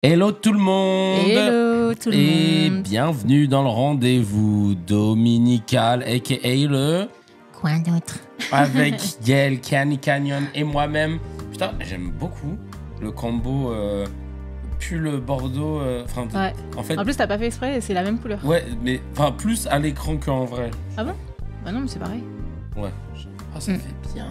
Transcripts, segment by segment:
Hello tout le monde. Hello tout le Et monde. bienvenue dans le rendez-vous dominical, a.k.a. le... Quoi d'autre? Avec Gaël, Canny Canyon et moi-même. Putain, j'aime beaucoup le combo pull bordeaux. Ouais. En fait, En plus, t'as pas fait exprès, c'est la même couleur. ouais, mais plus à l'écran qu'en vrai. Ah bon? Bah non, mais c'est pareil. Ouais. Ah, ça fait bien.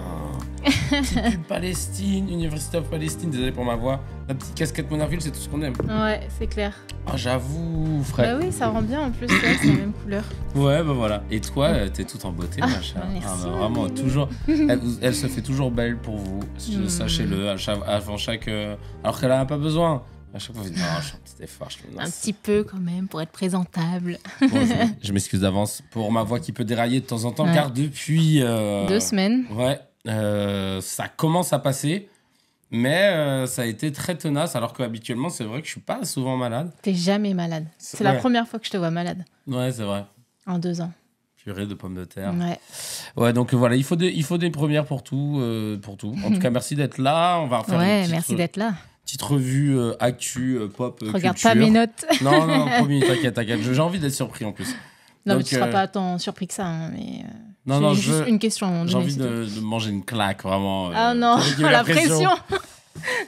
Petite pub Palestine, University of Palestine, désolé pour ma voix. La petite casquette Monarville, c'est tout ce qu'on aime. Ouais, c'est clair. Ah, j'avoue, frère. Bah oui, ça rend bien en plus, c'est la même couleur. Ouais, bah voilà. Et toi, t'es toute en beauté, machin. merci. Bah, vraiment, toujours. Elle se fait toujours belle pour vous. Sachez-le, avant chaque. Alors qu'elle en a pas besoin. À chaque fois, vous dites, non, je fais un petit effort. Un petit peu quand même pour être présentable. Bon, je m'excuse d'avance pour ma voix qui peut dérailler de temps en temps, Ouais. car depuis. 2 semaines. Ouais, ça commence à passer. Mais ça a été très tenace, alors qu'habituellement, c'est vrai que je suis pas souvent malade. T'es jamais malade. C'est la première fois que je te vois malade. Ouais, c'est vrai. En 2 ans. Purée de pommes de terre. Ouais. Ouais, donc voilà, il faut des premières pour tout. En tout cas, merci d'être là. On va refaire Ouais, une petite, merci d'être là. petite revue actu, pop, Regarde culture. pas mes notes. Non, promis, t'inquiète. J'ai envie d'être surpris en plus. Non, mais Donc, tu seras pas tant surpris que ça. Hein, mais non, j'ai juste une question à un moment j'ai donné, envie c'est tout. de manger une claque, vraiment. Ah non, Avec la pression.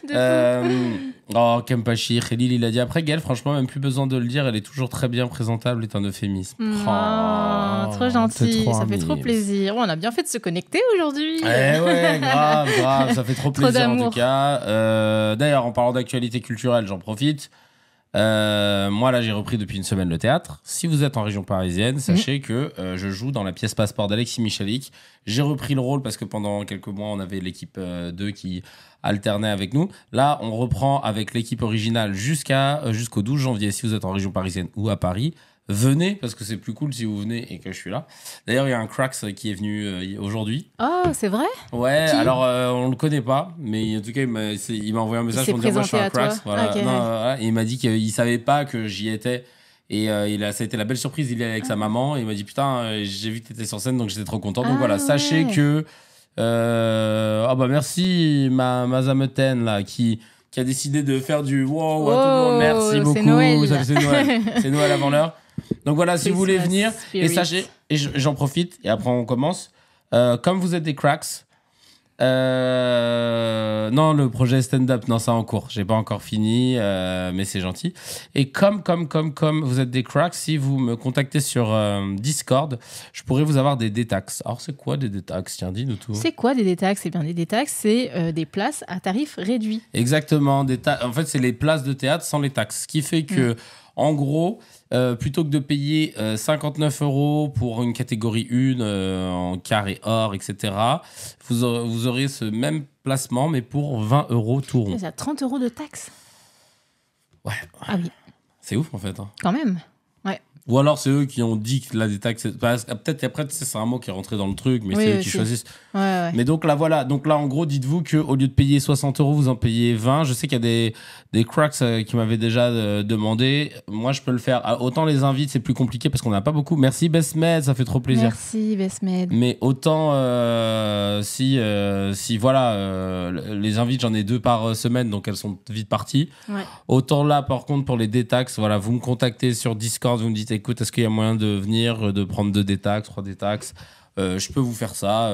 De fou. Oh, Kempachi, Khalil, il a dit après, Gaël, franchement, même plus besoin de le dire, elle est toujours très bien présentable, est un euphémisme. Oh, trop gentil, ça fait trop plaisir. Ouais, on a bien fait de se connecter aujourd'hui. Ouais, grave, ça fait trop Trop plaisir en d'amour. tout cas. D'ailleurs, en parlant d'actualité culturelle, j'en profite. Moi, là, j'ai repris depuis une semaine le théâtre. Si vous êtes en région parisienne, sachez que je joue dans la pièce Passeport d'Alexis Michalik. J'ai repris le rôle parce que pendant quelques mois, on avait l'équipe 2 qui alternait avec nous. Là, on reprend avec l'équipe originale jusqu'au 12 janvier. Si vous êtes en région parisienne ou à Paris, venez parce que c'est plus cool si vous venez et que je suis là. D'ailleurs, il y a un Crax qui est venu aujourd'hui. Oh, c'est vrai? Ouais, Qui? alors on le connaît pas, mais en tout cas, il m'a envoyé un message s'est pour me dire moi je suis un présenté à Crax. toi. Voilà. Ok, Non, ouais. voilà. Et il m'a dit qu'il savait pas que j'y étais. Et ça a été la belle surprise. Il est avec sa maman. Et il m'a dit putain, j'ai vu que t'étais sur scène, donc j'étais trop content. Donc Ah, voilà, sachez ouais. que. Ah bah merci, ma Zameten, là, qui a décidé de faire du wow à tout le monde. Merci c'est beaucoup. Noël. C'est Noël. C'est Noël avant l'heure. Donc voilà, si vous voulez Christmas venir, spirit. et sachez, et j'en profite, et après on commence. Comme vous êtes des cracks, non, le projet stand-up, non, ça en cours. J'ai pas encore fini, mais c'est gentil. Et comme vous êtes des cracks, si vous me contactez sur Discord, je pourrais vous avoir des détax. Alors, c'est quoi des détax? Tiens, dis-nous tout. C'est quoi des détax? Eh bien, des détax, c'est des places à tarif réduit. Exactement. En fait, c'est les places de théâtre sans les taxes. Ce qui fait que, en gros, plutôt que de payer 59 € pour une catégorie 1 en carré or, etc., vous aurez ce même placement, mais pour 20 € tout rond. C'est à 30 € de taxes. Ouais. Ah oui, C'est ouf, en fait. Hein. quand même. Ou alors, c'est eux qui ont dit que la détaxe... Peut-être après, c'est un mot qui est rentré dans le truc, mais Oui, c'est eux aussi. qui choisissent. Ouais. Mais donc là, voilà. Donc là, en gros, dites-vous qu'au lieu de payer 60 €, vous en payez 20. Je sais qu'il y a des cracks qui m'avaient déjà demandé. Moi, je peux le faire. Autant les invites, c'est plus compliqué parce qu'on n'a pas beaucoup. Merci, Besmed, ça fait trop plaisir. Merci, Besmed. Mais autant si voilà, les invites, j'en ai 2 par semaine, donc elles sont vite parties. Ouais. Autant là, par contre, pour les détax, voilà, vous me contactez sur Discord, vous me dites, écoute, est-ce qu'il y a moyen de venir, de prendre 2 détax, 3 détax je peux vous faire ça.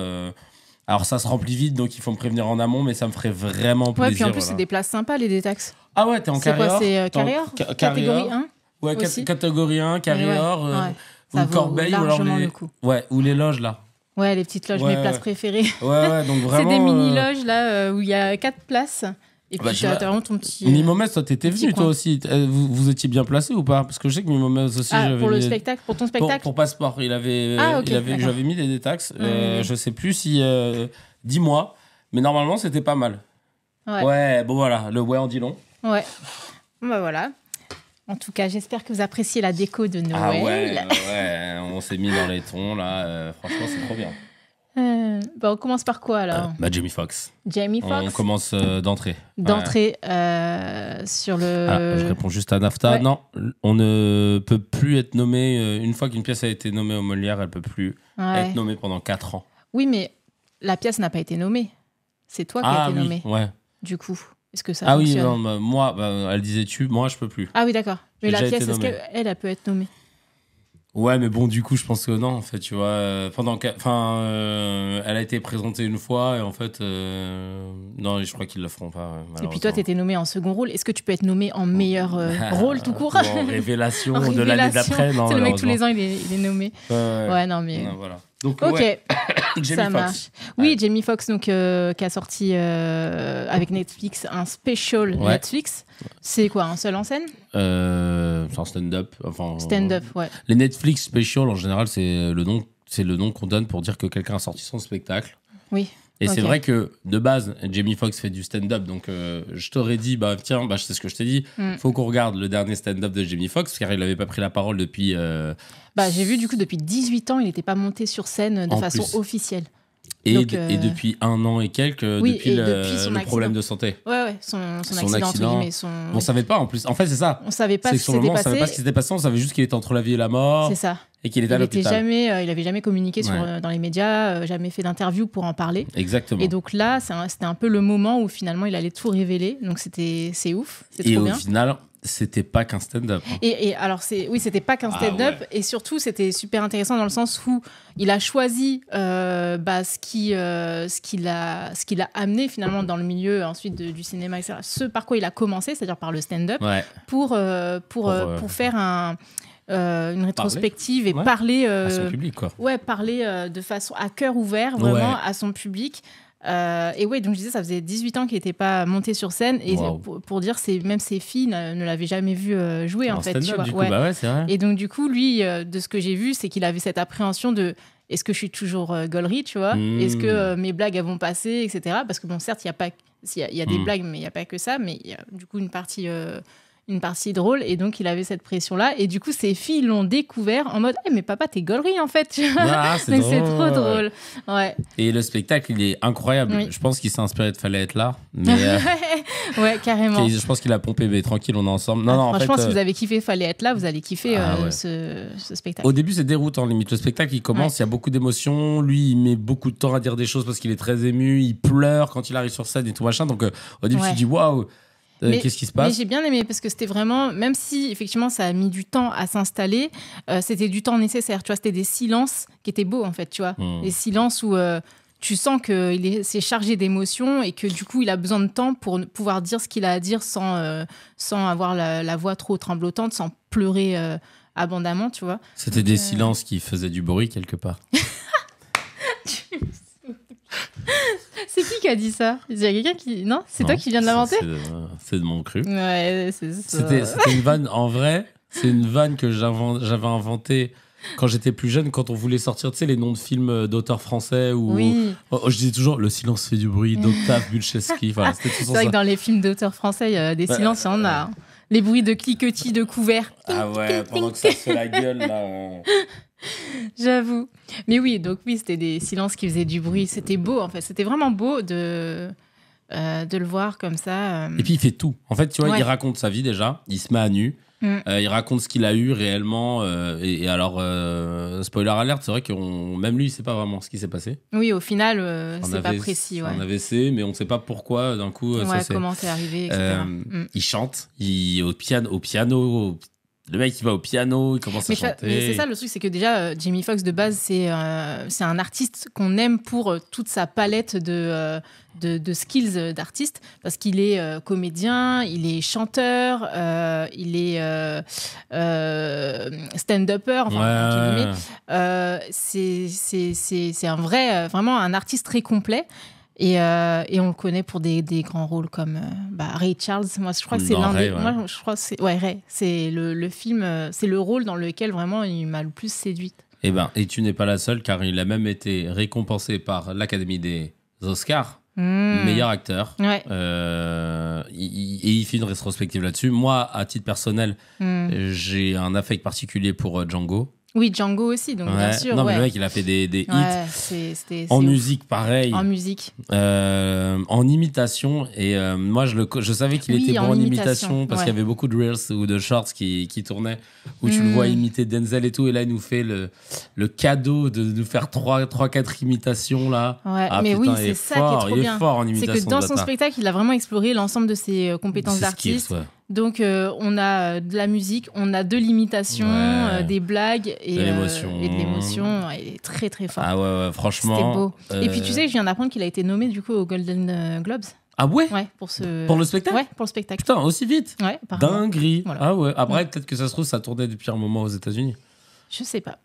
Alors ça se remplit vite, donc il faut me prévenir en amont, mais ça me ferait vraiment plaisir. Ouais, puis en plus, voilà. c'est des places sympas, les détax. Ah ouais, t'es en C'est carré quoi? or. C'est carré or? Catégorie 1? Ouais, aussi. catégorie 1, carré Ouais, or, ouais. ou Ça vaut corbeille, ou alors largement les... le coup. Ouais, ou les loges, là. Ouais, les petites loges, Ouais, mes places ouais. préférées. Ouais, donc vraiment... C'est des mini-loges, là, où il y a 4 places. Et Bah, puis, t'as vraiment ton petit... Mimomès, toi, t'étais petit venu, toi coin. aussi. Vous étiez bien placé ou pas? Parce que je sais que Mimomès aussi, Ah, j'avais pour le mis... spectacle, pour ton spectacle? Pour Passeport, il avait, Ah, ok, d'accord. j'avais mis des détax. Ouais. Je sais plus si... dis-moi. Mais normalement, c'était pas mal. Ouais, bon voilà, le ouais en dit long. Ouais. Bon, bah voilà. En tout cas, j'espère que vous appréciez la déco de Noël. Ah ouais, on s'est mis dans les tons, là. Franchement, c'est trop bien. Bah, on commence par quoi, alors? Jamie Foxx. Jamie Foxx. On commence d'entrée. D'entrée sur le... Ah, je réponds juste à Nafta. Ouais. Non, on ne peut plus être nommé. Une fois qu'une pièce a été nommée au Molière, elle peut plus être nommée pendant 4 ans. Oui, mais la pièce n'a pas été nommée. C'est toi qui as été nommé, Ouais. du coup. Est-ce que ça fonctionne? Oui, non, moi, elle disait tu, moi je peux plus. Ah oui, d'accord. Mais la pièce, est-ce qu'elle elle peut être nommée? Ouais, mais bon, du coup, je pense que non, en fait, tu vois. Elle a été présentée une fois et en fait, non, je crois qu'ils le feront pas. Et puis toi, tu étais nommé en second rôle. Est-ce que tu peux être nommé en meilleur rôle tout court? En révélation de l'année d'après, non. C'est le mec, tous les ans, il est nommé. Ouais, non, mais. Non, voilà. Donc, ok, ouais. ça marche. Oui, Jamie Foxx, donc, qui a sorti avec Netflix un special Netflix. C'est quoi, un seul en scène? C'est un stand-up. Stand-up, ouais. Les Netflix special, en général, c'est le nom qu'on donne pour dire que quelqu'un a sorti son spectacle. Oui. Et c'est vrai que, de base, Jamie Foxx fait du stand-up. Donc, je t'aurais dit, tiens, je sais ce que je t'ai dit. Faut qu'on regarde le dernier stand-up de Jamie Foxx, car il n'avait pas pris la parole depuis... j'ai vu, du coup, depuis 18 ans, il n'était pas monté sur scène de façon officielle. Et depuis 1 an et quelques, depuis le problème de santé. Ouais, son accident. On savait pas, en plus. En fait, c'est ça. On savait pas ce qui s'était passé. On savait pas ce qui s'était passé, on savait juste qu'il était entre la vie et la mort. C'est ça. Et qu'il était à l'hôpital. Il avait jamais communiqué dans les médias, jamais fait d'interview pour en parler. Exactement. Et donc là, c'était un peu le moment où finalement il allait tout révéler. Donc c'est ouf, c'est trop bien. Et au final, c'était pas qu'un stand-up. Et alors, c'était pas qu'un stand-up. Ouais. Et surtout, c'était super intéressant dans le sens où il a choisi ce qui l'a amené finalement dans le milieu ensuite du cinéma, etc. Ce par quoi il a commencé, c'est-à-dire par le stand-up, pour faire une rétrospective et parler à son public, quoi. Parler de façon à cœur ouvert vraiment à son public. Et ouais, donc je disais, ça faisait 18 ans qu'il n'était pas monté sur scène. Et pour dire, même ses filles ne l'avaient jamais vu jouer, en fait. Tu vois. Du coup, c'est vrai. Et donc, du coup, lui, de ce que j'ai vu, c'est qu'il avait cette appréhension de est-ce que je suis toujours gaulerie, tu vois? Est-ce que mes blagues elles vont passer, etc. Parce que, bon, certes, il y a des blagues, mais il n'y a pas que ça. Mais il y a du coup une partie drôle, et donc il avait cette pression-là, et du coup ses filles l'ont découvert en mode mais papa, t'es gaulerie en fait. C'est trop drôle. Ouais. Et le spectacle, il est incroyable. Je pense qu'il s'est inspiré de Fallait être là, mais ouais, carrément. Je pense qu'il a pompé, mais tranquille, on est ensemble. Franchement, si vous avez kiffé Fallait être là, vous allez kiffer ce spectacle. Au début, c'est déroutant, limite. Le spectacle, il commence, il y a beaucoup d'émotions. Lui, il met beaucoup de temps à dire des choses parce qu'il est très ému. Il pleure quand il arrive sur scène et tout machin. Donc au début, tu te dis waouh. Qu'est-ce qui se passe? Mais j'ai bien aimé parce que c'était vraiment, même si effectivement ça a mis du temps à s'installer, c'était du temps nécessaire. Tu vois, c'était des silences qui étaient beaux en fait. Tu vois, des silences où tu sens que c'est chargé d'émotions et que du coup il a besoin de temps pour pouvoir dire ce qu'il a à dire sans avoir la voix trop tremblotante, sans pleurer abondamment. Tu vois. C'était des silences qui faisaient du bruit quelque part. C'est qui a dit ça? Il y a quelqu'un qui... Non, c'est toi qui viens de l'inventer? C'est de mon cru. Ouais, c'est ça. C'était une vanne, en vrai, c'est une vanne que j'avais inventée quand j'étais plus jeune, quand on voulait sortir, tu sais, les noms de films d'auteurs français. Je disais toujours, le silence fait du bruit, d'Octave Bulchesky. Voilà, c'est vrai que dans les films d'auteurs français, il y a des silences, il y en a. Les bruits de cliquetis, de couverts. Ah ouais, pendant que ça se fait la gueule, là... J'avoue. Mais oui, c'était des silences qui faisaient du bruit. C'était beau, en fait. C'était vraiment beau de le voir comme ça. Et puis, il fait tout. En fait, tu vois, il raconte sa vie déjà. Il se met à nu. Il raconte ce qu'il a eu réellement. Et alors, spoiler alert, c'est vrai que même lui, il ne sait pas vraiment ce qui s'est passé. Oui, au final, c'est pas précis. Ouais. Un AVC, mais on ne sait pas pourquoi, d'un coup... comment c'est arrivé, etc. Il chante. Au piano... Le mec, il va au piano, il commence à chanter. Mais c'est ça le truc, c'est que déjà, Jamie Foxx, de base, c'est un artiste qu'on aime pour toute sa palette de skills d'artiste, parce qu'il est comédien, il est chanteur, il est stand-upper, c'est un vrai, vraiment un artiste très complet. Et on le connaît pour des grands rôles comme Ray Charles. Moi, je crois que c'est l'un des. Moi, je crois que c'est Ray. C'est le film, c'est le rôle dans lequel vraiment il m'a le plus séduite. Et tu n'es pas la seule, car il a même été récompensé par l'Académie des Oscars, meilleur acteur. Ouais. Il fait une rétrospective là-dessus. Moi, à titre personnel, j'ai un affect particulier pour Django. Oui, Django aussi, donc bien sûr. Non, mais le mec, il a fait des hits. C'était en musique, pareil. En musique. En imitation. Et moi, je savais qu'il était bon en imitation parce qu'il y avait beaucoup de Reels ou de Shorts qui tournaient où tu le vois imiter Denzel et tout. Et là, il nous fait le cadeau de nous faire 3-4 imitations, là. Ouais, mais oui, c'est ça qui est trop bien. Il est fort en imitation. C'est que dans son spectacle, il a vraiment exploré l'ensemble de ses compétences d'artiste. Donc, on a de la musique, on a de l'imitation, des blagues et de l'émotion. Il est très, très fort. Ah ouais, franchement. C'était beau. Et puis, tu sais, je viens d'apprendre qu'il a été nommé, du coup, aux Golden Globes. Ah ouais? Ouais, pour le spectacle? Ouais, pour le spectacle. Putain, aussi vite? Ouais, dinguerie. Voilà. Ah ouais. Après, peut-être que ça se trouve, ça tournait depuis un moment aux États-Unis. Je sais pas.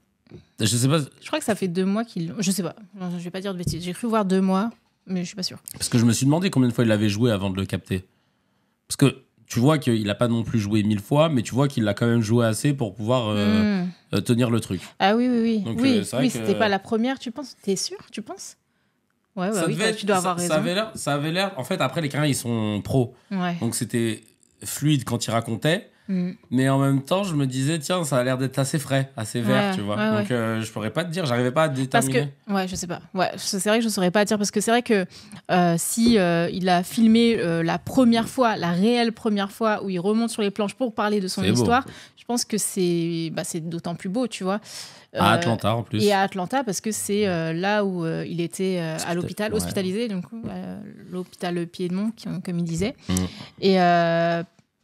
Je crois que ça fait 2 mois qu'il... Je sais pas. Je vais pas dire de bêtises. J'ai cru voir 2 mois, mais je suis pas sûre. Parce que je me suis demandé combien de fois il l'avait joué avant de le capter. Parce que tu vois qu'il a pas non plus joué 1000 fois, mais tu vois qu'il l'a quand même joué assez pour pouvoir tenir le truc. Ah oui. Donc, oui, c'était pas la première, tu penses? T'es sûr, tu penses? Ouais, tu dois avoir raison. Ça avait l'air... En fait, après, les Canadiens, ils sont pros. Ouais. Donc, c'était fluide quand ils racontaient. Mais en même temps, je me disais, tiens, ça a l'air d'être assez frais, assez vert, tu vois. Donc, je pourrais pas te dire, j'arrivais pas à déterminer. Parce que, je sais pas. Ouais, c'est vrai que je saurais pas dire, parce que c'est vrai que si il a filmé la première fois, la réelle première fois, où il remonte sur les planches pour parler de son histoire, je pense que c'est d'autant plus beau, tu vois. À Atlanta, en plus. Et à Atlanta, parce que c'est là où il était à l'hôpital, hospitalisé, donc l'hôpital Piedmont, comme il disait. Et...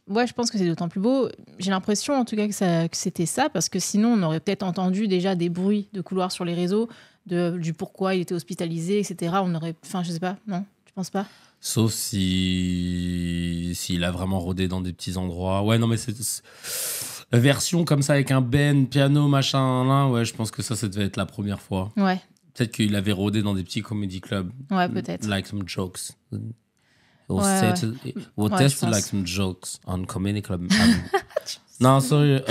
ouais, je pense que c'est d'autant plus beau. J'ai l'impression, en tout cas, que c'était ça, parce que sinon, on aurait peut-être entendu déjà des bruits de couloir sur les réseaux, du pourquoi il était hospitalisé, etc. On aurait... Enfin, je sais pas, non? Tu penses pas? Sauf s'il a vraiment rôdé dans des petits endroits. Ouais, non, mais c'est... Version comme ça, avec un piano, machin, là, ouais, je pense que ça devait être la première fois. Ouais. Peut-être qu'il avait rôdé dans des petits comedy clubs. Ouais, peut-être. Like some jokes. Test like some jokes on comedy club. Non, sorry.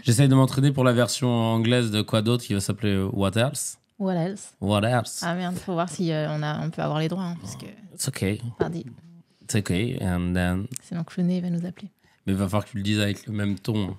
J'essaye de m'entraîner pour la version anglaise de quoi d'autre qui va s'appeler What Else? What else? What else? Ah merde, faut voir si on peut avoir les droits. Parce que... It's okay. Pardi. It's okay. And then... Sinon, Clooney va nous appeler. Mais il va falloir que tu le dises avec le même ton.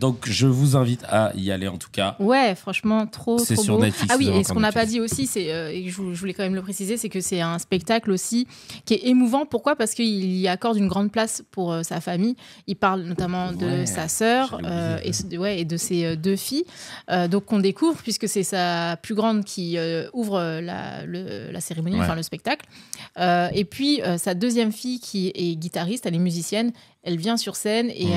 Donc je vous invite à y aller en tout cas. Ouais, franchement, trop c'est trop sur beau. Netflix. Ah oui, et ce qu'on n'a pas dit aussi, c'est et je voulais quand même le préciser, c'est que c'est un spectacle aussi qui est émouvant. Pourquoi? Parce qu'il y accorde une grande place pour sa famille. Il parle notamment de sa sœur et de ses 2 filles. Donc qu'on découvre, puisque c'est sa plus grande qui ouvre la cérémonie, enfin le spectacle. Et puis sa deuxième fille qui est guitariste, elle est musicienne, elle vient sur scène et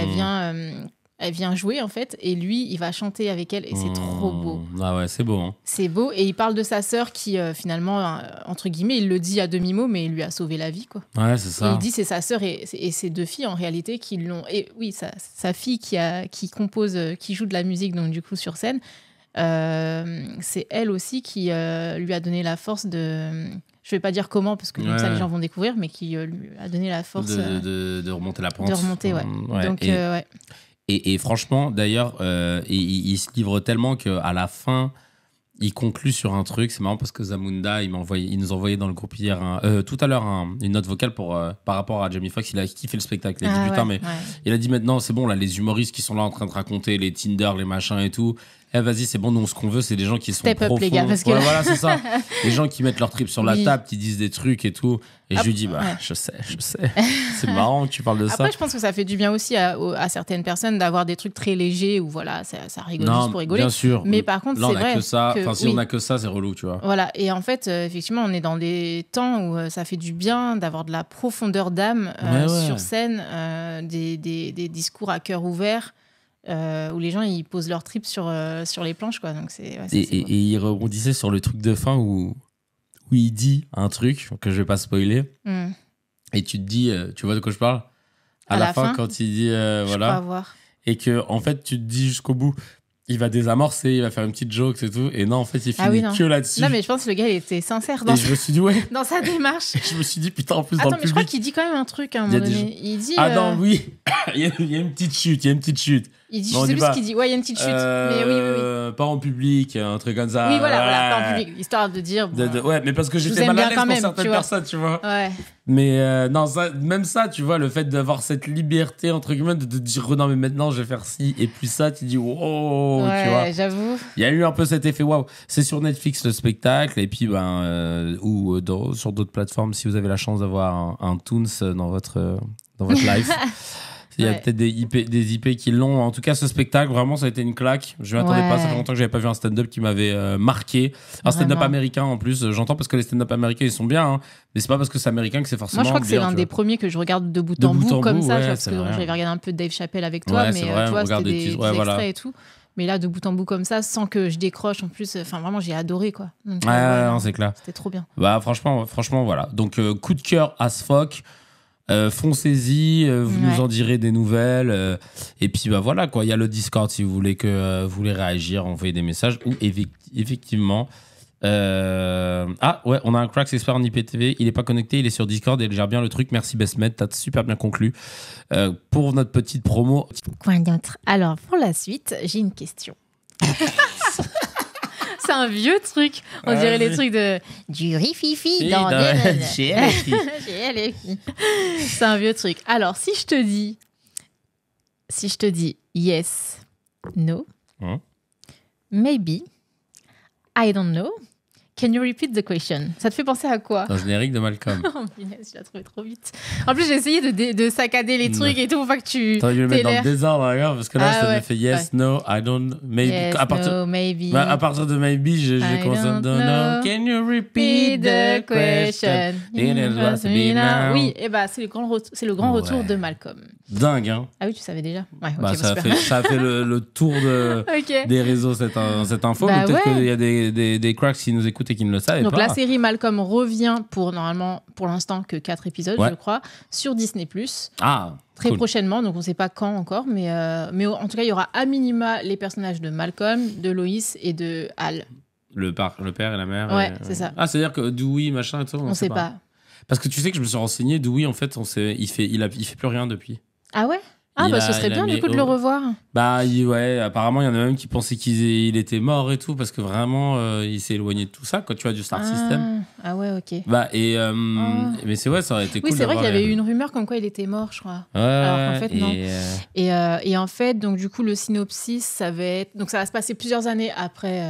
elle vient jouer en fait, et lui il va chanter avec elle et c'est trop beau. Ah ouais, c'est beau. Hein. C'est beau, et il parle de sa sœur qui finalement, entre guillemets, il le dit à demi-mot, mais il lui a sauvé la vie, quoi. Ouais, c'est ça. Et il dit c'est sa sœur et ses 2 filles en réalité qui l'ont... Et oui, sa fille qui compose, qui joue de la musique donc du coup sur scène, c'est elle aussi qui lui a donné la force de... Je vais pas dire comment, parce que comme ça les gens vont découvrir, mais qui lui a donné la force de remonter la pente. De remonter, ouais. Donc, et franchement, d'ailleurs, il se livre tellement qu'à la fin, il conclut sur un truc. C'est marrant parce que Zamunda, il nous a envoyé dans le groupe hier, tout à l'heure, une note vocale par rapport à Jamie Foxx. Il a kiffé le spectacle. Il a dit putain, mais il a dit maintenant, c'est bon, là, les humoristes qui sont là en train de raconter les Tinder, les machins et tout. Vas-y, c'est bon, nous, ce qu'on veut, c'est des gens qui sont Step profonds. Up, les gars, parce que... voilà, c'est ça. Les gens qui mettent leur trip sur la table, qui disent des trucs et tout. Et je lui dis, je sais. C'est marrant que tu parles de ça. Après, je pense que ça fait du bien aussi à certaines personnes d'avoir des trucs très légers où voilà, ça rigole juste pour rigoler. Bien sûr. Mais par contre, là, c'est vrai. Si on n'a que ça, c'est relou, tu vois. Voilà. Et en fait, effectivement, on est dans des temps où ça fait du bien d'avoir de la profondeur d'âme sur scène, des discours à cœur ouvert. Où les gens ils posent leur trip sur les planches, quoi. Donc et il rebondissait sur le truc de fin où il dit un truc que je vais pas spoiler et tu te dis tu vois de quoi je parle à la fin quand il dit voilà, et que en fait tu te dis jusqu'au bout il va désamorcer, il va faire une petite joke et tout, et non en fait il finit que là-dessus. Non mais je pense que le gars il était sincère je me suis dit dans sa démarche. Je me suis dit putain, en plus dans le public. Je crois qu'il dit quand même un truc à un moment donné. Il dit non oui il y a une petite chute. Il dit, je sais plus ce qu'il dit. Ouais, il y a une petite chute. Mais oui. Pas en public, un truc comme ça. Oui, voilà, pas en public. Histoire de dire. Ouais, mais parce que j'étais mal à l'aise pour certaines personnes, tu vois. Ouais. Mais non, même ça, tu vois, le fait d'avoir cette liberté, entre guillemets, de dire, non, mais maintenant, je vais faire ci, et puis ça, tu dis, wow, ouais, tu vois. J'avoue. Il y a eu un peu cet effet waouh. C'est sur Netflix, le spectacle, et puis, ou sur d'autres plateformes, si vous avez la chance d'avoir un Toons dans votre live. Il y a peut-être des IP qui l'ont. En tout cas, ce spectacle, vraiment, ça a été une claque. Je ne m'attendais pas. Ça fait longtemps que je n'avais pas vu un stand-up qui m'avait marqué. Un stand-up américain, en plus. J'entends parce que les stand-up américains, ils sont bien. Hein, mais c'est pas parce que c'est américain que c'est forcément. Moi, je crois que c'est l'un des premiers que je regarde de bout en bout comme ça. Ouais, parce que j'avais regardé un peu de Dave Chappelle avec toi. Ouais, mais vrai, tu vois, c'était des extraits et tout. Mais là, de bout en bout comme ça, sans que je décroche, en plus, vraiment, j'ai adoré, quoi. Donc, non, c'est clair. C'était trop bien. Bah, franchement, voilà. Donc, coup de cœur as fuck. Foncez-y, vous nous en direz des nouvelles. Et puis, voilà, quoi. Il y a le Discord si vous voulez vous voulez réagir, envoyer des messages. Ou effectivement. On a un Cracks expert en IPTV. Il n'est pas connecté, il est sur Discord et il gère bien le truc. Merci Bestmed, t'as super bien conclu. Pour notre petite promo. Quoi d'autre ? Alors, pour la suite, j'ai une question. C'est un vieux truc. On dirait les trucs du rififi dans chez LFI. C'est un vieux truc. Alors, si je te dis yes, no, maybe, I don't know, can you repeat the question? Ça te fait penser à quoi? Un générique de Malcolm. Oh, punaise, je l'ai trouvé trop vite. En plus, j'ai essayé de saccader les trucs et tout pour pas que tu. T'aurais dû le mettre dans le désordre, regarde, parce que là, ça me fait yes, no, I don't, maybe. Yes, no, maybe. À partir de maybe, j'ai commencé à don't know. Can you repeat the question? Oui, et bah, c'est le grand retour de Malcolm. Dingue, hein? Ah oui, tu savais déjà? Ouais, ça a fait le tour des réseaux, cette info. Mais peut-être qu'il y a des cracks qui nous écoutent et qui ne le savaient pas. Donc la série Malcolm revient pour l'instant que 4 épisodes, je crois, sur Disney+. Très prochainement, donc on ne sait pas quand encore, mais en tout cas, il y aura à minima les personnages de Malcolm, de Loïs et de Hal. Le père et la mère. Ouais, c'est ça. Ah, c'est-à-dire que Dewey, machin et tout, on sait pas. Parce que tu sais que je me suis renseigné, Dewey, en fait, il fait plus rien depuis. Ah ouais? Ce serait bien du coup de le revoir. Apparemment il y en a même qui pensaient qu'il était mort et tout parce que vraiment il s'est éloigné de tout ça, quoi, tu vois, du Star System. Ah ouais, ok. Mais ça aurait été cool. Oui, c'est vrai qu'il y avait eu une rumeur comme quoi il était mort, je crois. Alors qu'en fait non. Et en fait, donc du coup le synopsis, ça va se passer plusieurs années après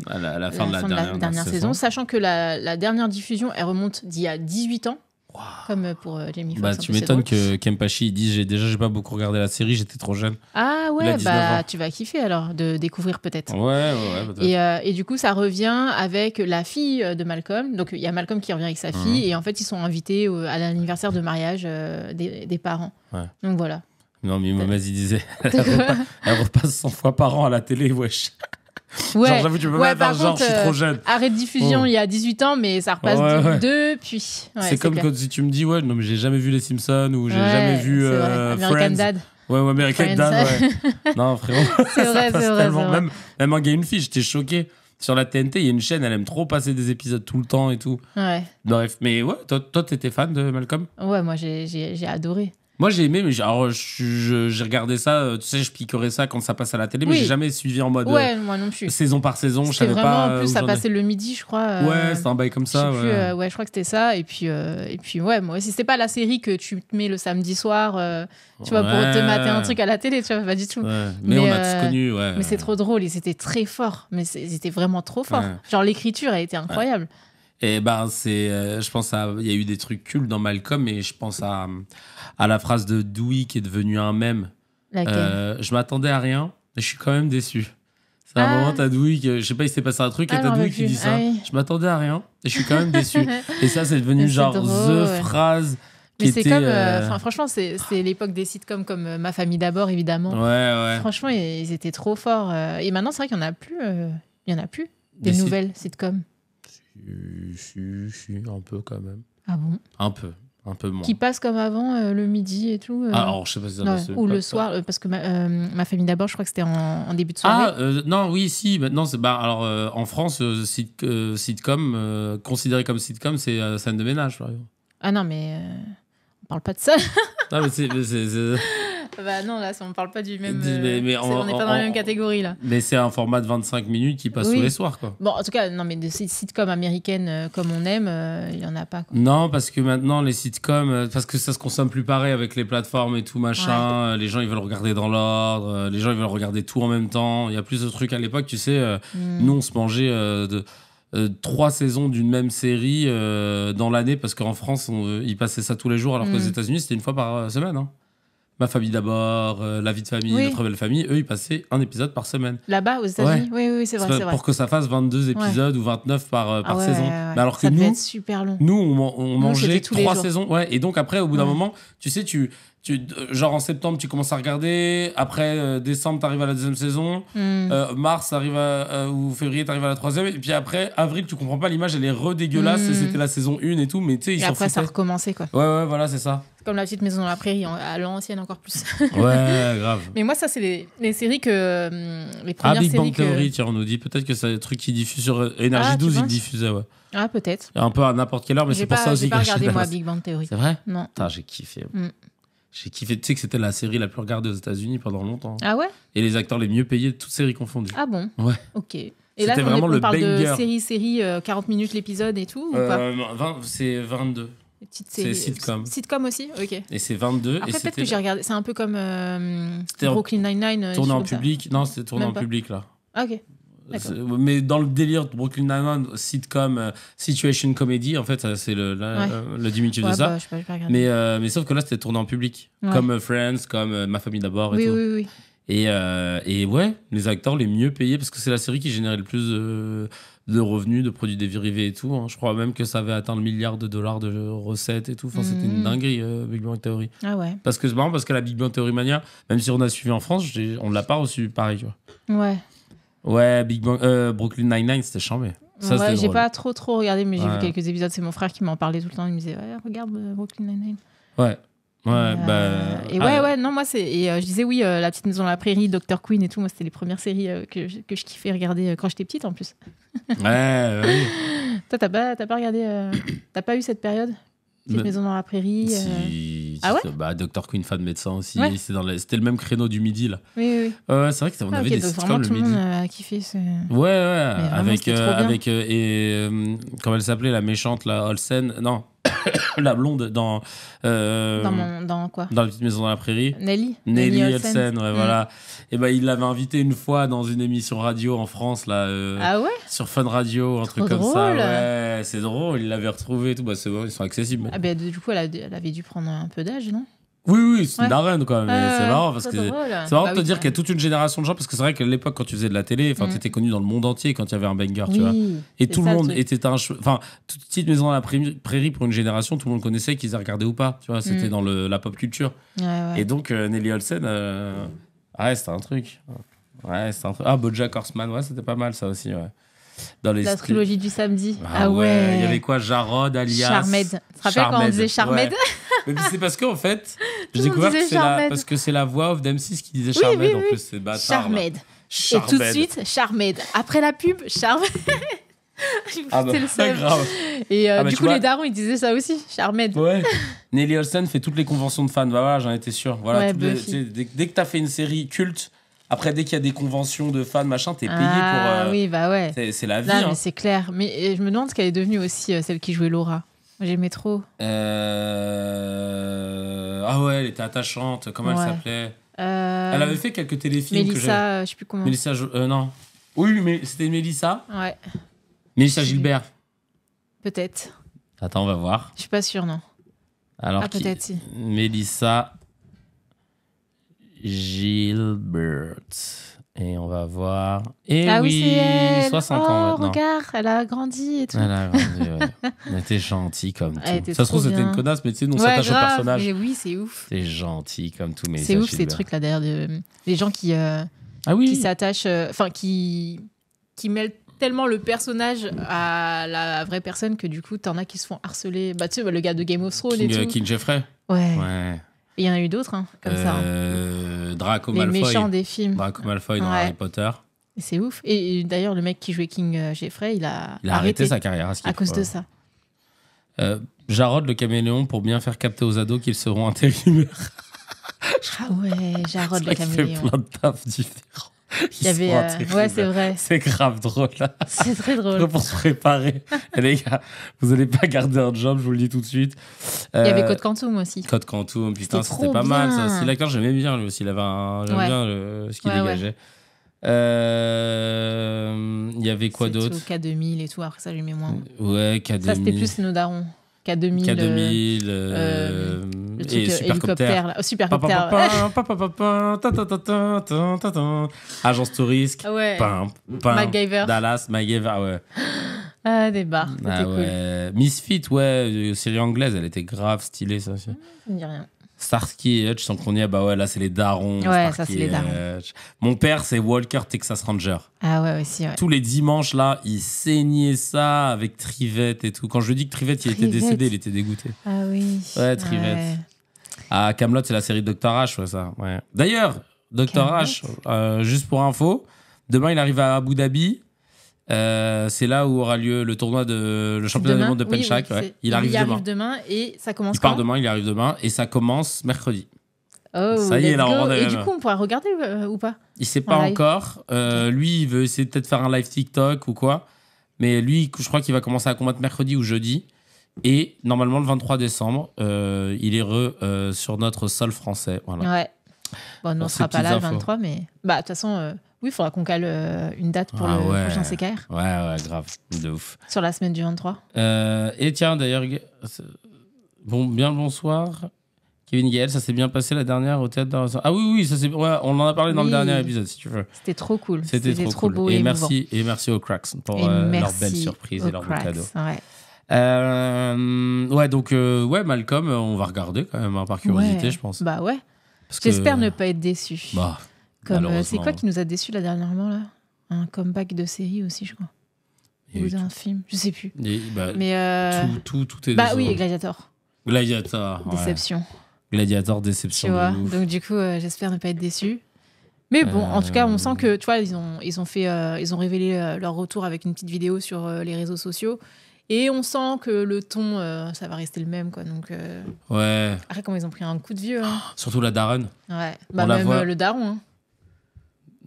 la fin de la dernière saison, sachant que la dernière diffusion elle remonte d'il y a 18 ans. Wow. Comme pour Jamie Foxx. Tu m'étonnes que Kempachi dise j'ai pas beaucoup regardé la série, j'étais trop jeune. Ah ouais, tu vas kiffer alors de découvrir peut-être. Ouais, peut-être. Et du coup, ça revient avec la fille de Malcolm. Donc il y a Malcolm qui revient avec sa fille et en fait ils sont invités à l'anniversaire de mariage des parents. Ouais. Donc voilà. Non mais Mamaz il disait elle repasse 100 fois par an à la télé, wesh. Ouais. Genre, j'avoue, tu peux pas faire genre, je suis trop jeune. Arrêt de diffusion il y a 18 ans, mais ça repasse depuis. Ouais, c'est comme quand si tu me dis, non, mais j'ai jamais vu Les Simpsons ou j'ai jamais vu American Dad. Ouais, American Dad, ouais. Non, frérot. C'est vrai, c'est vrai. Même un gars et une fille, j'étais choqué. Sur la TNT, il y a une chaîne, elle aime trop passer des épisodes tout le temps et tout. Ouais. Bref, mais ouais, toi, t'étais fan de Malcolm? Ouais, moi, j'ai adoré. Moi, j'ai aimé, mais j'ai regardé ça, tu sais, je piquerais ça quand ça passe à la télé, mais j'ai jamais suivi en mode moi non plus. Saison par saison, je savais pas. C'était vraiment, en plus, ça passait le midi, je crois. Ouais, c'était un bail comme ça. Je crois que c'était ça. Et puis moi aussi, c'était pas la série que tu te mets le samedi soir, tu vois, pour te mater un truc à la télé, tu vois, pas du tout. Ouais. Mais on a tous connu, Mais c'est trop drôle, et c'était très fort. Mais c'était vraiment trop fort. Genre, l'écriture a été incroyable. Et je pense il y a eu des trucs cultes dans Malcolm, et je pense à la phrase de Dewey qui est devenue un mème. Je m'attendais à rien, mais je suis quand même déçu. C'est un moment, t'as Dewey, je sais pas, il s'est passé un truc, et t'as Dewey qui dit ça. Je m'attendais à rien, et je suis quand même déçu. Et ça, c'est devenu genre the phrase. Mais c'est comme, franchement, c'est l'époque des sitcoms comme Ma famille d'abord, évidemment. Ouais. Franchement, ils étaient trop forts. Et maintenant, c'est vrai qu'il n'y en a plus. Il y en a plus des nouvelles sitcoms. Si, un peu quand même. Ah bon? Un peu moins. Qui passe comme avant, le midi et tout. Alors, je sais pas si ça ou le soir, parce que Ma famille d'abord, je crois que c'était en début de soirée. Non, oui, si. Maintenant, alors, en France, sitcom, considéré comme sitcom, c'est scène de ménage, par exemple. Ah non, mais on parle pas de ça. Non, mais c'est... Bah non, là, on parle pas du même. Mais on n'est pas dans la même catégorie là. Mais c'est un format de 25 minutes qui passe tous les soirs, quoi. Bon, en tout cas, non, mais des sitcoms américaines comme on aime, il y en a pas. Quoi. Non, parce que maintenant les sitcoms, parce que ça se consomme plus pareil avec les plateformes et tout machin. Les gens ils veulent regarder dans l'ordre, les gens ils veulent regarder tout en même temps. Il y a plus de trucs à l'époque, tu sais. Nous on se mangeait 3 saisons d'une même série dans l'année parce qu'en France ils passaient ça tous les jours alors qu'aux États-Unis c'était une fois par semaine. Hein. Ma famille d'abord, La vie de famille, Notre belle famille, eux ils passaient un épisode par semaine. Là-bas aux États-Unis, oui, c'est vrai. Pour que ça fasse 22 épisodes ou 29 par saison. Ouais. Mais alors que ça devait être super long. Nous on mangeait 3 saisons. Ouais, et donc après au bout d'un moment, tu sais genre en septembre tu commences à regarder, après décembre t'arrives à la 2e saison, mars arrive ou février t'arrives à la 3e, et puis après avril tu comprends pas, l'image elle est redégueulasse, c'était la saison 1 et tout, mais tu sais ils s'en foutaient. Et après ça recommençait quoi. Ouais voilà c'est ça. C'est comme La petite maison dans la prairie, à l'ancienne encore plus. Ouais grave. Mais moi ça c'est les séries que les premières Big séries Bang Theory, tiens on nous dit peut-être que c'est des trucs qui diffusent sur Énergie 12 ils diffusaient ouais. Ah peut-être. Un peu à n'importe quelle heure mais c'est pour ça aussi que j'ai pas regardé moi Big Bang Theory. C'est vrai? Non. Putain j'ai kiffé. J'ai kiffé, tu sais que c'était la série la plus regardée aux États-Unis pendant longtemps. Ah ouais? Et les acteurs les mieux payés, toutes séries confondues. Ah bon? Ouais. Ok. Et c'était là, vraiment on parle banger. de série 40 minutes l'épisode et tout ou pas? C'est 22. C'est sitcom. Sitcom aussi? Ok. Et c'est 22. Après, et peut-être que j'ai regardé. C'est un peu comme Brooklyn Nine-Nine. Tourné en public. Non, c'était tourné en public là. Ah, ok. Mais dans le délire de Brooklyn Nine-Nine, sitcom, situation comedy, en fait, c'est le diminutif de ça. Bah, je sais pas regarder. Mais sauf que là, c'était tourné en public. Comme Friends, comme Ma famille d'abord et tout. Oui. Et ouais, les acteurs les mieux payés, parce que c'est la série qui générait le plus de revenus, de produits dérivés et tout. Hein. Je crois même que ça avait atteint le $1 milliard de recettes et tout. Enfin, c'était une dinguerie, Big Bang Theory. Ah ouais. Parce que c'est marrant, parce que la Big Bang Theory Mania, même si on a suivi en France, on ne l'a pas reçu pareil. Tu vois. Ouais. Ouais, Brooklyn Nine-Nine, c'était chambé. Ça, ouais, j'ai pas trop regardé, mais j'ai vu quelques épisodes. C'est mon frère qui m'en parlait tout le temps. Il me disait, regarde Brooklyn Nine-Nine. Ouais. Non, moi, c'est. Et je disais, La petite maison dans la prairie, Dr. Queen et tout. Moi, c'était les premières séries que je kiffais regarder quand j'étais petite en plus. Ouais. Toi, t'as pas regardé. T'as pas eu cette période? Petite maison dans la prairie. Ah ouais? Dr. Queen, fan médecin aussi. Ouais. C'était le même créneau du midi là. Oui. C'est vrai qu'on avait des sitcoms le midi. Tout le monde a kiffé. Ouais. Avec comment elle s'appelait, la méchante, la Olsen. Non. La blonde dans quoi? Dans La petite maison dans la prairie. Nelly Olsen, voilà. Et il l'avait invité une fois dans une émission radio en France là. Ah ouais? Sur Fun Radio, un truc comme ça. Ouais, c'est drôle. Il l'avait retrouvé et tout. C'est bon, ils sont accessibles. Ah du coup, elle avait dû prendre un peu d'âge, non? Oui, c'est une daronne quoi, mais c'est marrant parce que c'est marrant de te dire qu'il y a toute une génération de gens, parce que c'est vrai qu'à l'époque quand tu faisais de la télé, t'étais connu dans le monde entier quand il y avait un banger, tu vois. Et tout le monde était toute petite maison dans la prairie pour une génération, tout le monde connaissait, qu'ils aient regardé ou pas, tu vois, c'était dans la pop culture. Ouais. Et donc Nelly Olsen, c'était un truc. Ah, BoJack Horseman, c'était pas mal ça aussi, ouais. Dans la trilogie du samedi. Ah ouais. Il y avait quoi? Jarod, alias Charmed. Tu te rappelles quand on disait Charmed? Mais c'est parce qu'en fait, j'ai découvert parce que c'est la voix off d'M6 qui disait Charmed en plus. C'est bâtard. Charmed. Et tout de suite, Charmed. Après la pub, Charmed. C'était le seul. Grave. Et du coup, les darons, ils disaient ça aussi, Charmed. Ouais. Nelly Olsen fait toutes les conventions de fans. Voilà, j'en étais sûr. Voilà, dès que t'as fait une série culte. Après, dès qu'il y a des conventions de fans, machin, t'es payé pour. Oui, bah ouais. C'est la vie. Là, mais c'est clair. Mais je me demande ce qu'elle est devenue aussi, celle qui jouait Laura. J'aimais trop. Ah ouais, elle était attachante. Comment elle s'appelait? Elle avait fait quelques téléfilms. Mélissa, je sais plus comment. Mélissa, non. Oui, mais c'était Mélissa. Ouais. Mélissa Gilbert. Peut-être. Attends, on va voir. Je suis pas sûre, non. Alors, peut-être si. Mélissa Gilbert. Et on va voir. Et oui, c'est elle. 60 ans maintenant. Regarde, elle a grandi et tout. Elle a grandi, ouais. Elle était gentille comme tout. Ça se trouve, c'était une connasse, mais tu sais, on s'attache au personnage. Mais oui, c'est ouf. C'est gentil comme tout. C'est ouf, ces trucs là derrière. Les gens qui s'attachent, qui mêlent tellement le personnage à la vraie personne que du coup, t'en as qui se font harceler. Tu sais, le gars de Game of Thrones et tout. King Jeffrey. Ouais. Et il y en a eu d'autres, comme ça. Draco Malfoy. Les méchants des films. Draco Malfoy dans Harry Potter. Et c'est ouf. Et d'ailleurs, le mec qui jouait King Jeffrey, il a arrêté sa carrière à cause de ça. Jarod le caméléon pour bien faire capter aux ados qu'ils seront intérimaires. Ah ouais, Jarod le Il fait caméléon. plein de tafs différents. Il y avait. Ouais, c'est vrai. C'est grave drôle, là. C'est très drôle. Pour se préparer. Et les gars, vous n'allez pas garder un job, je vous le dis tout de suite. Il y avait Code Quantum aussi. Code Quantum, putain, c'était trop pas mal ça bien. aussi. L'acteur, j'aimais bien lui aussi. Il avait j'aimais bien ce qu'il dégageait. Il y avait quoi d'autre? K2000 et tout, après ça j'aimais moins. Ouais, K2000. Ça c'était plus nos darons. K2000. K2000 et Supercopter. Là. Oh, Supercopter. Agence Touriste. Ouais. MacGyver. Dallas, MacGyver, ouais. Ah, des bars. C'était cool. Misfit, ouais, série anglaise, elle était grave stylée, ça aussi. Ça me dit rien. Starsky et Hutch, sans qu'on y a, bah ouais, là, c'est les darons. Ouais, Starsky ça, c'est les darons. Mon père, c'est Walker Texas Ranger. Ah ouais, aussi, ouais. Tous les dimanches, là, il saignait ça avec Trivette et tout. Quand je lui dis que Trivette, il était décédé, il était dégoûté. Ah oui. Ouais, Trivette. Ouais. Ah, Kaamelott, c'est la série de Dr. H, ouais, ça. Ouais. D'ailleurs, Dr. H, juste pour info, demain, il arrive à Abu Dhabi. C'est là où aura lieu le tournoi le championnat du monde de Penchak. Oui, ouais. Il arrive demain et ça commence il part demain, il arrive demain et ça commence mercredi. Oh, ça y est, là, on et du coup, on pourra regarder ou pas? Il sait pas encore. Lui, il veut essayer peut-être faire un live TikTok ou quoi. Mais lui, je crois qu'il va commencer à combattre mercredi ou jeudi. Et normalement, le 23 décembre, il est sur notre sol français. Voilà. Ouais. Bon, nous, on sera pas là le 23, mais de toute façon... Oui, il faudra qu'on cale une date pour le prochain CKR. Ouais, grave. De ouf. Sur la semaine du 23. Et tiens, d'ailleurs, bonsoir. Kevin Gaël, ça s'est bien passé la dernière au théâtre. Ah oui, ça on en a parlé dans le dernier épisode, si tu veux. C'était trop cool. C'était trop cool. Beau et merci aux Cracks pour leur belle surprise et leur beau cadeau. Ouais. Donc, Malcolm, on va regarder quand même, par curiosité, je pense. Bah ouais. J'espère ne pas être déçu. Bah. C'est quoi qui nous a déçus là dernièrement là? Un comeback de série aussi, je crois. Ou d'un film, je sais plus. Mais tout est. Bah oui, Gladiator. Déception. Gladiator, déception. Tu vois. Donc du coup, j'espère ne pas être déçu. Mais bon, en tout cas, on sent que tu vois, ils ont révélé leur retour avec une petite vidéo sur les réseaux sociaux. Et on sent que le ton, ça va rester le même, quoi. Donc, ouais. Après, comment ils ont pris un coup de vieux. Hein. Surtout la daronne. Ouais. Bah, même le daron. Hein.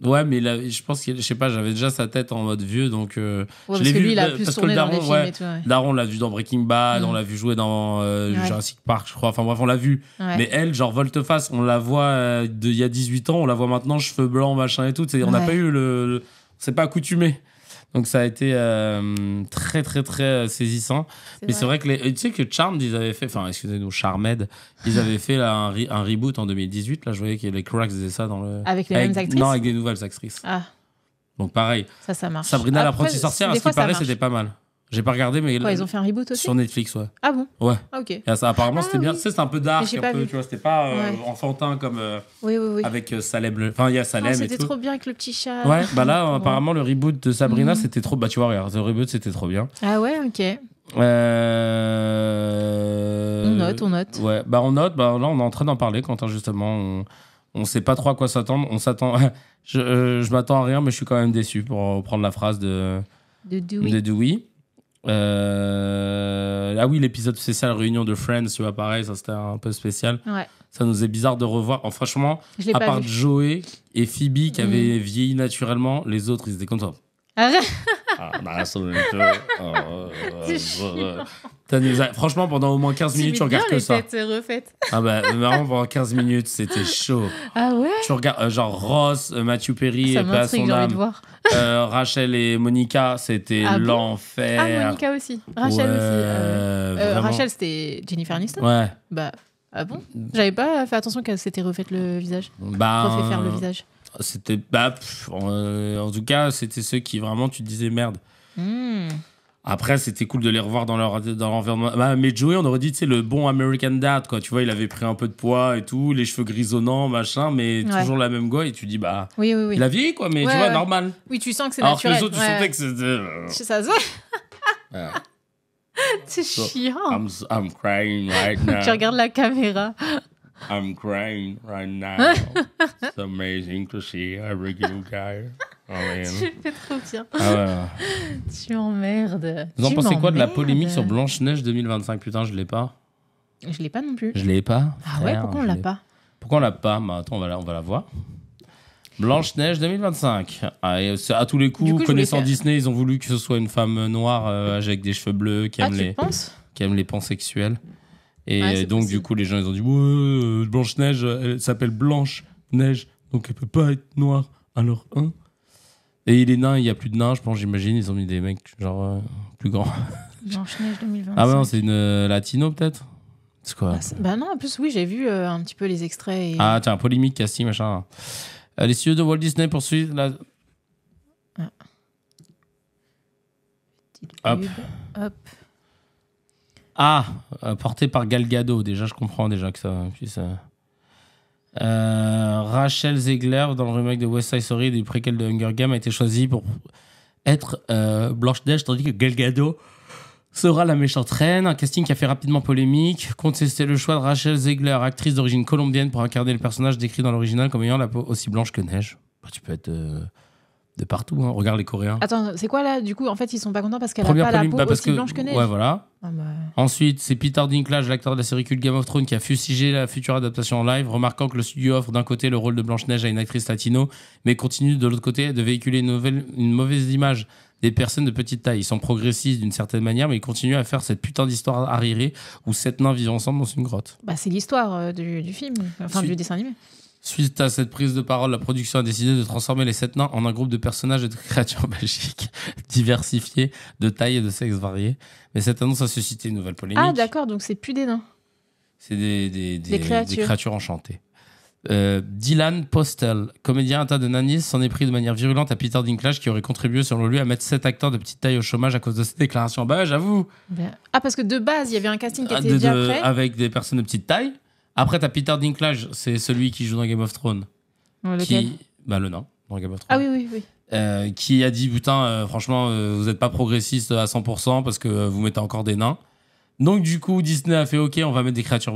Ouais, mais là, je pense que, je sais pas, j'avais déjà sa tête en mode vieux, donc. Ouais, parce que lui, il a plus tourné dans les films et tout. Ouais. Daron, on l'a vu dans Breaking Bad, on l'a vu jouer dans Jurassic Park, je crois. Enfin bref, on l'a vu. Ouais. Mais elle, genre volte-face, on la voit il y a 18 ans, on la voit maintenant, cheveux blancs, machin et tout. On n'a pas eu c'est pas accoutumé. Donc ça a été très très très saisissant. C'est vrai que tu sais que Charmed, ils avaient fait, enfin excusez-nous, Charmed, ils avaient fait là, un reboot en 2018. Là, je voyais que les Cracks faisaient ça dans le. Avec les mêmes actrices. Non, avec des nouvelles actrices. Ah. Donc pareil. Ça marche. Sabrina l'apprentie sorcière, à ce qui paraît, c'était pas mal. J'ai pas regardé, mais ils ont fait un reboot aussi sur Netflix, ouais. Ah bon? Ouais. Ok. Et ça, apparemment, c'était bien. Tu sais, c'était un peu dark, un peu, tu vois, c'était pas enfantin comme oui. avec Salem. Enfin, il y a Salem et tout. C'était trop bien avec le petit chat. Ouais, bah là, apparemment, le reboot de Sabrina, c'était trop. Bah, tu vois, regarde, le reboot, c'était trop bien. Ah ouais, ok. On note. Ouais, bah on note. Bah là, on est en train d'en parler, Quentin, justement. On sait pas trop à quoi s'attendre. On s'attend. Je m'attends à rien, mais je suis quand même déçu pour reprendre la phrase de Dewey. Ah oui, l'épisode spécial réunion de Friends, tu vois, pareil, ça c'était un peu spécial. Ouais. Ça nous est bizarre de revoir. Franchement, à part Joey et Phoebe qui avaient vieilli naturellement, les autres ils étaient contents. Franchement, pendant au moins 15 minutes, tu regardes que ça. Ah bah, vraiment, pendant 15 minutes, c'était chaud. Ah ouais? Tu regardes, genre Ross, Matthew Perry, ça m'intrigue, j'ai envie de voir. Rachel et Monica, c'était l'enfer. Ah, Monica aussi. Rachel aussi. Rachel, c'était Jennifer Aniston? Ouais. Bah, ah bon? J'avais pas fait attention qu'elle s'était refaite le visage. Refait faire le visage. C'était en tout cas c'était ceux qui vraiment tu te disais merde. Après c'était cool de les revoir dans l'environnement. Mais Joey, on aurait dit, tu sais, le bon American Dad, quoi, tu vois, il avait pris un peu de poids et tout, les cheveux grisonnants machin, mais toujours la même gueule, et tu dis bah oui. il a vieilli, quoi, mais tu vois, normal. Oui, tu sens que c'est alors naturel. Alors que les autres, tu sentais que c'était ça se voit. C'est chiant. I'm crying right now. Tu regardes la caméra. I'm crying right now. It's amazing to see every you guy. Tu fais trop bien. Ah ouais. Tu m'emmerdes. Vous en pensez quoi de la polémique sur Blanche-Neige 2025? Putain, je l'ai pas. Je l'ai pas non plus. Je l'ai pas. Ah ouais, pourquoi on l'a pas? Pourquoi on l'a pas? Bah, attends, on va la voir. Blanche-Neige 2025. Ah, et à tous les coups, connaissant Disney, ils ont voulu que ce soit une femme noire avec des cheveux bleus qui aime les pansexuels. Et donc, du coup, les gens, ils ont dit ouais, Blanche-Neige, elle s'appelle Blanche-Neige, donc elle peut pas être noire. Alors, hein? Et il est nain, il n'y a plus de nains, je pense, j'imagine. Ils ont mis des mecs genre plus grands. Blanche-Neige 2025. Ah, bah non, c'est une latino, peut-être? C'est quoi? Bah non, en plus, oui, j'ai vu un petit peu les extraits. Et... Ah, tiens, polémique, casting, machin. Les studios de Walt Disney poursuivent la... Hop. Ah, porté par Gal Gadot. Déjà, je comprends déjà que ça puisse... Rachel Zegler, dans le remake de West Side Story du préquel de Hunger Games, a été choisie pour être Blanche-Neige, tandis que Gal Gadot sera la méchante reine. Un casting qui a fait rapidement polémique. Contesté le choix de Rachel Zegler, actrice d'origine colombienne, pour incarner le personnage décrit dans l'original comme ayant la peau aussi blanche que neige. Bah, tu peux être de partout, hein. Regarde les Coréens. Attends, c'est quoi là? Du coup, en fait, ils sont pas contents parce qu'elle a pas la peau aussi blanche que neige. Ouais, voilà. Ensuite, c'est Peter Dinklage, l'acteur de la série culte Game of Thrones, qui a fustigé la future adaptation en live, remarquant que le studio offre d'un côté le rôle de Blanche-Neige à une actrice latino, mais continue de l'autre côté de véhiculer une mauvaise image des personnes de petite taille. Ils sont progressistes d'une certaine manière, mais ils continuent à faire cette putain d'histoire arriérée où 7 nains vivent ensemble dans une grotte. Bah, c'est l'histoire du film, enfin du dessin animé. Suite à cette prise de parole, la production a décidé de transformer les 7 nains en un groupe de personnages et de créatures magiques diversifiés, de taille et de sexe variés. Mais cette annonce a suscité une nouvelle polémique. Ah d'accord, donc c'est plus des nains. C'est des créatures enchantées. Dylan Postel, comédien atteint de nanisme, s'en est pris de manière virulente à Peter Dinklage, qui aurait contribué selon lui à mettre 7 acteurs de petite taille au chômage à cause de cette déclaration. Bah j'avoue. Ah parce que de base, il y avait un casting qui était déjà prêt. Avec des personnes de petite taille. Après, t'as Peter Dinklage, c'est celui qui joue dans Game of Thrones. Lequel ? Bah, le nain, dans Game of Thrones. Ah oui. Qui a dit, putain, franchement, vous n'êtes pas progressiste à 100% parce que vous mettez encore des nains. Donc, du coup, Disney a fait, OK, on va mettre des créatures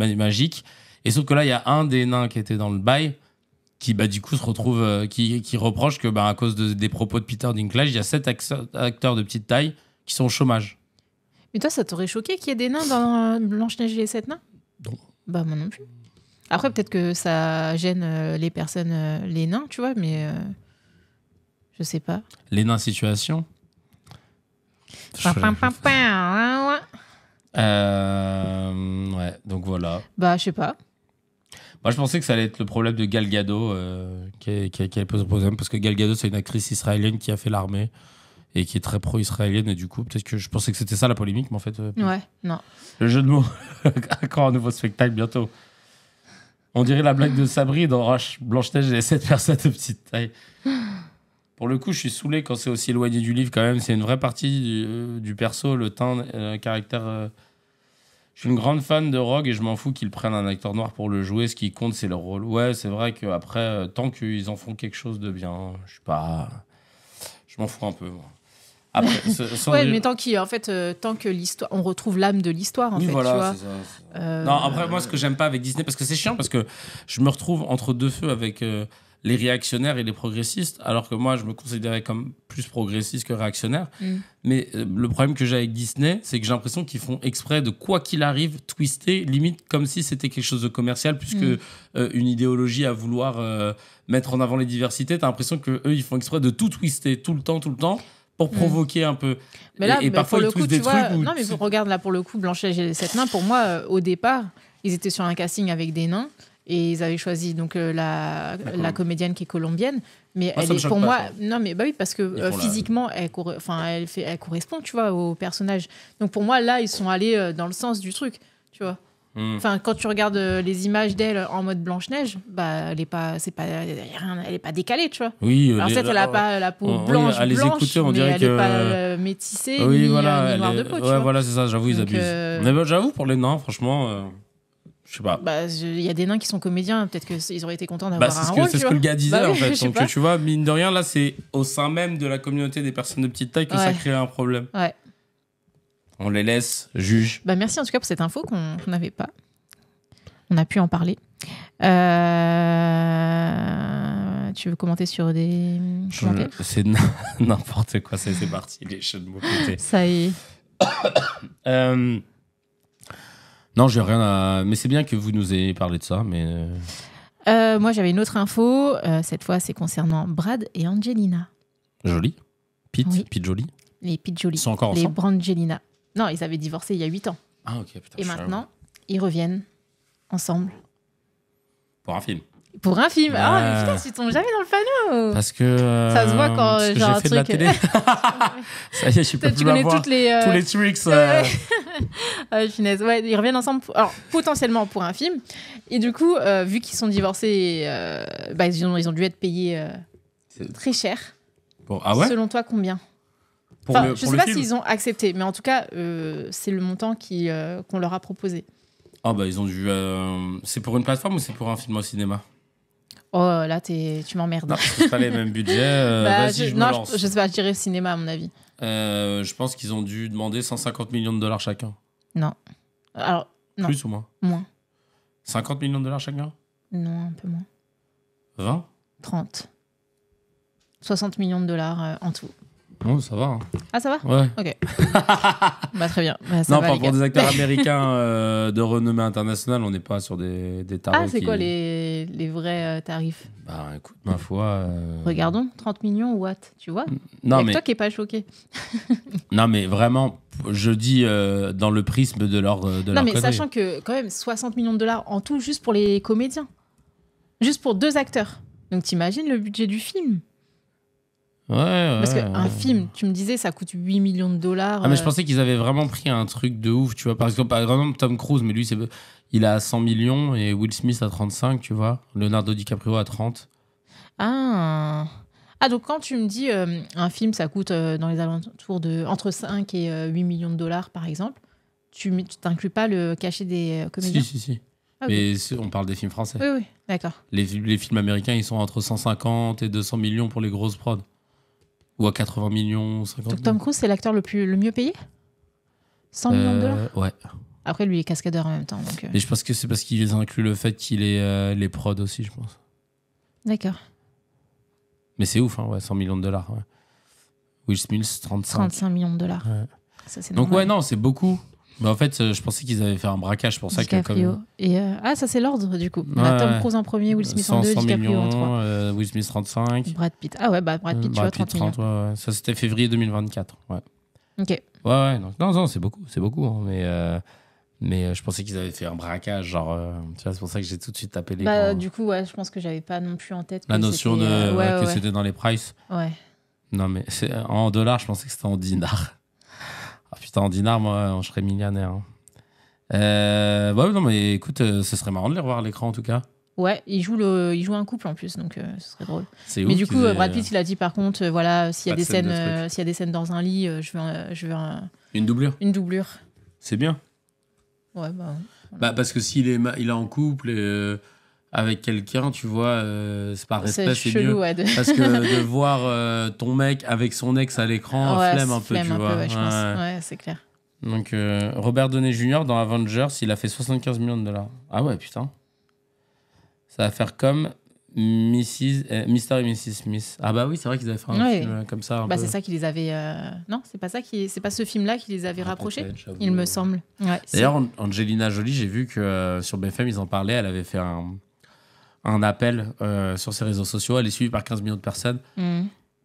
magiques. Et sauf que là, il y a un des nains qui était dans le bail qui, bah, du coup, se retrouve, qui reproche que, bah, à cause des propos de Peter Dinklage, il y a 7 acteurs de petite taille qui sont au chômage. Mais toi, ça t'aurait choqué qu'il y ait des nains dans Blanche-Neige et les 7 nains ? Non. Bah, moi non plus. Après, peut-être que ça gêne les personnes, les nains, tu vois, mais je sais pas. Les nains situation. Ouais, donc voilà. Bah, je sais pas. Moi, je pensais que ça allait être le problème de Gal Gadot qui allait poser problème, parce que Gal Gadot, c'est une actrice israélienne qui a fait l'armée et qui est très pro-israélienne, et du coup, peut-être que je pensais que c'était ça la polémique, mais en fait... ouais, non. Le jeu de mots. Encore un nouveau spectacle bientôt. On dirait la blague de Sabri dans Blanche-Neige et les 7 personnes de petite taille. Pour le coup, je suis saoulé quand c'est aussi éloigné du livre quand même. C'est une vraie partie du perso, le teint, le caractère... Je suis une grande fan de Rogue et je m'en fous qu'ils prennent un acteur noir pour le jouer. Ce qui compte, c'est le rôle. Ouais, c'est vrai qu'après, tant qu'ils en font quelque chose de bien, je suis pas... Je m'en fous un peu, moi. Après, ouais, mais tant que l'histoire, on retrouve l'âme de l'histoire, en fait, voilà, tu vois. C'est ça. Non, après, moi, ce que j'aime pas avec Disney, parce que c'est chiant, parce que je me retrouve entre deux feux avec les réactionnaires et les progressistes, alors que moi, je me considérais comme plus progressiste que réactionnaire. Mais le problème que j'ai avec Disney, c'est que j'ai l'impression qu'ils font exprès de, quoi qu'il arrive, twister, limite comme si c'était quelque chose de commercial, puisque une idéologie à vouloir mettre en avant les diversités, t'as l'impression qu'eux, ils font exprès de tout twister tout le temps, pour provoquer un peu. Mais là, et parfois, pour ils twistent des trucs où... Non, mais regarde, là, pour le coup, Blanche-Neige et les 7 nains, pour moi, au départ, ils étaient sur un casting avec des nains, et ils avaient choisi donc la comédienne qui est colombienne. Mais elle est, pour moi... Non, mais bah oui, parce que physiquement, elle correspond, tu vois, au personnage. Donc pour moi, là, ils sont allés dans le sens du truc, tu vois. Enfin, quand tu regardes les images d'elle en mode Blanche-Neige, bah, elle est pas décalée, tu vois. Oui, alors certes, elle a pas la peau blanche, à les écouter, on dirait elle est pas métissée, oui, ni voilà, noire de peau, tu vois. Voilà, c'est ça, j'avoue, ils abusent. Mais bah, j'avoue, pour les nains, franchement, je sais pas. Bah, il y a des nains qui sont comédiens, peut-être qu'ils auraient été contents d'avoir un rôle, c'est ce que le gars disait, en fait. Donc, pas. tu vois, mine de rien, là, c'est au sein même de la communauté des personnes de petite taille que ça crée un problème. Ouais. On les laisse, juge. Bah, merci en tout cas pour cette info qu'on n'avait pas. On a pu en parler. Tu veux commenter sur des commentaires ? C'est n'importe quoi, c'est parti, les jeux de mots pétés. Ça y est. Non, j'ai rien à... Mais c'est bien que vous nous ayez parlé de ça, mais... Moi, j'avais une autre info. Cette fois, c'est concernant Brad et Angelina. Joli. Pete, Oui. Pete Jolie. Les Pete Jolie. Ils sont encore Les ensemble. Brangelina. Non, ils avaient divorcé il y a 8 ans. Ah, ok, putain. Et je savais maintenant, pas. ils reviennent ensemble. Pour un film. Pour un film. Ouais. Ah, mais putain, tu tombes jamais dans le panneau. Parce que... Ça se voit quand, parce que genre, j'ai fait de la truc- télé. Ça y est, je peux Peut-être plus tu connais l'avoir. toutes les... Tous les tricks. Punaise. Ouais, ils reviennent ensemble, alors, potentiellement pour un film. Et du coup, vu qu'ils sont divorcés, ils ont dû être payés très cher. Bon, ah ouais. Selon toi, combien? Pour Enfin, le, je pour sais le pas film. s'ils ont accepté, mais en tout cas, c'est le montant qu'on leur a proposé. Ah bah ils ont dû... C'est pour une plateforme ou c'est pour un film au cinéma? Oh, là, tu m'emmerdes. Non, parce que c'est pas les mêmes budgets. Vas-y, je me lance. Je sais pas, je dirais cinéma, à mon avis. Je pense qu'ils ont dû demander 150 millions de dollars chacun. Non. Alors, non. Plus ou moins? Moins. 50 millions de dollars chacun? Non, un peu moins. 20? 30. 60 millions de dollars en tout. Oh, ça va. Hein. Ah, ça va? Ouais. Ok. Bah, très bien. Bah, ça Non, va, pas les pour gars. des acteurs américains de renommée internationale, on n'est pas sur des tarots. Ah, c'est quoi les vrais tarifs? Bah écoute, ma foi. Regardons, 30 millions ou what? Tu vois? Non Et mais, toi qui n'es pas choqué. non, mais vraiment, je dis dans le prisme de leur. Non, mais sachant que quand même 60 millions de dollars en tout, juste pour les comédiens. Juste pour 2 acteurs. Donc t'imagines le budget du film? Ouais, Parce qu'un film, tu me disais, ça coûte 8 millions de dollars. Ah, mais je pensais qu'ils avaient vraiment pris un truc de ouf, tu vois. Par exemple, Tom Cruise, mais lui, il a 100 millions et Will Smith a 35, tu vois. Leonardo DiCaprio a 30. Ah, donc quand tu me dis un film, ça coûte dans les alentours de entre 5 et 8 millions de dollars, par exemple, tu t'inclus pas le cachet des comédiens? Si. Ah, ok. Mais on parle des films français. Oui, d'accord. Les films américains, ils sont entre 150 et 200 millions pour les grosses prods. Ou à 80 millions, 50 Donc Tom Cruise, c'est l'acteur le mieux payé? 100 millions de dollars? Ouais. Après, lui, il est cascadeur en même temps. Donc, Et je pense que c'est parce qu'ils incluent le fait qu'il ait les prods aussi, je pense. D'accord. Mais c'est ouf, hein, ouais, 100 millions de dollars. Ouais. Will Smith, 35. 35 millions de dollars. Ouais. Ça, c'est Donc normal. ouais, non, c'est beaucoup. Mais en fait, je pensais qu'ils avaient fait un braquage pour ça. DiCaprio. Et ça, c'est l'ordre, du coup. On a Ouais. Tom Cruise en premier, Will Smith en 100 deux, DiCaprio en millions, 3. Will Smith 35. Brad Pitt. Ah ouais, Brad Pitt, tu vois, 30 millions. ouais. Ça, c'était février 2024. Ouais, Ok. ouais. Donc, non, c'est beaucoup. Hein, mais je pensais qu'ils avaient fait un braquage. Genre, tu vois, c'est pour ça que j'ai tout de suite tapé les Du coup, ouais, je pense que j'avais pas non plus en tête. la que notion c'était, que c'était dans les prices. Ouais. Non, mais en dollars, je pensais que c'était en dinars. Ah putain, en dinars, moi, je serais millionnaire. Hein. Non, mais écoute, ce serait marrant de les revoir à l'écran en tout cas. Ouais, il joue un couple en plus, donc ce serait drôle. C'est Mais ouf du coup, qu'ils aient- Brad Pitt, il a dit par contre, voilà, s'il y a Pas de des scène de scènes, s'il y a des scènes dans un lit, je veux Une doublure. une doublure. C'est bien. Ouais, bah. Bah, parce que s'il est, il est en couple avec quelqu'un, tu vois, c'est par respect, c'est chelou, mieux. ouais. Parce que de voir ton mec avec son ex à l'écran, Ouais, flemme un peu, flemme tu un peu, vois. ouais, je pense. Ouais. Ouais, c'est clair. Donc, Robert Downey Jr. dans Avengers, il a fait 75 millions de dollars. Ah ouais, putain. Ça va faire comme Mr. et Mrs. Smith. Ah bah oui, c'est vrai qu'ils avaient fait un Ouais. film comme ça. Un Bah, peu. c'est ça qui les avait. Non, c'est pas ce film-là qui les avait Ah, rapprochés, peut-être, j'avoue. il me semble. Ouais, D'ailleurs, Angelina Jolie, j'ai vu que sur BFM, ils en parlaient. Elle avait fait un appel sur ses réseaux sociaux. Elle est suivie par 15 millions de personnes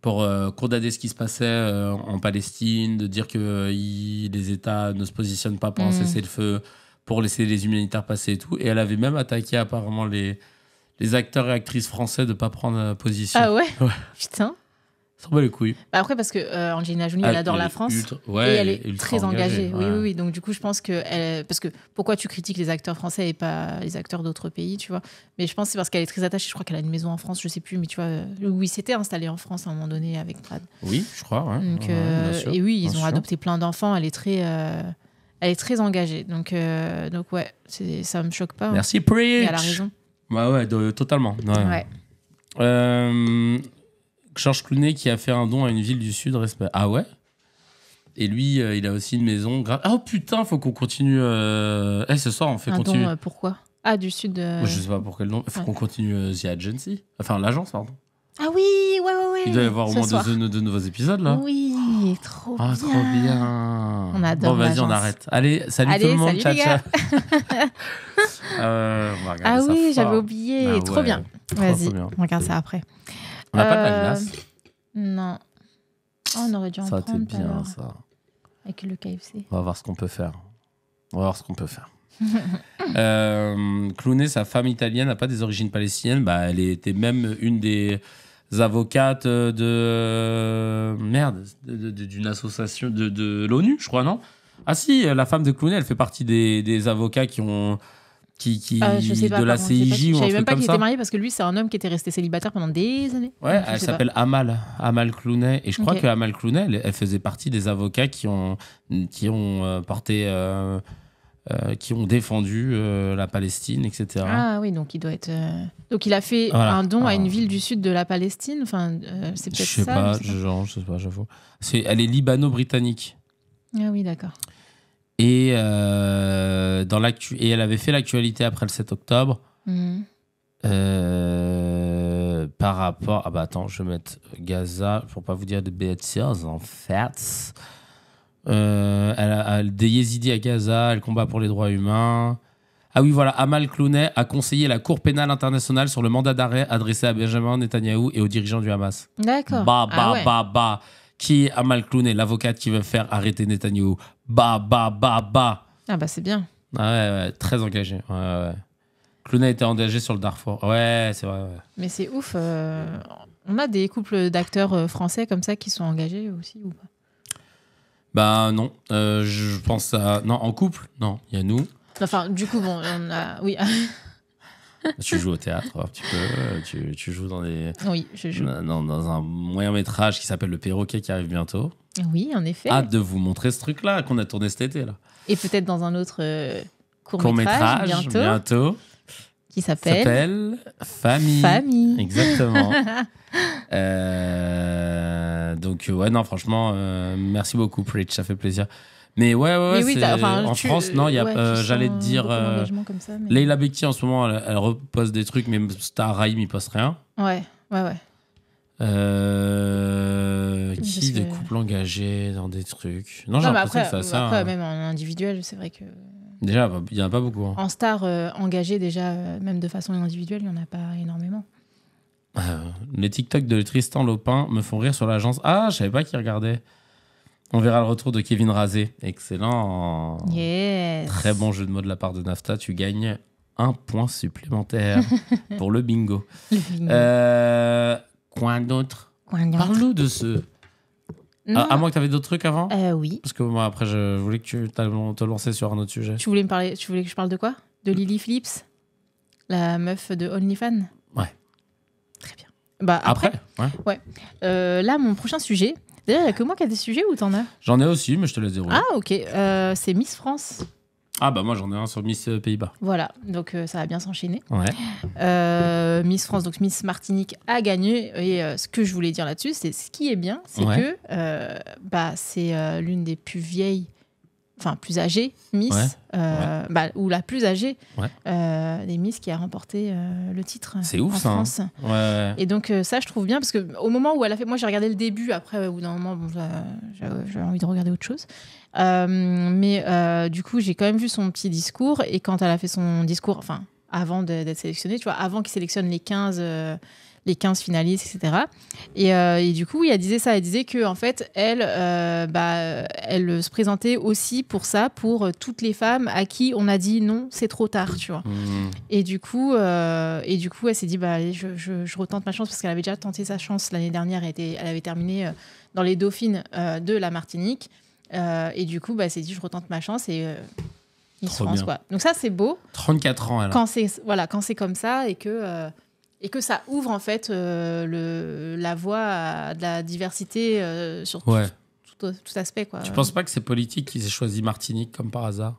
pour condamner ce qui se passait en Palestine, de dire que les États ne se positionnent pas pour un cessez-le-feu, pour laisser les humanitaires passer et tout. Et elle avait même attaqué apparemment les acteurs et actrices français de ne pas prendre position. Ah ouais, Ouais. Putain. Ça bat les couilles. Bah après, parce que Angelina Jolie, elle adore la France. et elle est ultra très engagée. ouais. Oui. Donc, du coup, je pense que. Parce que pourquoi tu critiques les acteurs français et pas les acteurs d'autres pays, tu vois? Mais je pense que c'est parce qu'elle est très attachée. Je crois qu'elle a une maison en France, je sais plus, mais tu vois, oui, c'était installé en France à un moment donné avec Brad. Oui, je crois. Ouais. Donc, Ouais, bien sûr, et oui, bien ils ont sûr. adopté plein d'enfants. Elle est très engagée. Donc ouais, ça me choque pas. Merci, Et Preach. elle a raison. Ouais, totalement. Ouais. Ouais. Georges Clooney qui a fait un don à une ville du Sud, respect. Ah ouais? Et lui, il a aussi une maison. Oh putain, faut qu'on continue. Ce soir, on fait Un continuer. don, pourquoi? Ah, du Sud. Moi, je sais pas pour quel nom. Faut Ouais. qu'on continue The Agency. Enfin, l'agence, pardon. Ah oui, ouais. Il doit y avoir au Ce moins soir. deux nouveaux épisodes là. Oui. il est trop bien. Trop bien. On adore Bon, vas-y, on arrête. Allez, salut tout le monde. Salut, Ciao, les gars. on va regarder Ah ça oui, fort. j'avais oublié. Trop bien. Vas-y, bien. on regarde ça après. On n'a pas de la glace. Non. Oh, on aurait dû en Ça, prendre c'était tout à bien, l'heure. ça. Avec le KFC. On va voir ce qu'on peut faire. Clooney, sa femme italienne, n'a pas des origines palestiniennes. Bah, elle était même une des avocates d'une association de l'ONU, je crois, non? Ah si, la femme de Clooney, elle fait partie des avocats qui ont... je sais pas, de la CIJ ou un je savais même truc pas comme qu'il ça. était marié parce que lui, c'est un homme qui était resté célibataire pendant des années. Ouais, Donc, elle s'appelle Amal Clooney. Et je crois que Amal Clooney, elle faisait partie des avocats qui ont défendu la Palestine, etc. Ah oui, donc il doit être. Donc il a fait un don à une ville du sud de la Palestine. Enfin, c'est peut-être ça. Je sais pas, j'avoue. Elle est libano-britannique. Ah oui, d'accord. Et, et elle avait fait l'actualité après le 7 octobre. Par rapport... Ah bah attends, je vais mettre Gaza pour pas vous dire de bêtises, en fait. Elle a des yézidis à Gaza, elle combat pour les droits humains. Ah oui, voilà, Amal Clooney a conseillé la Cour pénale internationale sur le mandat d'arrêt adressé à Benjamin Netanyahou et aux dirigeants du Hamas. D'accord. Bah. Qui est Amal Clooney, l'avocate qui veut faire arrêter Netanyahou? Bah. Ah bah c'est bien. Ah ouais, très engagé. Ouais. Clooney était engagé sur le Darfour. Ouais, c'est vrai. Ouais. Mais c'est ouf. On a des couples d'acteurs français comme ça qui sont engagés aussi ou pas? Bah non, je pense à... Non, en couple, non, il y a nous. Enfin, du coup, bon, on a... Oui. Tu joues au théâtre, un petit peu. Tu joues dans des... Oui, je joue. Dans un moyen-métrage qui s'appelle Le Perroquet qui arrive bientôt. Oui, en effet. Hâte de vous montrer ce truc-là qu'on a tourné cet été. Là. Et peut-être dans un autre court-métrage bientôt. Qui s'appelle Famille. Exactement. Donc, ouais, non, franchement, merci beaucoup, Preach, ça fait plaisir. Mais ouais, en France, non, il y a, j'allais te dire, Leila Bekti, en ce moment, elle repose des trucs, mais Star Raïm, il poste rien. Ouais. Qui des couples engagés dans des trucs? Non, j'ai l'impression que c'est ça. Après, même en individuel, c'est vrai que... Déjà, il n'y en a pas beaucoup. Hein. En star engagé, déjà, même de façon individuelle, il n'y en a pas énormément. Les TikTok de Tristan Lopin me font rire sur l'agence. Ah, je savais pas qui regardait. On verra le retour de Kevin Razé. Excellent. Yes. Très bon jeu de mots de la part de Nafta. Tu gagnes 1 point supplémentaire pour le bingo. Quoi d'autre? Parle-nous de ce... à moins que tu avais d'autres trucs avant? Oui. Parce que moi, après, je voulais que tu te lancer sur un autre sujet. Tu voulais que je parle de quoi? De Lily Phillips? La meuf de OnlyFans? Ouais. Très bien. Bah, après ouais. Là, mon prochain sujet... D'ailleurs, il n'y a que moi qui a des sujets ou t'en as? J'en ai aussi, mais je te laisse dérouler. Ah, ok. C'est Miss France. Ah, bah moi, j'en ai un sur Miss Pays-Bas. Voilà, donc ça va bien s'enchaîner. Ouais. Miss France, donc Miss Martinique a gagné. Et ce que je voulais dire là-dessus, c'est ce qui est bien, c'est que c'est l'une des plus vieilles, enfin plus âgée Miss, ou la plus âgée des Miss qui a remporté le titre. C'est ouf, en ça. France. Ouais. Et donc ça, je trouve bien parce que au moment où elle a fait, moi j'ai regardé le début. Après, au bout d'un moment, j'avais envie de regarder autre chose. Mais du coup, j'ai quand même vu son petit discours. Et quand elle a fait son discours, enfin avant d'être sélectionnée, tu vois, avant qu'il sélectionne les 15 finalistes, etc. Et du coup, elle disait ça. Elle disait que en fait, elle se présentait aussi pour ça, pour toutes les femmes à qui on a dit non, c'est trop tard, tu vois. Et du coup, elle s'est dit, je retente ma chance parce qu'elle avait déjà tenté sa chance l'année dernière. Elle avait terminé dans les Dauphines de la Martinique. Et du coup, elle s'est dit, je retente ma chance et Miss France, quoi. Donc ça, c'est beau. 34 ans, elle. Quand c'est comme ça et que ça ouvre en fait la voie à de la diversité sur tout aspect, quoi. Tu penses pas que c'est politique qu'ils aient choisi Martinique comme par hasard?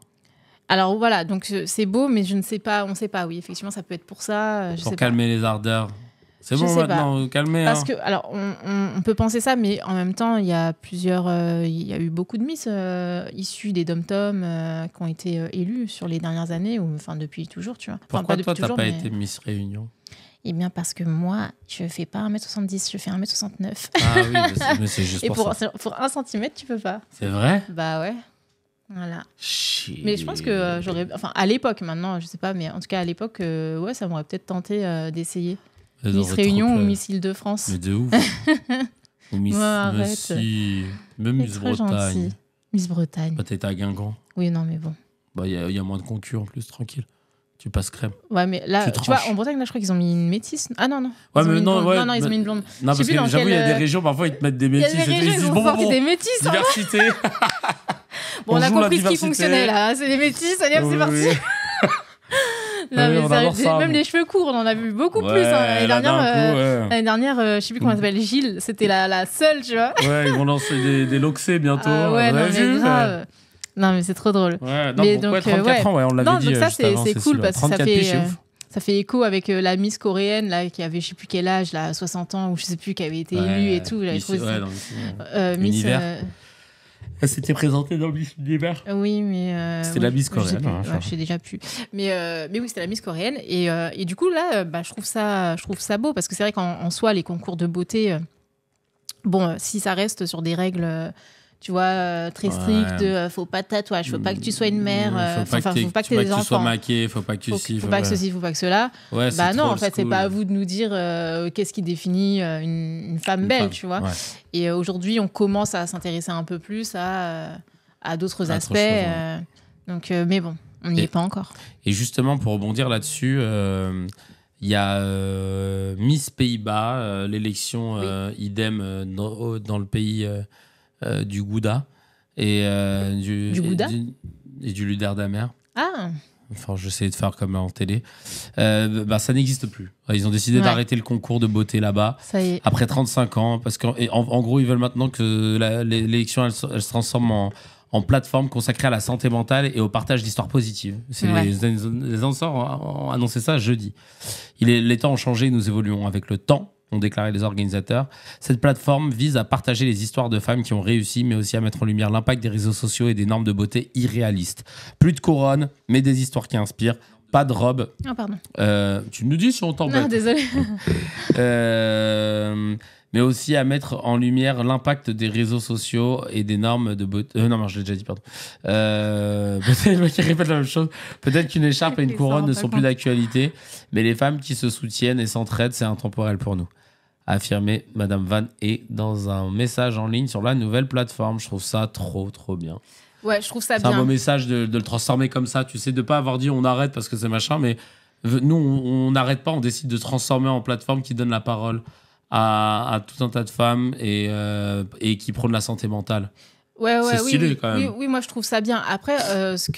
Alors voilà, donc c'est beau, mais je ne sais pas, on ne sait pas. Oui, effectivement, ça peut être pour ça. Pour calmer les ardeurs. C'est bon maintenant, calmer. Parce que, alors, on peut penser ça, mais en même temps, il y a eu beaucoup de Miss issues des dom-toms qui ont été élus sur les dernières années, ou enfin depuis toujours, tu vois. Pourquoi toi, t'as pas été Miss Réunion? Eh bien, parce que moi, je fais pas 1m70, je fais 1m69. Ah oui, mais c'est juste Et pour ça. pour 1 cm, tu peux pas. C'est vrai? Bah ouais. Voilà. Shit. Mais je pense que j'aurais... Enfin, à l'époque, maintenant, je sais pas, mais en tout cas, à l'époque, ouais, ça m'aurait peut-être tenté d'essayer. Miss Réunion ou Miss Île-de-France. Mais de ouf. Ou Miss... arrête. Si... Même Miss Bretagne. Miss Bretagne. Bah, t'étais à Guingamp. Oui, non, mais bon. Bah, il y a moins de concus en plus, tranquille. Tu passes crème. Ouais, mais là, tu vois, en Bretagne, là, je crois qu'ils ont mis une métisse. Ah non, non. Ouais, mais non, ouais, non, ils ont mis une blonde. Non, parce que j'avoue, il y a des régions, parfois, ils te mettent des métisses. Il y a des régions, ils ont sorti des métisses. Diversité. Bon, on a compris ce qui fonctionnait, là. C'est des métisses, allez, hop, c'est parti. Non, mais même les cheveux courts, on en a vu beaucoup plus. L'année dernière, je sais plus comment elle s'appelle, Gilles, c'était la seule, tu vois. Ouais, ils vont lancer des loxés bientôt. Ouais, non, mais grave. Non, mais c'est trop drôle. Ouais, non, mais donc, 34 ans, ouais, on l'avait dit. Donc ça, c'est cool parce que ça fait écho avec la Miss coréenne là, qui avait je sais plus quel âge, là, 60 ans, ou je sais plus, qui avait été élue et tout. Miss Univers. Elle s'était présentée dans Miss Univers. Oui, mais... c'était la Miss coréenne. Je sais déjà plus. Mais oui, c'était la Miss coréenne. Et du coup, là, je trouve ça beau parce que c'est vrai qu'en soi, les concours de beauté, bon, si ça reste sur des règles... tu vois, très strict, faut pas de tatouage, faut pas que tu sois une mère, faut pas que tu aies des enfants. Faut pas que tu sois maquillée, faut pas que tu faut pas que ceci, faut pas que cela. Ouais, bah non, en fait, c'est pas à vous de nous dire qu'est-ce qui définit une femme belle, tu vois. Ouais. Et aujourd'hui, on commence à s'intéresser un peu plus à d'autres aspects. Donc, mais bon, on n'y est pas encore. Et justement, pour rebondir là-dessus, il y a Miss Pays-Bas, l'élection idem dans le pays... du Gouda et du Gouda et du Luderdamer. Ah. Enfin, j'essaie de faire comme en télé. Ça n'existe plus. Ils ont décidé d'arrêter le concours de beauté là-bas. Ça y est. Après 35 ans, parce qu'en gros, ils veulent maintenant que l'élection elle se transforme en plateforme consacrée à la santé mentale et au partage d'histoires positives. Les lanceurs ont annoncé ça jeudi. Les temps ont changé, nous évoluons avec le temps, ont déclaré les organisateurs. Cette plateforme vise à partager les histoires de femmes qui ont réussi, mais aussi à mettre en lumière l'impact des réseaux sociaux et des normes de beauté irréalistes. Plus de couronne, mais des histoires qui inspirent. Pas de robe. Ah, pardon. Tu nous dis si on t'embête. Non, désolé. Mais aussi à mettre en lumière l'impact des réseaux sociaux et des normes de beauté. Non, je l'ai déjà dit, pardon. Peut-être moi qui répète la même chose. Peut-être qu'une écharpe et une couronne ne sont plus d'actualité, mais les femmes qui se soutiennent et s'entraident, c'est intemporel pour nous. A affirmé Madame Van E dans un message en ligne sur la nouvelle plateforme. Je trouve ça trop, trop bien. Ouais, je trouve ça bien. C'est un beau message de le transformer comme ça. Tu sais, de pas avoir dit on arrête parce que c'est machin, mais nous, on n'arrête pas, on décide de transformer en plateforme qui donne la parole à tout un tas de femmes et qui prône la santé mentale. C'est stylé, quand même. Oui, moi je trouve ça bien. Après, ce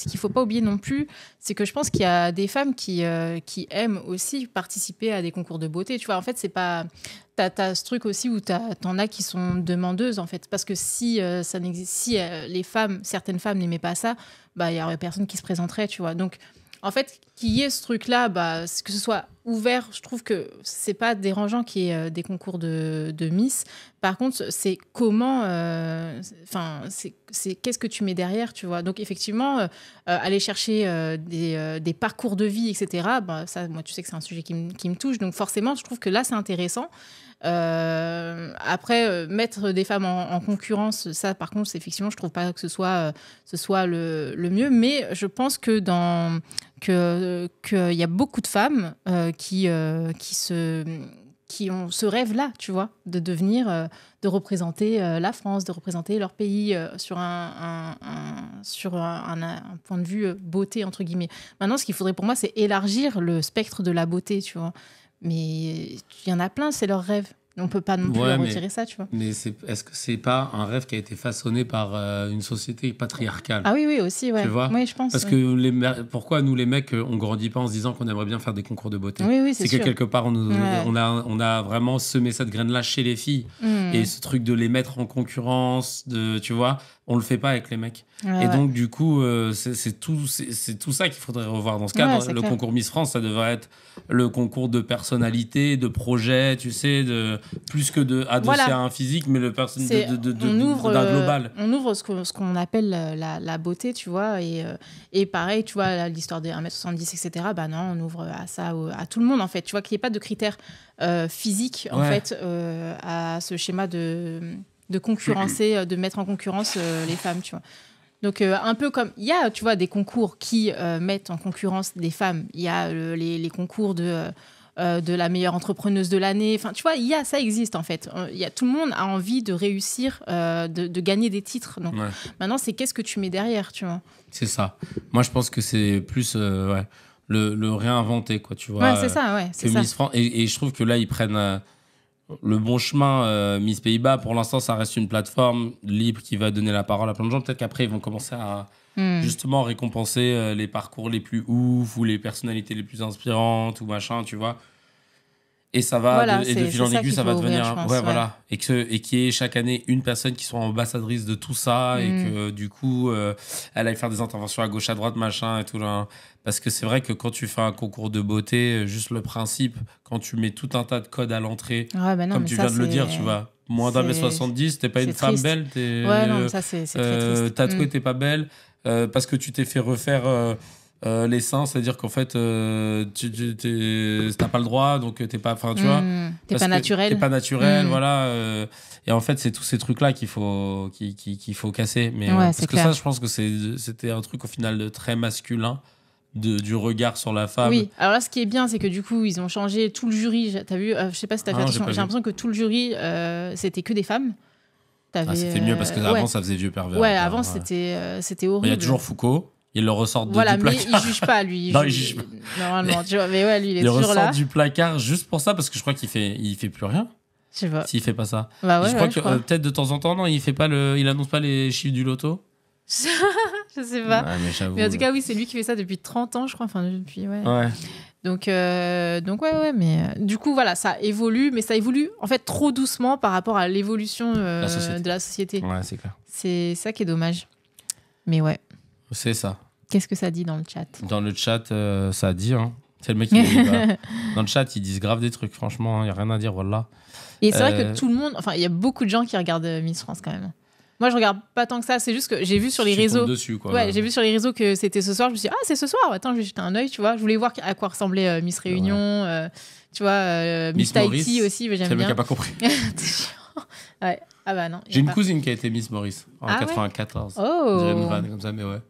qu'il faut pas oublier non plus, c'est que je pense qu'il y a des femmes qui aiment aussi participer à des concours de beauté. Tu vois, en fait, c'est pas... T'as ce truc aussi où t'en as qui sont demandeuses, en fait. Parce que si ça n'existe, si certaines femmes n'aimaient pas ça, bah il y aurait personne qui se présenterait, tu vois. Donc en fait, qu'il y ait ce truc-là, que ce soit ouvert, je trouve que c'est pas dérangeant qu'il y ait des concours de Miss. Par contre, c'est comment... c'est qu'est-ce que tu mets derrière, tu vois. Donc, effectivement, aller chercher des parcours de vie, etc., ça, moi, tu sais que c'est un sujet qui me touche. Donc, forcément, je trouve que là, c'est intéressant. Après, mettre des femmes en concurrence, ça, par contre, effectivement, je trouve pas que ce soit le mieux. Mais je pense que qu'il y a beaucoup de femmes qui ont ce rêve-là, tu vois, de devenir, de représenter la France, de représenter leur pays sur un point de vue beauté, entre guillemets. Maintenant, ce qu'il faudrait pour moi, c'est élargir le spectre de la beauté, tu vois. Mais il y en a plein, c'est leur rêve. On peut pas non plus leur retirer ça, tu vois. Mais est-ce que c'est pas un rêve qui a été façonné par une société patriarcale? Ah oui, aussi, ouais. Tu vois? Oui, je pense. Parce que pourquoi nous, les mecs, on grandit pas en se disant qu'on aimerait bien faire des concours de beauté? Oui, c'est que quelque part, on a vraiment semé cette graine-là chez les filles. Et ce truc de les mettre en concurrence, tu vois, on le fait pas avec les mecs. Donc, du coup, c'est tout ça qu'il faudrait revoir dans ce cadre. Le concours Miss France, ça devrait être le concours de personnalité, de projet, tu sais, plus que de adosser à un physique, mais le personne d'un global. On ouvre ce qu'on appelle la beauté, tu vois, et pareil, tu vois, l'histoire des 1m70, etc., bah non, on ouvre à ça, à tout le monde, en fait, tu vois, qu'il n'y ait pas de critères physiques, en fait, à ce schéma de concurrencer, de mettre en concurrence les femmes, tu vois. Donc, un peu comme... Il y a, tu vois, des concours qui mettent en concurrence des femmes. Il y a les concours de la meilleure entrepreneuse de l'année. Enfin, tu vois, ça existe, en fait. Tout le monde a envie de réussir, de gagner des titres. Donc, maintenant, c'est qu'est-ce que tu mets derrière, tu vois. C'est ça. Moi, je pense que c'est plus le réinventer, quoi, tu vois. Ouais, c'est ça, ouais. C'est Miss France, et je trouve que là, ils prennent... le bon chemin, Miss Pays-Bas, pour l'instant, ça reste une plateforme libre qui va donner la parole à plein de gens. Peut-être qu'après, ils vont commencer à justement récompenser les parcours les plus ouf ou les personnalités les plus inspirantes ou machin, tu vois. Et ça va, et de fil en aiguille, ça va devenir... Voilà. Et qu'il y ait chaque année une personne qui soit ambassadrice de tout ça et que du coup, elle aille faire des interventions à gauche, à droite, machin et tout. Là. Parce que c'est vrai que quand tu fais un concours de beauté, juste le principe, quand tu mets tout un tas de codes à l'entrée, comme tu viens de le dire, tu vois, moins d'1m70, t'es pas une femme belle, t'es ça c'est très triste. Tatouée, t'es pas belle, parce que tu t'es fait refaire les seins, c'est-à-dire qu'en fait, t'as pas le droit, donc t'es pas, enfin, tu vois, t'es pas naturel. T'es pas naturel, voilà. Et en fait, c'est tous ces trucs-là qu'il faut casser. Mais parce que ça, je pense que c'était un truc au final très masculin. Du regard sur la femme. Oui, alors là, ce qui est bien, c'est que du coup, ils ont changé tout le jury. T'as vu, je sais pas si t'as fait attention, j'ai l'impression que tout le jury, c'était que des femmes. C'était mieux parce qu'avant, ça faisait vieux pervers. Ouais, avant, c'était horrible. Il y a toujours Foucault, il le ressort du placard. Voilà, mais il juge pas, lui. Non, il juge pas. Normalement, tu vois, mais ouais, lui, il est toujours là. Il ressort du placard juste pour ça, parce que je crois qu'il fait plus rien. Je sais pas. S'il fait pas ça. Bah ouais, je crois que peut-être de temps en temps, non, il annonce pas les chiffres du loto. Je sais pas. Ouais, mais en tout cas, oui, c'est lui qui fait ça depuis 30 ans, je crois. Enfin, depuis, ouais. Donc ouais, mais du coup, voilà, ça évolue, mais ça évolue en fait trop doucement par rapport à l'évolution de la société. Ouais, c'est clair. C'est ça qui est dommage. Mais ouais. C'est ça. Qu'est-ce que ça dit dans le chat ? Dans le chat, ça dit, hein. C'est le mec qui dit, dans le chat, ils disent grave des trucs, franchement, il n'y a rien à dire, voilà. Et c'est vrai que tout le monde, enfin, il y a beaucoup de gens qui regardent Miss France quand même. Moi, je regarde pas tant que ça. C'est juste que j'ai vu sur les réseaux. Dessus, quoi. Ouais, j'ai vu sur les réseaux que c'était ce soir. Je me suis dit, c'est ce soir. Attends, je vais jeter un œil, tu vois. Je voulais voir à quoi ressemblait Miss Réunion, tu vois, Miss Tahiti aussi. Mais j'aime bien. C'est le mec qui a pas compris. Ouais. Ah bah non. J'ai une cousine qui a été Miss Maurice en 94. Ouais. On dirait une vanne comme ça, mais ouais.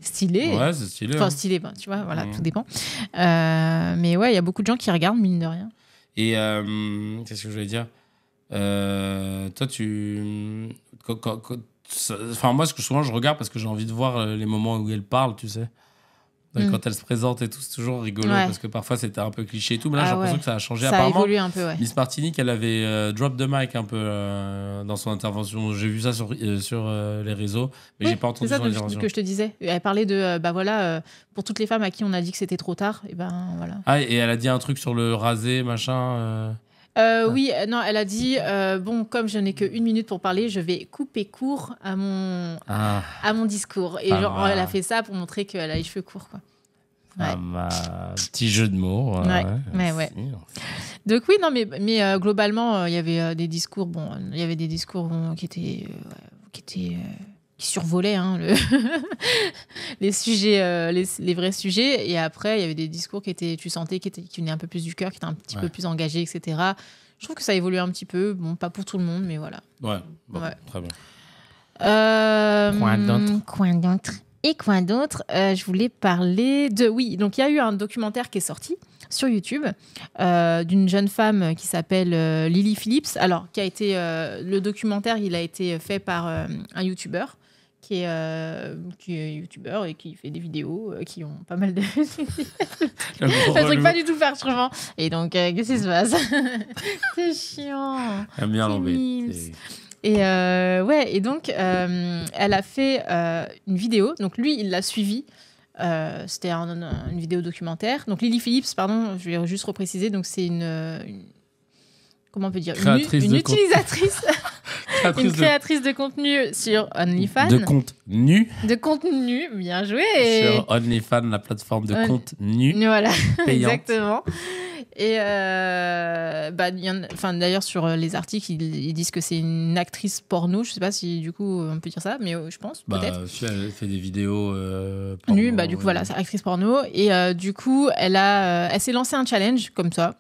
Stylé. Ouais, c'est stylé. Enfin, stylé, ben, tu vois, voilà, tout dépend. Mais ouais, il y a beaucoup de gens qui regardent, mine de rien. Et qu'est-ce que je voulais dire ? Toi, enfin, moi, souvent, je regarde parce que j'ai envie de voir les moments où elle parle, tu sais. Quand elle se présente et tout, c'est toujours rigolo parce que parfois c'était un peu cliché et tout. Mais là, j'ai l'impression que ça a changé. Ça apparemment. A évolué un peu, ouais. Miss Martinique, elle avait drop the mic un peu dans son intervention. J'ai vu ça sur les réseaux, mais j'ai pas entendu son intervention. C'est ça que je te disais. Elle parlait de, pour toutes les femmes à qui on a dit que c'était trop tard, et ben voilà. Ah, et elle a dit un truc sur le rasé, machin. Oui, non, elle a dit bon, comme je n'ai que 1 minute pour parler, je vais couper court à mon discours. Et genre, elle a fait ça pour montrer qu'elle a les cheveux courts, quoi. Ouais. Petit jeu de mots. Ouais. Donc oui, non, mais globalement, il y avait des discours. Bon, il y avait des discours qui survolaient les sujets, les vrais sujets. Et après, il y avait des discours tu sentais qui venaient un peu plus du cœur, qui étaient un petit peu plus engagés, etc. Je trouve que ça évolue un petit peu. Bon, pas pour tout le monde, mais voilà. Ouais, bon, très bien. Quoi d'autre je voulais parler de... Oui, donc il y a eu un documentaire qui est sorti sur YouTube d'une jeune femme qui s'appelle Lily Phillips. Alors, le documentaire, il a été fait par un YouTuber qui est youtubeur et qui fait des vidéos qui ont pas mal de... Ça truc pas du tout perturbant. Et donc, qu'est-ce qui se passe? C'est chiant. J'aime bien l'embêter. Et donc, elle a fait une vidéo. Donc, lui, il l'a suivie. C'était une vidéo documentaire. Donc, Lily Phillips, pardon, je vais juste repréciser. Donc, c'est une comment on peut dire, une utilisatrice, une créatrice de contenu sur OnlyFans. De contenu, bien joué. Sur OnlyFans, la plateforme de contenu. Voilà, payante. exactement. Et d'ailleurs, sur les articles, ils disent que c'est une actrice porno. Je sais pas si du coup on peut dire ça, mais je pense, peut-être. Si elle fait des vidéos nues, du coup, voilà, c'est actrice porno. Et du coup, elle s'est lancée un challenge comme ça.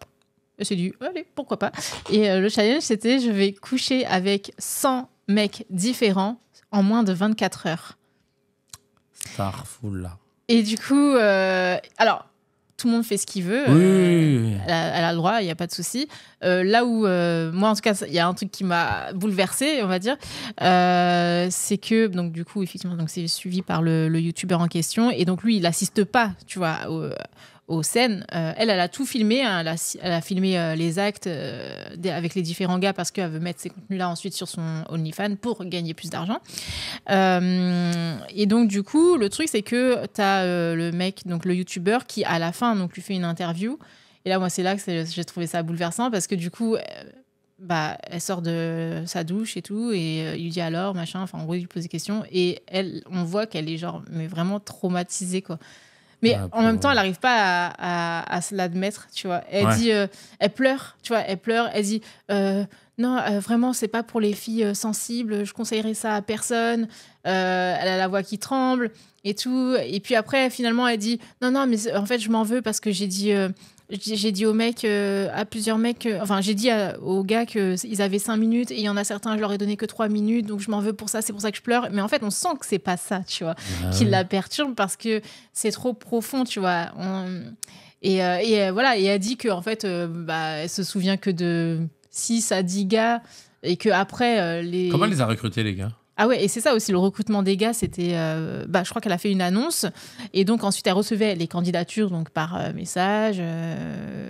Elle s'est dit, allez, pourquoi pas. Et le challenge, c'était je vais coucher avec 100 mecs différents en moins de 24 heures. Starful, là. Et du coup, alors, tout le monde fait ce qu'il veut. Oui. Elle a le droit, il n'y a pas de souci. Là où, moi, en tout cas, il y a un truc qui m'a bouleversée, on va dire, c'est que, donc, du coup, effectivement, donc, c'est suivi par le youtubeur en question. Et donc, lui, il n'assiste pas, tu vois, aux scènes. Elle a tout filmé. Hein, elle a filmé les actes avec les différents gars parce qu'elle veut mettre ces contenus-là ensuite sur son OnlyFans pour gagner plus d'argent. Et donc, du coup, le truc, c'est que tu as le mec, donc le youtubeur, qui, à la fin, donc, lui fait une interview. Et là, moi, c'est là que j'ai trouvé ça bouleversant parce que, du coup, elle sort de sa douche et tout. Et il lui dit alors, machin. Enfin, en gros, il lui pose des questions. Et elle, on voit qu'elle est genre, mais vraiment traumatisée, quoi. Mais en même temps, elle n'arrive pas à se l'admettre, tu vois. Elle dit, elle pleure, tu vois, elle dit, non, vraiment, c'est pas pour les filles sensibles, je conseillerais ça à personne. Elle a la voix qui tremble et tout. Et puis après, finalement, elle dit, non, mais en fait, je m'en veux parce que j'ai dit aux mecs, à plusieurs mecs, j'ai dit aux gars qu'ils avaient 5 minutes et il y en a certains, je leur ai donné que 3 minutes, donc je m'en veux pour ça, c'est pour ça que je pleure. Mais en fait, on sent que c'est pas ça, tu vois, qui la perturbe parce que c'est trop profond, tu vois. Voilà, et elle dit qu'en fait, elle se souvient que de 6 à 10 gars et qu'après, les... Comment elle les a recrutés, les gars ? Ah ouais, et c'est ça aussi, le recrutement des gars, c'était... je crois qu'elle a fait une annonce, et donc ensuite elle recevait les candidatures donc, par message.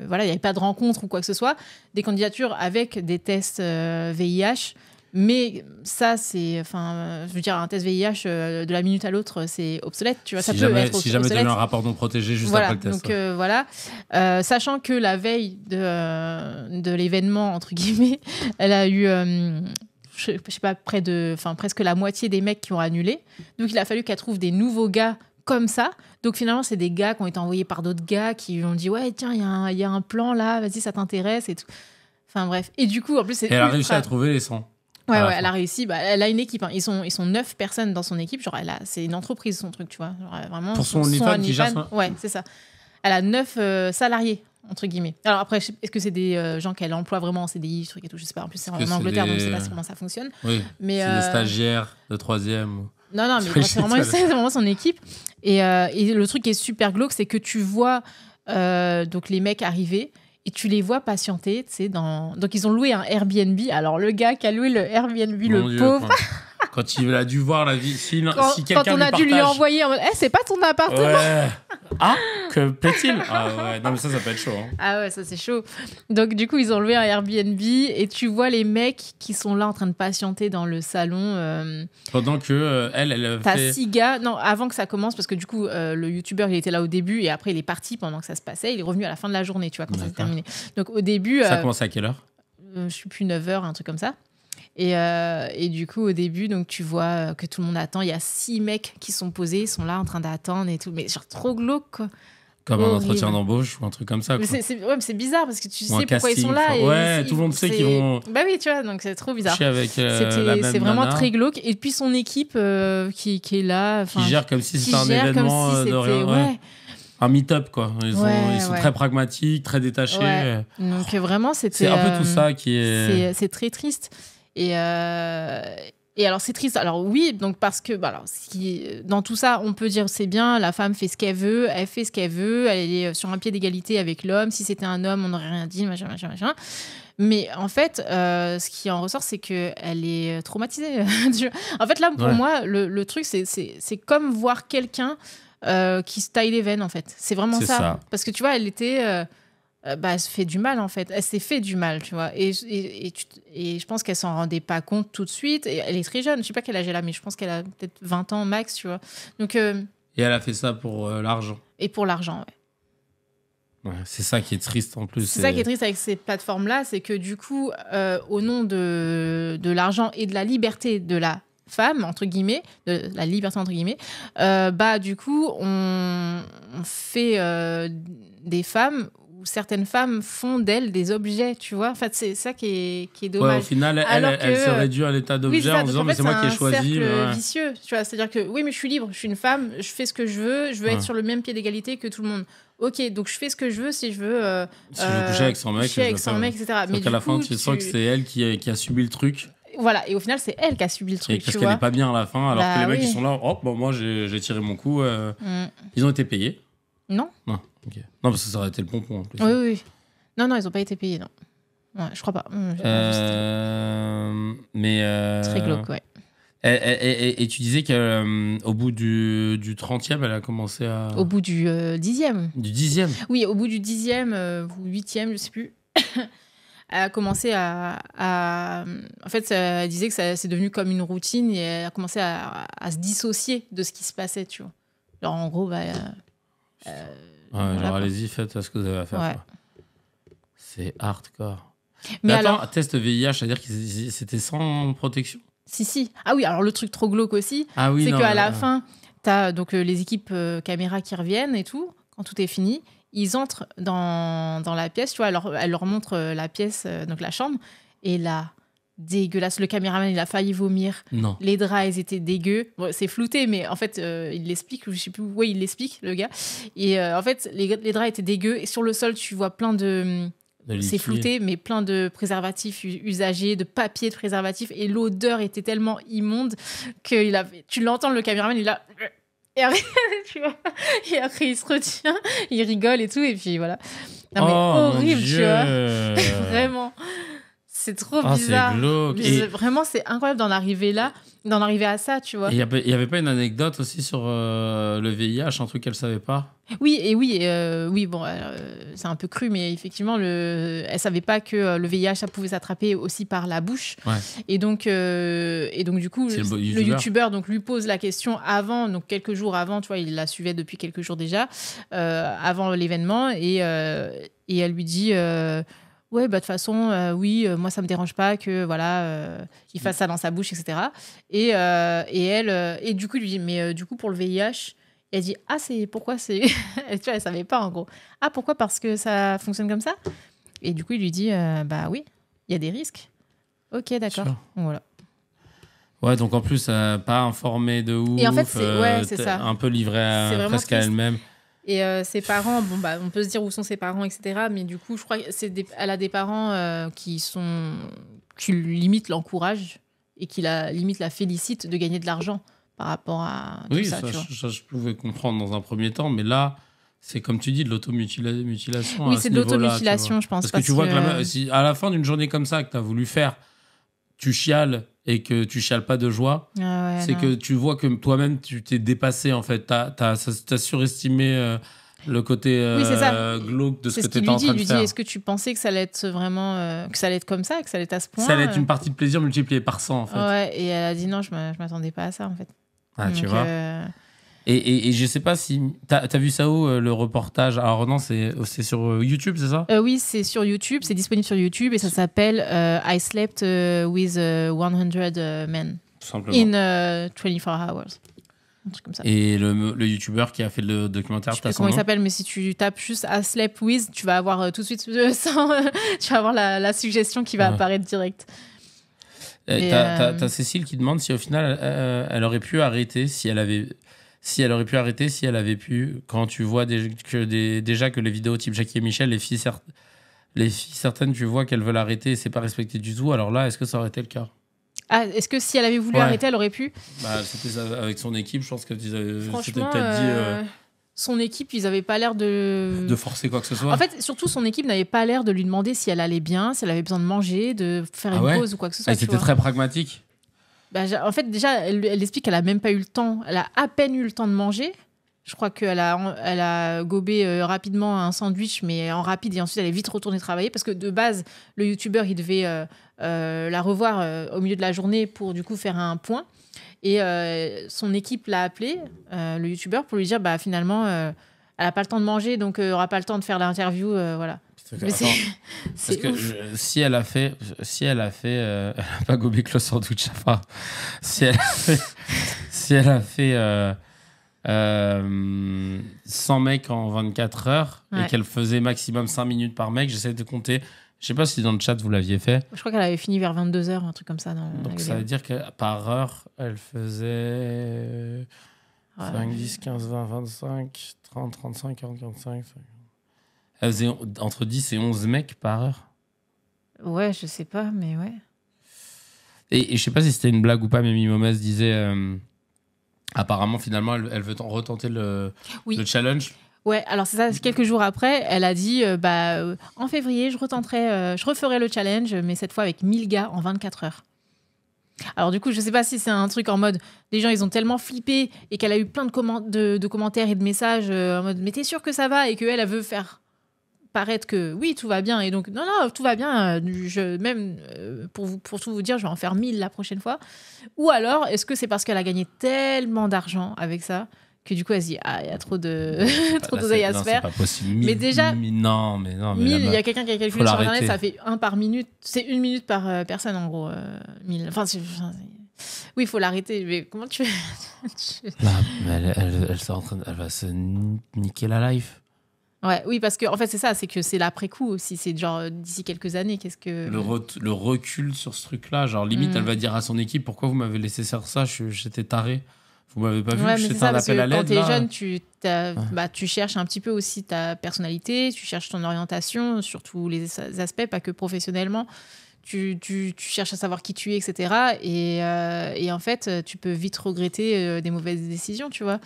Voilà, il n'y avait pas de rencontre ou quoi que ce soit. Des candidatures avec des tests VIH, mais ça, c'est... je veux dire, un test VIH de la minute à l'autre, c'est obsolète, tu vois. Si jamais tu as eu un rapport non protégé juste après le test. Donc voilà, sachant que la veille de l'événement, entre guillemets, elle a eu... je sais pas, presque la moitié des mecs qui ont annulé. Donc, il a fallu qu'elle trouve des nouveaux gars comme ça. Donc, finalement, c'est des gars qui ont été envoyés par d'autres gars qui lui ont dit « Ouais, tiens, il y a un plan là, vas-y, ça t'intéresse. » et tout. Enfin, bref. Et du coup, en plus, c'est... elle a réussi à trouver les 100. Ouais, elle a réussi. Elle a une équipe. Hein. Ils sont 9 personnes dans son équipe. Genre, c'est une entreprise, son truc, tu vois. Genre, vraiment, pour son OnlyFans qui gère ça. Ouais, c'est ça. Elle a 9 salariés, entre guillemets. Alors après, est-ce que c'est des gens qu'elle emploie vraiment en CDI, ce truc et tout, je sais pas. En plus, c'est en Angleterre, donc je sais pas comment ça fonctionne. Oui, mais c'est des stagiaires de 3e. Non, mais c'est vraiment son équipe. Et le truc qui est super glauque, c'est que tu vois donc les mecs arriver et tu les vois patienter, tu sais, donc ils ont loué un Airbnb. Alors le gars qui a loué le Airbnb, le pauvre... Quand il a dû voir la vie, si quelqu'un quand on a dû lui envoyer en mode c'est pas ton appartement. Ouais. Ah, que plaît-il? Ah ouais, non mais ça peut être chaud. Hein. Ah ouais, ça c'est chaud. Donc du coup, ils ont loué un Airbnb et tu vois les mecs qui sont là en train de patienter dans le salon. Pendant que elle t'as fait... 6 gars, non, avant que ça commence, parce que du coup, le youtubeur, il était là au début et après, il est parti pendant que ça se passait. Il est revenu à la fin de la journée, tu vois, quand ça s'est terminé. Donc au début... Ça a commencé à quelle heure? Je sais plus, 9h, un truc comme ça. Et du coup, au début, donc, tu vois que tout le monde attend. Il y a 6 mecs qui sont posés, ils sont là en train d'attendre et tout. Mais genre trop glauque, quoi. Comme un entretien d'embauche ou un truc comme ça. Quoi. Mais c'est bizarre parce que tu sais pourquoi casting, ils sont là. Ouais, tout le monde sait qu'ils vont. Bah oui, tu vois, donc c'est trop bizarre. Avec la même c'est vraiment nana. très glauque. Et puis son équipe qui est là. Qui gère comme si c'était un événement de rien. Ouais. Un meet-up, quoi. Ils sont très pragmatiques, très détachés. Ouais. Donc vraiment, c'est un peu tout ça qui est. C'est très triste. Et alors, c'est triste. Alors, oui, donc parce que dans tout ça, on peut dire c'est bien, la femme fait ce qu'elle veut, elle fait ce qu'elle veut, elle est sur un pied d'égalité avec l'homme. Si c'était un homme, on n'aurait rien dit, machin. Mais en fait, ce qui en ressort, c'est qu'elle est traumatisée. En fait, là, pour moi, le truc, c'est comme voir quelqu'un qui se taille les veines, en fait. C'est vraiment ça. Parce que tu vois, elle était... elle se fait du mal, en fait. Elle s'est fait du mal, tu vois. Et je pense qu'elle s'en rendait pas compte tout de suite. Et elle est très jeune. Je sais pas quel âge elle a, mais je pense qu'elle a peut-être 20 ans max, tu vois. Donc, et elle a fait ça pour l'argent. Et pour l'argent, ouais. Ouais, c'est ça qui est triste en plus. C'est ça qui est triste avec ces plateformes-là, c'est que du coup, au nom de l'argent et de la liberté de la femme, entre guillemets, de la liberté, entre guillemets, du coup, on fait des femmes où certaines femmes font d'elles des objets, tu vois. En fait, c'est ça qui est dommage. Ouais, au final, elle se réduit à l'état d'objet en disant, mais c'est moi qui ai choisi. C'est un cercle vicieux, tu vois. C'est-à-dire que, oui, mais je suis libre, je suis une femme, je fais ce que je veux être sur le même pied d'égalité que tout le monde. Ok, donc je fais ce que je veux si je veux. Si je veux coucher avec son mec, etc. Mais qu'à la fin, tu sens que c'est elle qui a subi le truc. Voilà, et au final, c'est elle qui a subi le truc. Parce qu'elle n'est pas bien à la fin, alors que les mecs, ils sont là, hop, moi, j'ai tiré mon coup. Ils ont été payés. Non. Non, okay. Non, parce que ça aurait été le pompon en plus. Oui. Non, ils n'ont pas été payés, non. Ouais, je crois pas. Mais. Très glauque, ouais. Et tu disais qu'au bout du 30e, elle a commencé à. Au bout du 10e. Du 10e. Oui, au bout du 10e ou 8e, je sais plus. Elle a commencé à. En fait, elle disait que c'est devenu comme une routine et elle a commencé à se dissocier de ce qui se passait, tu vois. Alors, en gros, genre, allez-y, faites ce que vous avez à faire. Ouais. Quoi. C'est hardcore. Mais attends, test VIH, c'est-à-dire que c'était sans protection? Si. Ah oui, alors le truc trop glauque aussi, c'est qu'à la fin, t'as donc les équipes caméra qui reviennent et tout, quand tout est fini, ils entrent dans la pièce, tu vois, elle leur montre la pièce, donc la chambre, et là, dégueulasse, le caméraman, il a failli vomir. Non. Les draps, ils étaient dégueux. Bon, c'est flouté, mais en fait, il l'explique, je sais plus où il l'explique, le gars. Et en fait, les draps étaient dégueux, et sur le sol, tu vois plein de c'est flouté, mais plein de préservatifs usagés, de papier de préservatifs, et l'odeur était tellement immonde que tu l'entends, le caméraman, il a... Et après, tu vois, et après, il se retient, il rigole et tout, et puis voilà. Non, mais horrible, tu vois. Vraiment. C'est trop bizarre. C'est glauque. Vraiment, c'est incroyable d'en arriver là, d'en arriver à ça, tu vois. Il n'y avait pas une anecdote aussi sur le VIH, un truc qu'elle ne savait pas? Oui, bon, c'est un peu cru, mais effectivement, elle ne savait pas que le VIH, ça pouvait s'attraper aussi par la bouche. Ouais. Et donc, du coup, le youtubeur donc, lui pose la question avant, donc quelques jours avant, tu vois, il la suivait depuis quelques jours déjà, avant l'événement, et elle lui dit... ouais, de toute façon, oui, moi, ça me dérange pas que il fasse ça dans sa bouche, etc. Et du coup, il lui dit, mais du coup, pour le VIH, elle dit, pourquoi c'est... tu vois, elle savait pas, en gros. Ah, pourquoi? Parce que ça fonctionne comme ça? Et du coup, il lui dit, bah oui, il y a des risques. Ok, d'accord. Donc, voilà. Ouais, donc en plus, pas informée de ouf. Et en fait, c'est ça. Un peu livrée presque à elle-même. Et ses parents, on peut se dire où sont ses parents, etc. Mais du coup, je crois qu'elle a des parents qui limite l'encouragent et qui limite la félicitent de gagner de l'argent par rapport à tout ça. Ça, je pouvais comprendre dans un premier temps, mais là, c'est comme tu dis, de l'automutilation. Oui, c'est de l'automutilation, je pense. Parce que tu vois que si à la fin d'une journée comme ça que tu as voulu faire, tu chiales et que tu chiales pas de joie, que tu vois que toi-même, tu t'es dépassé, en fait. T'as surestimé le côté glauque de ce que tu étais en train de faire. Il lui dit, est-ce que tu pensais que ça allait être vraiment... que ça allait être comme ça, que ça allait être à ce point? Ça allait être une partie de plaisir multipliée par 100, en fait. Ouais, et elle a dit non, je m'attendais pas à ça, en fait. Ah, donc, tu vois Et je sais pas si... T'as vu ça où, le reportage? Alors non, c'est sur YouTube, c'est ça? Oui, c'est sur YouTube. C'est disponible sur YouTube et ça s'appelle I Slept with 100 Men in 24 hours. Un truc comme ça. Et le youtubeur qui a fait le documentaire, je sais pas comment il s'appelle, mais si tu tapes juste I Slept with, tu vas avoir tout de suite tu vas avoir la suggestion qui va apparaître direct. T'as Cécile qui demande si au final elle aurait pu arrêter si elle avait pu, quand tu vois déjà que les vidéos type Jackie et Michel, les filles certaines, tu vois qu'elles veulent arrêter et c'est pas respecté du tout, alors là, est-ce que ça aurait été le cas? Ah, est-ce que si elle avait voulu arrêter, elle aurait pu? C'était avec son équipe, je pense que c'était peut-être dit... Son équipe, ils n'avaient pas l'air de forcer quoi que ce soit. En fait, surtout, son équipe n'avait pas l'air de lui demander si elle allait bien, si elle avait besoin de manger, de faire une pause ou quoi que ce soit. C'était très pragmatique. En fait, déjà, elle explique qu'elle a même pas eu le temps. Elle a à peine eu le temps de manger. Je crois qu'elle a gobé rapidement un sandwich, mais en rapide, et ensuite elle est vite retournée travailler parce que de base, le youtubeur, il devait la revoir au milieu de la journée pour du coup faire un point. Et son équipe l'a appelé, le youtubeur, pour lui dire finalement, elle n'a pas le temps de manger, donc elle n'aura pas le temps de faire l'interview. Voilà. Parce que si elle a fait elle a pas gobé que le sandwich, enfin, si elle a fait 100 mecs en 24 heures Ouais. et qu'elle faisait maximum 5 minutes par mec. J'essaie de compter. Je sais pas si dans le chat vous l'aviez fait. Je crois qu'elle avait fini vers 22h, un truc comme ça. Dans la Donc ça vidéo. veut dire que par heure, elle faisait 5, 10, 15, 20, 25, 30, 35, 40, 45. Elle faisait entre 10 et 11 mecs par heure. Ouais, je sais pas, mais ouais. Et je sais pas si c'était une blague ou pas, mais Mimomez disait apparemment, finalement, elle veut retenter le challenge. Ouais, alors c'est ça, quelques jours après, elle a dit en février, je referai le challenge, mais cette fois avec 1000 gars en 24 heures. Alors du coup, je sais pas si c'est un truc en mode, les gens ils ont tellement flippé et qu'elle a eu plein de commentaires et de messages en mode, mais t'es sûr que ça va, et qu'elle veut faire paraître que oui, tout va bien, et donc non, tout va bien, pour tout vous dire, je vais en faire 1000 la prochaine fois. Ou alors, est-ce que c'est parce qu'elle a gagné tellement d'argent avec ça que du coup elle se dit, il y a trop d'oseille à se faire. C'est pas possible. Mais déjà, 1000, mais 1000, il y a quelqu'un qui a calculé sur internet, l'arrêter. ça fait 1 par minute, c'est 1 minute par personne en gros, 1000. Enfin, oui, il faut l'arrêter, mais comment tu fais? Là, mais elle va se niquer la life. Ouais, oui, parce que en fait c'est ça, c'est que c'est l'après-coup aussi, c'est genre d'ici quelques années, qu'est-ce que le recul sur ce truc-là, genre limite elle va dire à son équipe, pourquoi vous m'avez laissé faire ça, j'étais taré, vous m'avez pas vu, ouais, c'était un appel à l'aide. Quand t'es là. jeune, tu cherches un petit peu aussi ta personnalité, tu cherches ton orientation sur tous les aspects, pas que professionnellement. Tu cherches à savoir qui tu es, etc. Et en fait, tu peux vite regretter des mauvaises décisions, tu vois.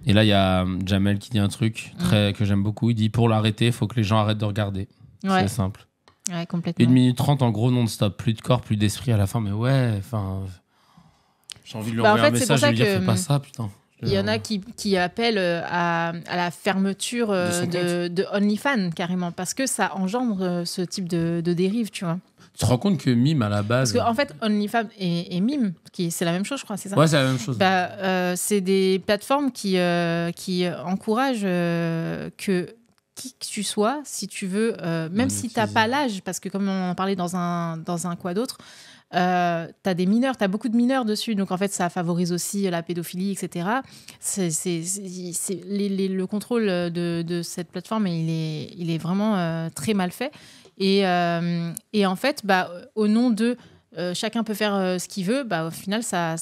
Et là, il y a Jamel qui dit un truc que j'aime beaucoup. Il dit, pour l'arrêter, il faut que les gens arrêtent de regarder. Ouais. C'est simple. Ouais, complètement. 1 minute 30 en gros non-stop. Plus de corps, plus d'esprit à la fin. Mais ouais, enfin... J'ai envie de lui envoyer un message et lui dire, fais pas ça, putain. Il y en a qui appellent à la fermeture de OnlyFans, carrément, parce que ça engendre ce type de dérive, tu vois. Tu te rends compte que Mime, à la base... Parce qu'en fait, OnlyFans et Mime, c'est la même chose, je crois, c'est ça? Ouais, c'est la même chose. C'est des plateformes qui encouragent que qui que tu sois, si tu veux, même si tu n'as pas l'âge, parce que comme on en parlait dans un quoi d'autre, tu as des mineurs, tu as beaucoup de mineurs dessus, donc en fait ça favorise aussi la pédophilie, etc. Le contrôle de cette plateforme, il est vraiment très mal fait. Et en fait, au nom de chacun peut faire ce qu'il veut, au final ça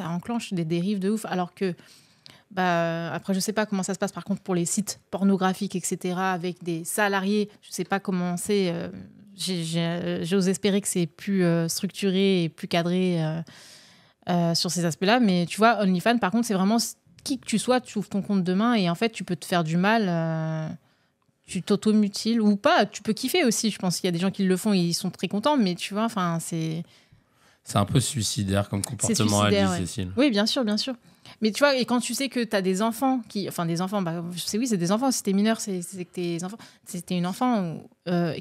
enclenche des dérives de ouf, alors que après je sais pas comment ça se passe par contre pour les sites pornographiques, etc., avec des salariés, je sais pas comment c'est. J'ose espérer que c'est plus structuré et plus cadré sur ces aspects-là. Mais tu vois, OnlyFans, par contre, c'est vraiment qui que tu sois, tu ouvres ton compte demain et en fait, tu peux te faire du mal. Tu t'automutiles ou pas. Tu peux kiffer aussi. Je pense qu'il y a des gens qui le font et ils sont très contents. Mais tu vois, enfin, c'est un peu suicidaire comme comportement, Alice, Cécile. Oui, bien sûr, bien sûr. Mais tu vois, et quand tu sais que tu as des enfants c'est des enfants, si t'es mineur, c'est que tes enfants, c'était une enfant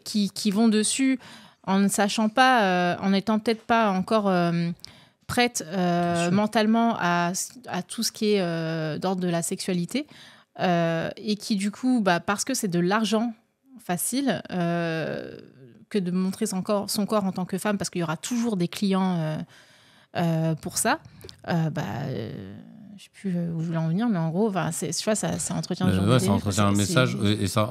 qui vont dessus en ne sachant pas, en n'étant peut-être pas encore prête mentalement à tout ce qui est d'ordre de la sexualité, et qui du coup, parce que c'est de l'argent facile, que de montrer son corps en tant que femme, parce qu'il y aura toujours des clients pour ça, je sais plus où je voulais en venir, mais en gros, tu vois, ça entretient ça entretient un message et ça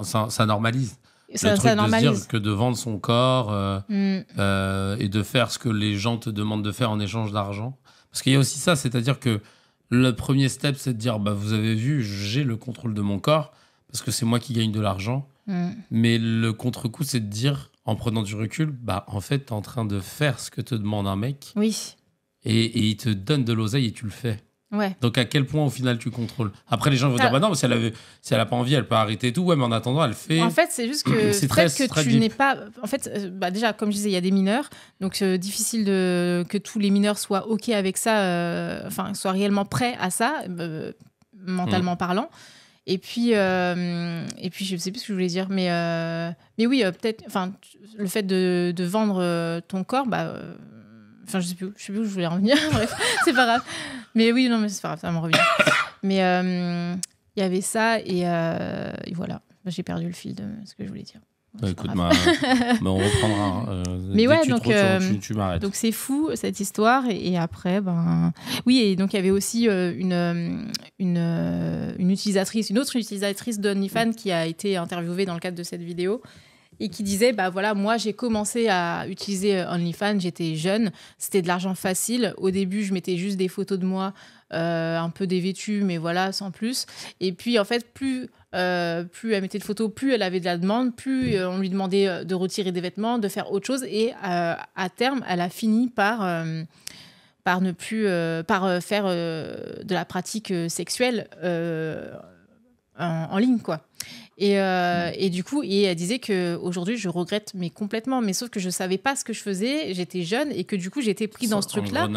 normalise. Ça normalise. De se dire que de vendre son corps et de faire ce que les gens te demandent de faire en échange d'argent. Parce qu'il y a aussi ça, c'est-à-dire que le premier step, c'est de dire, vous avez vu, j'ai le contrôle de mon corps, parce que c'est moi qui gagne de l'argent. Mais le contre-coup, c'est de dire, en prenant du recul, en fait, t'es en train de faire ce que te demande un mec. Oui. Et il te donne de l'oseille et tu le fais. Ouais. Donc à quel point au final tu contrôles. Après les gens vont dire non, si elle a pas envie, elle peut arrêter et tout. Ouais, mais en attendant elle fait. En fait c'est juste que peut-être que tu n'es pas. En fait, déjà comme je disais, il y a des mineurs, donc difficile que tous les mineurs soient ok avec ça, soient réellement prêts à ça, mentalement parlant. Et puis je sais plus ce que je voulais dire, mais oui, peut-être. Le fait de vendre ton corps, je sais plus où je voulais en venir. Bref, c'est pas grave. Mais oui, non, mais c'est pas grave, ça me revient. Mais il y avait ça et voilà. J'ai perdu le fil de ce que je voulais dire. Bah, écoute, on reprendra. Mais ouais, donc tu m'arrêtes. Donc c'est fou cette histoire. Et après, oui, et donc il y avait aussi une autre utilisatrice d'OnlyFans qui a été interviewée dans le cadre de cette vidéo. Et qui disait, voilà, moi, j'ai commencé à utiliser OnlyFans, j'étais jeune, c'était de l'argent facile. Au début, je mettais juste des photos de moi, un peu dévêtue, mais voilà, sans plus. Et puis, en fait, plus elle mettait de photos, plus elle avait de la demande, plus on lui demandait de retirer des vêtements, de faire autre chose. Et à terme, elle a fini par ne plus faire de la pratique sexuelle en ligne, quoi. Et du coup, elle disait qu'aujourd'hui, je regrette complètement, mais sauf que je savais pas ce que je faisais, j'étais jeune et que du coup, j'étais pris dans ce truc-là.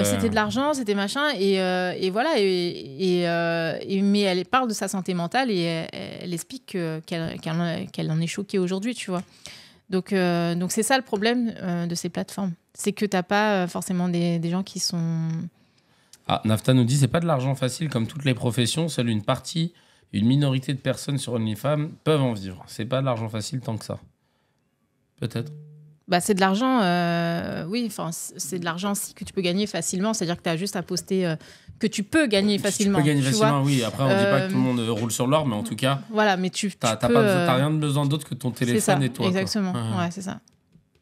C'était de l'argent, c'était machin, et voilà. Mais elle parle de sa santé mentale et elle explique qu'elle en est choquée aujourd'hui, tu vois. Donc c'est ça le problème de ces plateformes. C'est que t'as pas forcément des gens qui sont... Ah, Nafta nous dit, c'est pas de l'argent facile comme toutes les professions, seule une minorité de personnes sur OnlyFans peuvent en vivre. C'est pas de l'argent facile tant que ça. Peut-être. C'est de l'argent, oui, c'est de l'argent aussi que tu peux gagner facilement. C'est-à-dire que tu as juste à poster que tu peux gagner facilement. Tu peux gagner facilement, oui. Après, on dit pas que tout le monde roule sur l'or, mais en tout cas, voilà, mais t'as rien de besoin d'autre que ton téléphone et toi. Exactement, ouais, c'est ça.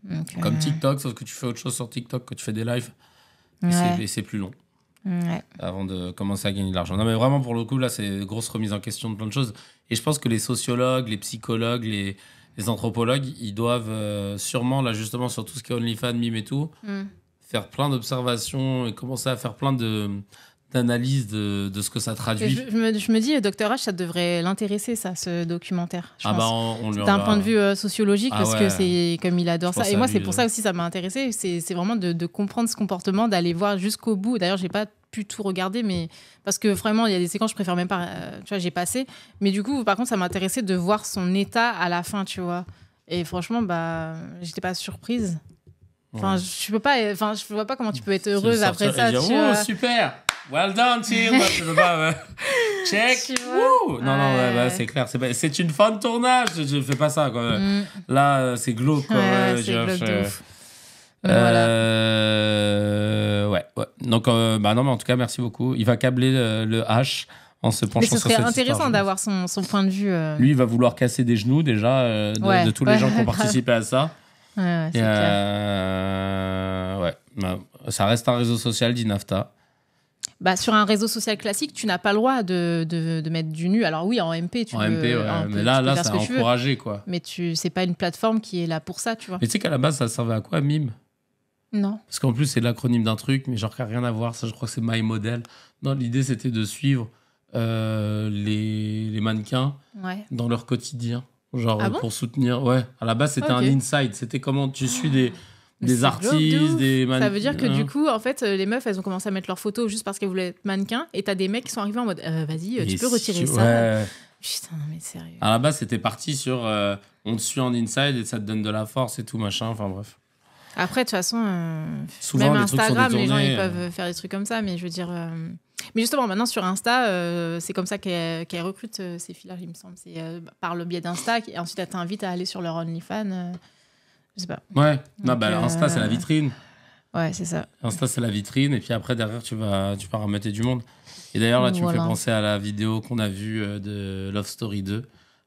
Donc, comme TikTok, sauf que tu fais autre chose sur TikTok, que tu fais des lives, et c'est plus long. Ouais. Avant de commencer à gagner de l'argent. Non, mais vraiment, pour le coup, là, c'est grosse remise en question de plein de choses. Et je pense que les sociologues, les psychologues, les anthropologues, ils doivent sûrement, là, justement, sur tout ce qui est OnlyFans, mime et tout, faire plein d'observations et commencer à faire plein d'analyses de ce que ça traduit. Je me dis, Dr H, ça devrait l'intéresser, ça, ce documentaire. Je pense. On lui d'un point de vue sociologique, parce que c'est comme il adore ça. Et moi, c'est pour ça aussi ça m'a intéressé. C'est vraiment de comprendre ce comportement, d'aller voir jusqu'au bout. D'ailleurs, j'ai pas pu tout regarder, mais parce que vraiment, il y a des séquences, je préfère même pas. Tu vois, j'ai passé. Mais du coup, par contre, ça m'a intéressé de voir son état à la fin, tu vois. Et franchement, j'étais pas surprise. Enfin, je vois pas comment tu peux être heureuse après ça. Super! Well done, Tim! Check! Non, c'est clair. C'est une fin de tournage. Je fais pas ça, quoi. Là, c'est glauque, quoi. C'est glauque de ouf. Ouais. Donc, non, mais en tout cas, merci beaucoup. Il va câbler le H en se penchant sur cette histoire. Mais ce serait intéressant d'avoir son point de vue. Lui, il va vouloir casser des genoux, déjà, de tous les gens qui ont participé à ça. Ouais, c'est clair. Ça reste un réseau social, dit Nafta. Sur un réseau social classique, tu n'as pas le droit de mettre du nu. Alors oui, en MP, tu peux. Mais là, c'est encouragé, quoi. Mais c'est pas une plateforme qui est là pour ça, tu vois. Mais tu sais qu'à la base, ça servait à quoi, mime? Non. Parce qu'en plus, c'est l'acronyme d'un truc, mais genre qui n'a rien à voir. Ça, je crois que c'est My Model. Non, l'idée, c'était de suivre les mannequins dans leur quotidien. Genre pour soutenir. Ouais, à la base, c'était un inside. C'était comment tu suis des artistes, des mannequins. Ça veut dire que du coup, en fait, les meufs, elles ont commencé à mettre leurs photos juste parce qu'elles voulaient être mannequins. Et t'as des mecs qui sont arrivés en mode vas-y, tu peux retirer ça. Ouais. Putain, mais sérieux. À la base, c'était parti sur on te suit en inside et ça te donne de la force et tout, machin. Enfin, bref. Après, de toute façon, souvent, même Instagram, les gens ils peuvent faire des trucs comme ça. Mais je veux dire. Mais justement, maintenant sur Insta, c'est comme ça qu'elle recrute ces filles-là, il me semble. C'est par le biais d'Insta. Et ensuite, elle t'invite à aller sur leur OnlyFans. Je sais pas. Ouais, Insta, c'est la vitrine. Ouais, c'est ça. Insta, c'est la vitrine. Et puis après, derrière, tu vas remettre du monde. Et d'ailleurs, là, tu me fais penser à la vidéo qu'on a vue de Love Story 2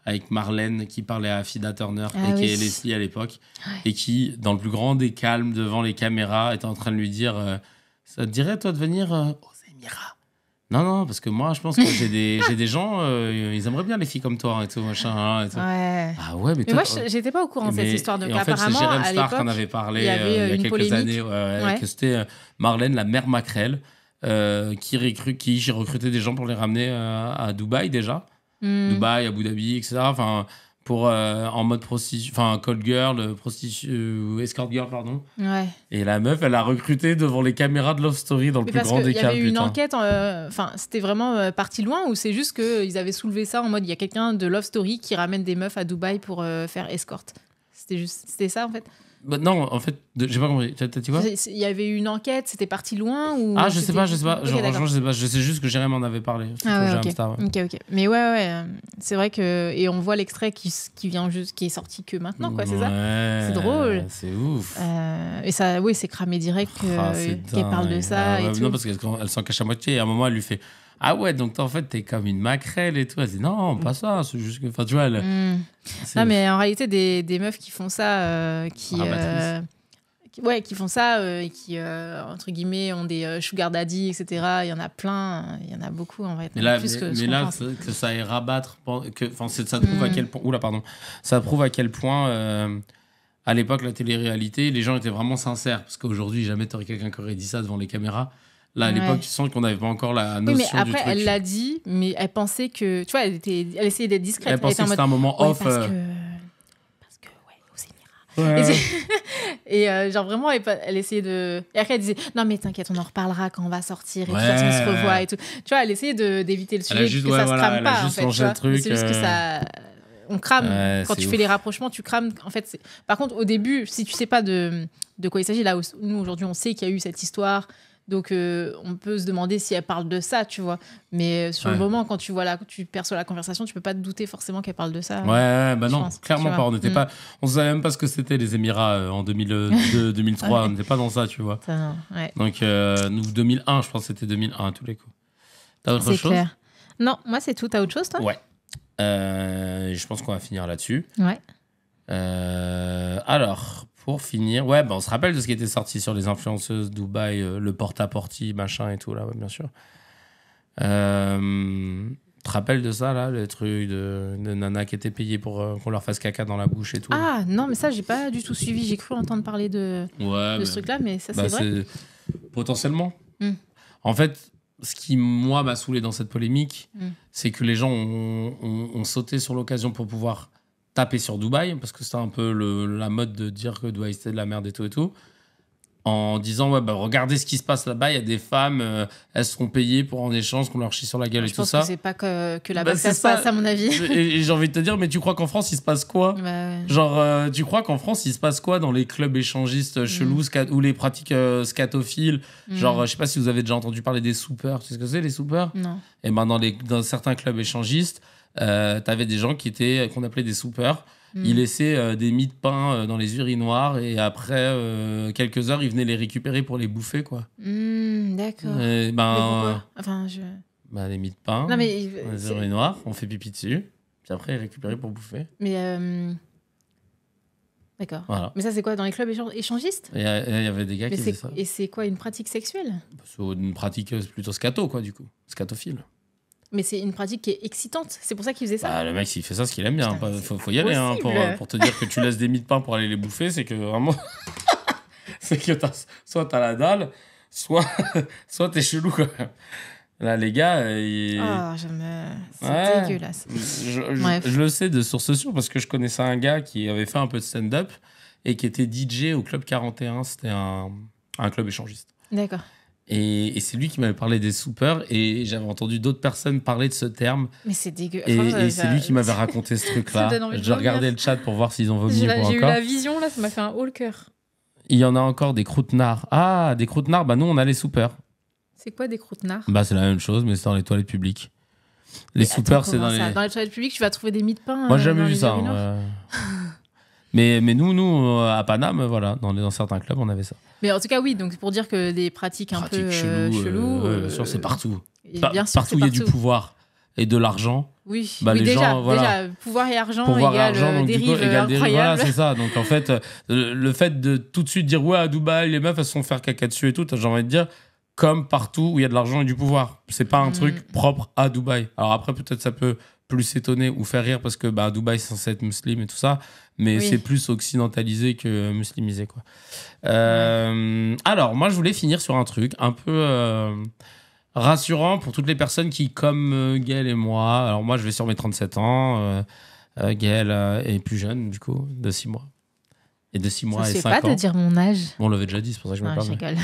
avec Marlène qui parlait à Fida Turner, qui est Leslie à l'époque, et qui, dans le plus grand des calmes, devant les caméras, était en train de lui dire ça te dirait, toi, de venir aux Émirats? Non, parce que moi, je pense que j'ai des gens, ils aimeraient bien les filles comme toi et tout, machin. Et tout. Ouais. Ah ouais, mais moi, j'étais pas au courant de cette histoire. Donc, apparemment, c'est Jérém à Starr l'époque, qu'on avait parlé il y avait il y a quelques années, que c'était Marlène, la mère Macrel, qui recrutait des gens pour les ramener à Dubaï déjà. Dubaï, Abu Dhabi, etc. Enfin, pour en mode prostituée, enfin call girl, escort girl, pardon. Ouais. Et la meuf, elle a recruté devant les caméras de Love Story dans le plus grand des cas. Il y avait une enquête, enfin c'était vraiment parti loin, ou c'est juste qu'ils avaient soulevé ça en mode il y a quelqu'un de Love Story qui ramène des meufs à Dubaï pour faire escorte. C'était ça en fait. Bah, non, en fait, j'ai pas compris. T'as dit quoi? Il y avait eu une enquête, c'était parti loin ou je sais pas. Okay, Franchement, je sais pas. Je sais juste que Jérémy m'en avait parlé. Ok. Mais ouais. C'est vrai que... Et on voit l'extrait qui vient juste... qui est sorti que maintenant, quoi, c'est ça? C'est drôle. C'est ouf. Et ça, oui, c'est cramé direct qu'elle parle de ça et tout. Non, parce qu'elle s'en cache à moitié. Et à un moment, elle lui fait... Ah ouais, donc toi, en fait, t'es comme une maquerelle et tout. Elle dit non, pas ça, c'est juste que... Enfin, tu vois, non, mais en réalité, des meufs qui font ça, qui font ça et qui, entre guillemets, ont des sugar daddy, etc. Il y en a plein, il y en a beaucoup, en vrai. Mais là, que ça ait rabattre... ça prouve à quel point... Oula, pardon. Ça prouve à quel point... à l'époque, la télé-réalité, les gens étaient vraiment sincères. Parce qu'aujourd'hui, jamais t'aurais quelqu'un qui aurait dit ça devant les caméras. Là, à l'époque, tu sens qu'on n'avait pas encore la notion du truc. Oui, mais après, elle l'a dit, mais elle pensait que... Tu vois, elle essayait d'être discrète. Elle pensait que c'était un moment off. Parce que, aux Émirats. Ouais. Et genre, vraiment, elle essayait de... Et après, elle disait, non, mais t'inquiète, on en reparlera quand on va sortir. Et puis, on se revoit et tout. Tu vois, elle essayait d'éviter le sujet, que ça se crame pas, en fait. C'est juste que ça... On crame. Quand tu fais les rapprochements, tu crames. En fait, par contre, au début, si tu sais pas de quoi il s'agit, là, nous, aujourd'hui, on sait qu'il y a eu cette histoire... Donc, on peut se demander si elle parle de ça, tu vois. Mais sur le moment, quand tu perçois la conversation, tu peux pas te douter forcément qu'elle parle de ça. Bah non, clairement pas. On savait même pas ce que c'était les Émirats en 2002, 2003. On n'était pas dans ça, tu vois. Donc, nous, 2001, je pense que c'était 2001 à tous les coups. T'as autre chose? Clair. Non, moi, c'est tout. T'as autre chose, toi? Ouais. Je pense qu'on va finir là-dessus. Ouais. Alors... Pour finir, on se rappelle de ce qui était sorti sur les influenceuses Dubaï, le porta-porti, machin et tout, là, bien sûr. Tu te rappelles de ça, là, le truc de nana qui était payée pour qu'on leur fasse caca dans la bouche et tout? Ah, non, mais ça, j'ai pas du tout suivi. J'ai cru entendre parler de ce truc-là, mais ça, c'est vrai. Potentiellement. En fait, ce qui, moi, m'a saoulé dans cette polémique, c'est que les gens ont sauté sur l'occasion pour pouvoir... taper sur Dubaï, parce que c'était un peu la mode de dire que Dubaï c'était de la merde et tout, en disant regardez ce qui se passe là-bas, il y a des femmes, elles seront payées pour en échange qu'on leur chie sur la gueule et tout ça. Je pense que c'est pas que là-bas que ça se passe, à mon avis. Et j'ai envie de te dire, mais tu crois qu'en France il se passe quoi? Genre, tu crois qu'en France il se passe quoi dans les clubs échangistes chelous ou les pratiques scatophiles? Genre, je sais pas si vous avez déjà entendu parler des soupers. Tu sais ce que c'est, les soupers? Non. Et ben dans certains clubs échangistes, t'avais des gens qu'on appelait des soupers. Ils laissaient des mie de pain dans les urinoirs et après quelques heures ils venaient les récupérer pour les bouffer, quoi. D'accord. Mais pourquoi? Les mie de pain dans les urinoirs, on fait pipi dessus, puis après ils récupéraient pour bouffer. Mais d'accord. Voilà. Mais ça c'est quoi, dans les clubs échangistes? Il y avait des gars qui faisaient ça. Et c'est quoi, une pratique sexuelle? C'est une pratique plutôt scato, quoi, du coup, scatophile. Mais c'est une pratique qui est excitante. C'est pour ça qu'il faisait ça. Le mec, s'il fait ça, c'est qu'il aime bien. Faut y aller pour te dire que tu laisses des mie de pain pour aller les bouffer. C'est que vraiment... c'est que soit t'as la dalle, soit t'es chelou, quoi. Là, les gars... c'est dégueulasse. Je le sais de source sûre parce que je connaissais un gars qui avait fait un peu de stand-up et qui était DJ au Club 41. C'était un club échangiste. D'accord. Et c'est lui qui m'avait parlé des soupers et j'avais entendu d'autres personnes parler de ce terme. Mais c'est dégueu. Et c'est lui qui m'avait raconté ce truc-là. Je regardais le chat pour voir s'ils ont vomi ou pas encore. J'ai eu la vision, là, ça m'a fait un haut le cœur. Il y en a encore des croûtenards. Ah, des croûtenards, nous on a les soupers. C'est quoi des croûtenards? C'est la même chose, mais c'est dans les toilettes publiques. Les soupers, c'est dans les... Dans les toilettes publiques, tu vas trouver des mie de pain. Moi, j'ai jamais vu ça. Mais nous, à Paname, voilà, dans certains clubs, on avait ça. Mais en tout cas, oui, donc pour dire que des pratiques un peu cheloues. Bien sûr, c'est partout. Partout, il y a du pouvoir et de l'argent. Oui, déjà, pouvoir et argent égale dérive incroyable. Voilà, c'est ça. Donc en fait, le fait de tout de suite dire à Dubaï, les meufs, elles se font faire caca dessus et tout, j'ai envie de dire, comme partout où il y a de l'argent et du pouvoir. C'est pas un truc propre à Dubaï. Alors après, peut-être ça peut plus étonner ou faire rire parce que Dubaï, c'est censé être musulman et tout ça. Mais c'est plus occidentalisé que muslimisé, quoi. Alors, moi, je voulais finir sur un truc un peu rassurant pour toutes les personnes qui, comme Gaël et moi... Alors, moi, je vais sur mes 37 ans. Gaël est plus jeune, du coup, de 6 mois. Et de 6 mois et 5 ans. Je sais pas de dire mon âge. On l'avait déjà dit, c'est pour ça que je me parle. Je rigole.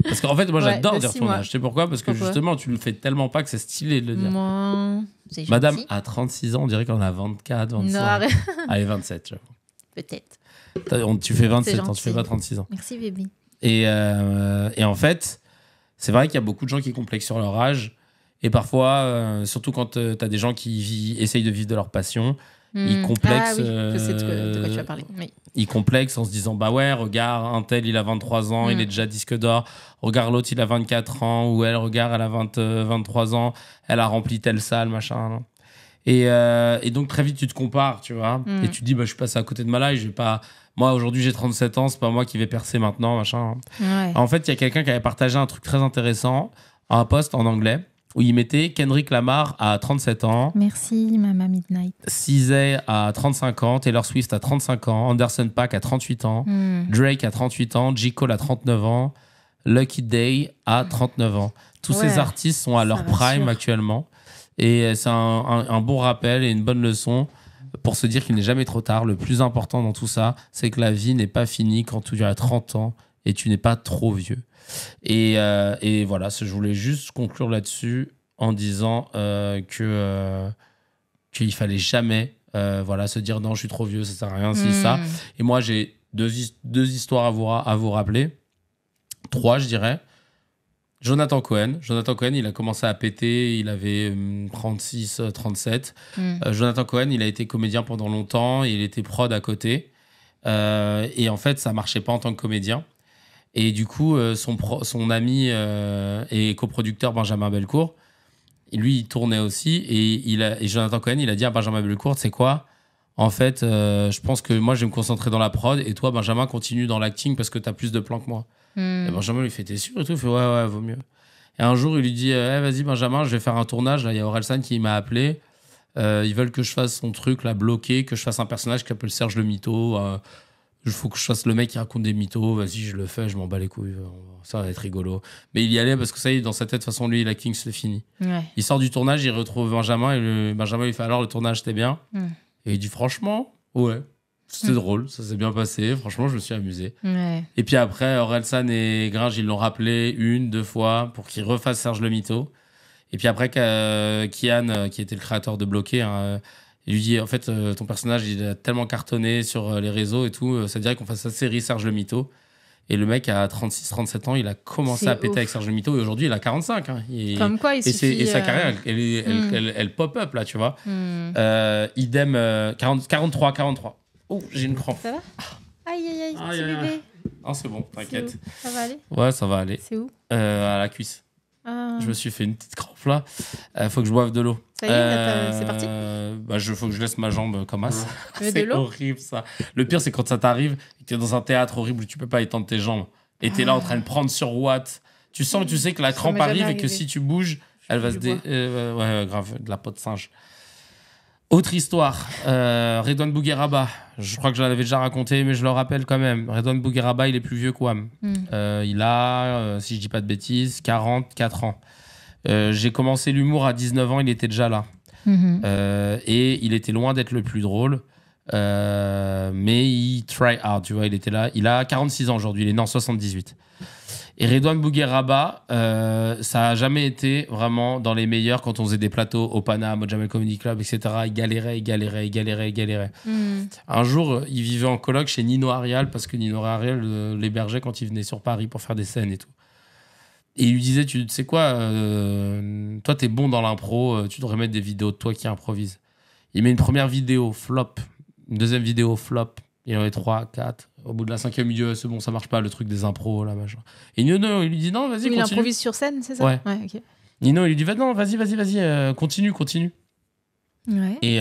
Parce qu'en fait, moi, j'adore dire ton âge. Tu sais pourquoi? Parce que justement, tu le fais tellement pas que c'est stylé de le dire. Moi, Madame a 36 ans, on dirait qu'on a 24, 25. Non, arrête. Allez, 27, tu vois. peut-être. Tu fais 27 ans, tu fais pas 36 ans. Merci, baby. Et en fait, c'est vrai qu'il y a beaucoup de gens qui complexent sur leur âge. Et parfois, surtout quand tu as des gens qui essayent de vivre de leur passion, ils complexent. Ah oui, je sais de quoi tu vas parler. Oui. Ils complexent en se disant bah ouais, regarde, un tel il a 23 ans, il est déjà disque d'or. Regarde l'autre, il a 24 ans. Ou elle, regarde, elle a 23 ans, elle a rempli telle salle, machin. Et donc très vite, tu te compares, tu vois. Et tu te dis bah, je suis passé à côté de ma life, je vais pas. Moi, aujourd'hui, j'ai 37 ans, c'est pas moi qui vais percer maintenant, machin. Ouais. En fait, il y a quelqu'un qui avait partagé un truc très intéressant, un post en anglais, où il mettait Kendrick Lamar à 37 ans. Merci, Mama Midnight. CZ à 35 ans, Taylor Swift à 35 ans, Anderson .Paak à 38 ans, Drake à 38 ans, J. Cole à 39 ans, Lucky Day à 39 ans. Tous ces artistes sont à leur prime actuellement. Et c'est un bon rappel et une bonne leçon pour se dire qu'il n'est jamais trop tard. Le plus important dans tout ça, c'est que la vie n'est pas finie quand tu as 30 ans et tu n'es pas trop vieux. Et voilà, je voulais juste conclure là-dessus en disant qu'il fallait jamais se dire non, je suis trop vieux, ça sert à rien, c'est ça. Et moi, j'ai deux histoires à vous rappeler. 3, je dirais. Jonathan Cohen, il a commencé à péter, il avait 36, 37. Jonathan Cohen, il a été comédien pendant longtemps, il était prod à côté. Et en fait, ça marchait pas en tant que comédien. Et du coup, son ami et coproducteur Benjamin Belcourt, lui, il tournait aussi. Et Jonathan Cohen, il a dit à Benjamin Belcourt, c'est quoi ? En fait, je pense que moi, je vais me concentrer dans la prod. Et toi, Benjamin, continue dans l'acting parce que tu as plus de plans que moi. Et Benjamin lui fait, t'es sûr et tout? Il fait, ouais, vaut mieux. Et un jour, il lui dit, vas-y, Benjamin, je vais faire un tournage. Là, il y a Orelsan qui m'a appelé. Ils veulent que je fasse son truc, là, bloqué, que je fasse un personnage qui s'appelle Serge le Mytho. Il faut que je fasse le mec qui raconte des mythos. Vas-y, je le fais, je m'en bats les couilles. Ça va être rigolo. Mais il y allait parce que ça y est, dans sa tête, de toute façon, lui, l'acting, c'est fini. Ouais. Il sort du tournage, il retrouve Benjamin. Et Benjamin, il fait, alors, le tournage, c'était bien? Et il dit, franchement, ouais. C'était drôle, ça s'est bien passé. Franchement, je me suis amusé. Ouais. Et puis après, Orelsan et Gringe, ils l'ont rappelé 1, 2 fois pour qu'il refasse Serge le Mytho. Et puis après, Kian, qui était le créateur de Bloqué, il lui dit, en fait, ton personnage, il a tellement cartonné sur les réseaux et tout, ça dirait qu'on fasse sa série Serge le Mytho. Et le mec, à 36, 37 ans, il a commencé à péter avec Serge le Mytho. Et aujourd'hui, il a 45. Hein. Comme quoi, il suffit... Et sa carrière, elle pop-up, là, tu vois. Idem, 43. Oh, j'ai une crampe. Ça va? Aïe, petit bébé. Non, c'est bon, t'inquiète. Ça va aller? Ouais, ça va aller. C'est où? À la cuisse. Je me suis fait une petite crampe là. Faut que je boive de l'eau. Ça y est, c'est parti? Faut que je laisse ma jambe comme as. C'est horrible ça. Le pire, c'est quand ça t'arrive et que t'es dans un théâtre horrible où tu peux pas étendre tes jambes. Et t'es là en train de prendre sur Watt. Tu sens, tu sais que la crampe arrive et que si tu bouges, elle va se ouais, grave, de la peau de singe. Autre histoire, Redouane Bougueraba. Je crois que je l'avais déjà raconté, mais je le rappelle quand même. Redouane Bougueraba, il est plus vieux que Wam. Il a, si je dis pas de bêtises, 44 ans. J'ai commencé l'humour à 19 ans, il était déjà là. Et il était loin d'être le plus drôle. Mais il try hard, tu vois, il était là. Il a 46 ans aujourd'hui, il est né en 78. Et Redouane Bougueraba, ça a jamais été vraiment dans les meilleurs quand on faisait des plateaux au Paname, au Jamel Comedy Club, etc. Il galérait. Un jour, il vivait en coloc chez Nino Arial parce que Nino Arial l'hébergeait quand il venait sur Paris pour faire des scènes et tout. Et il lui disait, tu sais quoi, toi t'es bon dans l'impro, tu devrais mettre des vidéos de toi qui improvisent. Il met une première vidéo, flop. Une deuxième vidéo, flop. Il y en avait 3, 4. Au bout de la 5e vidéo, c'est bon, ça marche pas, le truc des impros, là, machin. Et Nino, il lui dit non, vas-y, continue. Il improvise sur scène, c'est ça? Ouais. Ok. Nino, il lui dit non, vas-y, continue. Ouais. Et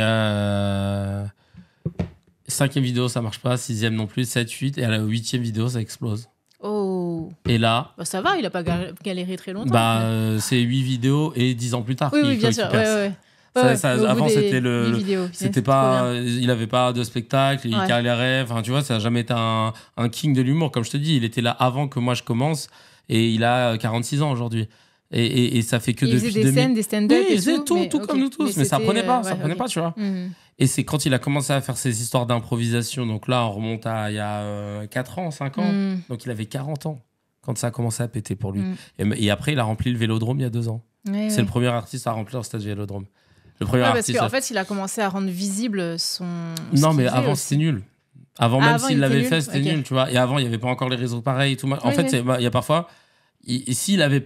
5e vidéo, ça marche pas. 6e non plus, 7, 8. Et à la 8e vidéo, ça explose. Oh. Et là. Bah, ça va, il a pas galéré très longtemps. C'est 8 vidéos et 10 ans plus tard. Oui, bien sûr. Ouais. Avant, c'était vidéos, c'était pas, il avait pas de spectacle, il galérait. Enfin, tu vois, ça a jamais été un king de l'humour. Comme je te dis, il était là avant que moi je commence et il a 46 ans aujourd'hui. Et ça fait que depuis. Il faisait des scènes, des stand-up. Oui, il faisait tout comme nous tous, mais ça prenait pas, tu vois. Et c'est quand il a commencé à faire ses histoires d'improvisation. Donc là, on remonte à il y a 4 ans, 5 ans. Donc il avait 40 ans quand ça a commencé à péter pour lui. Et après, il a rempli le Vélodrome il y a 2 ans. C'est le premier artiste à remplir le stade Vélodrome. Le premier parce qu'en fait, il a commencé à rendre visible son. Non, mais avant, c'était nul. Avant, même s'il il l'avait était fait, nul. c'était Ok. nul, tu vois. Et avant, il n'y avait pas encore les réseaux pareils et tout. En fait, il y a parfois... S'il avait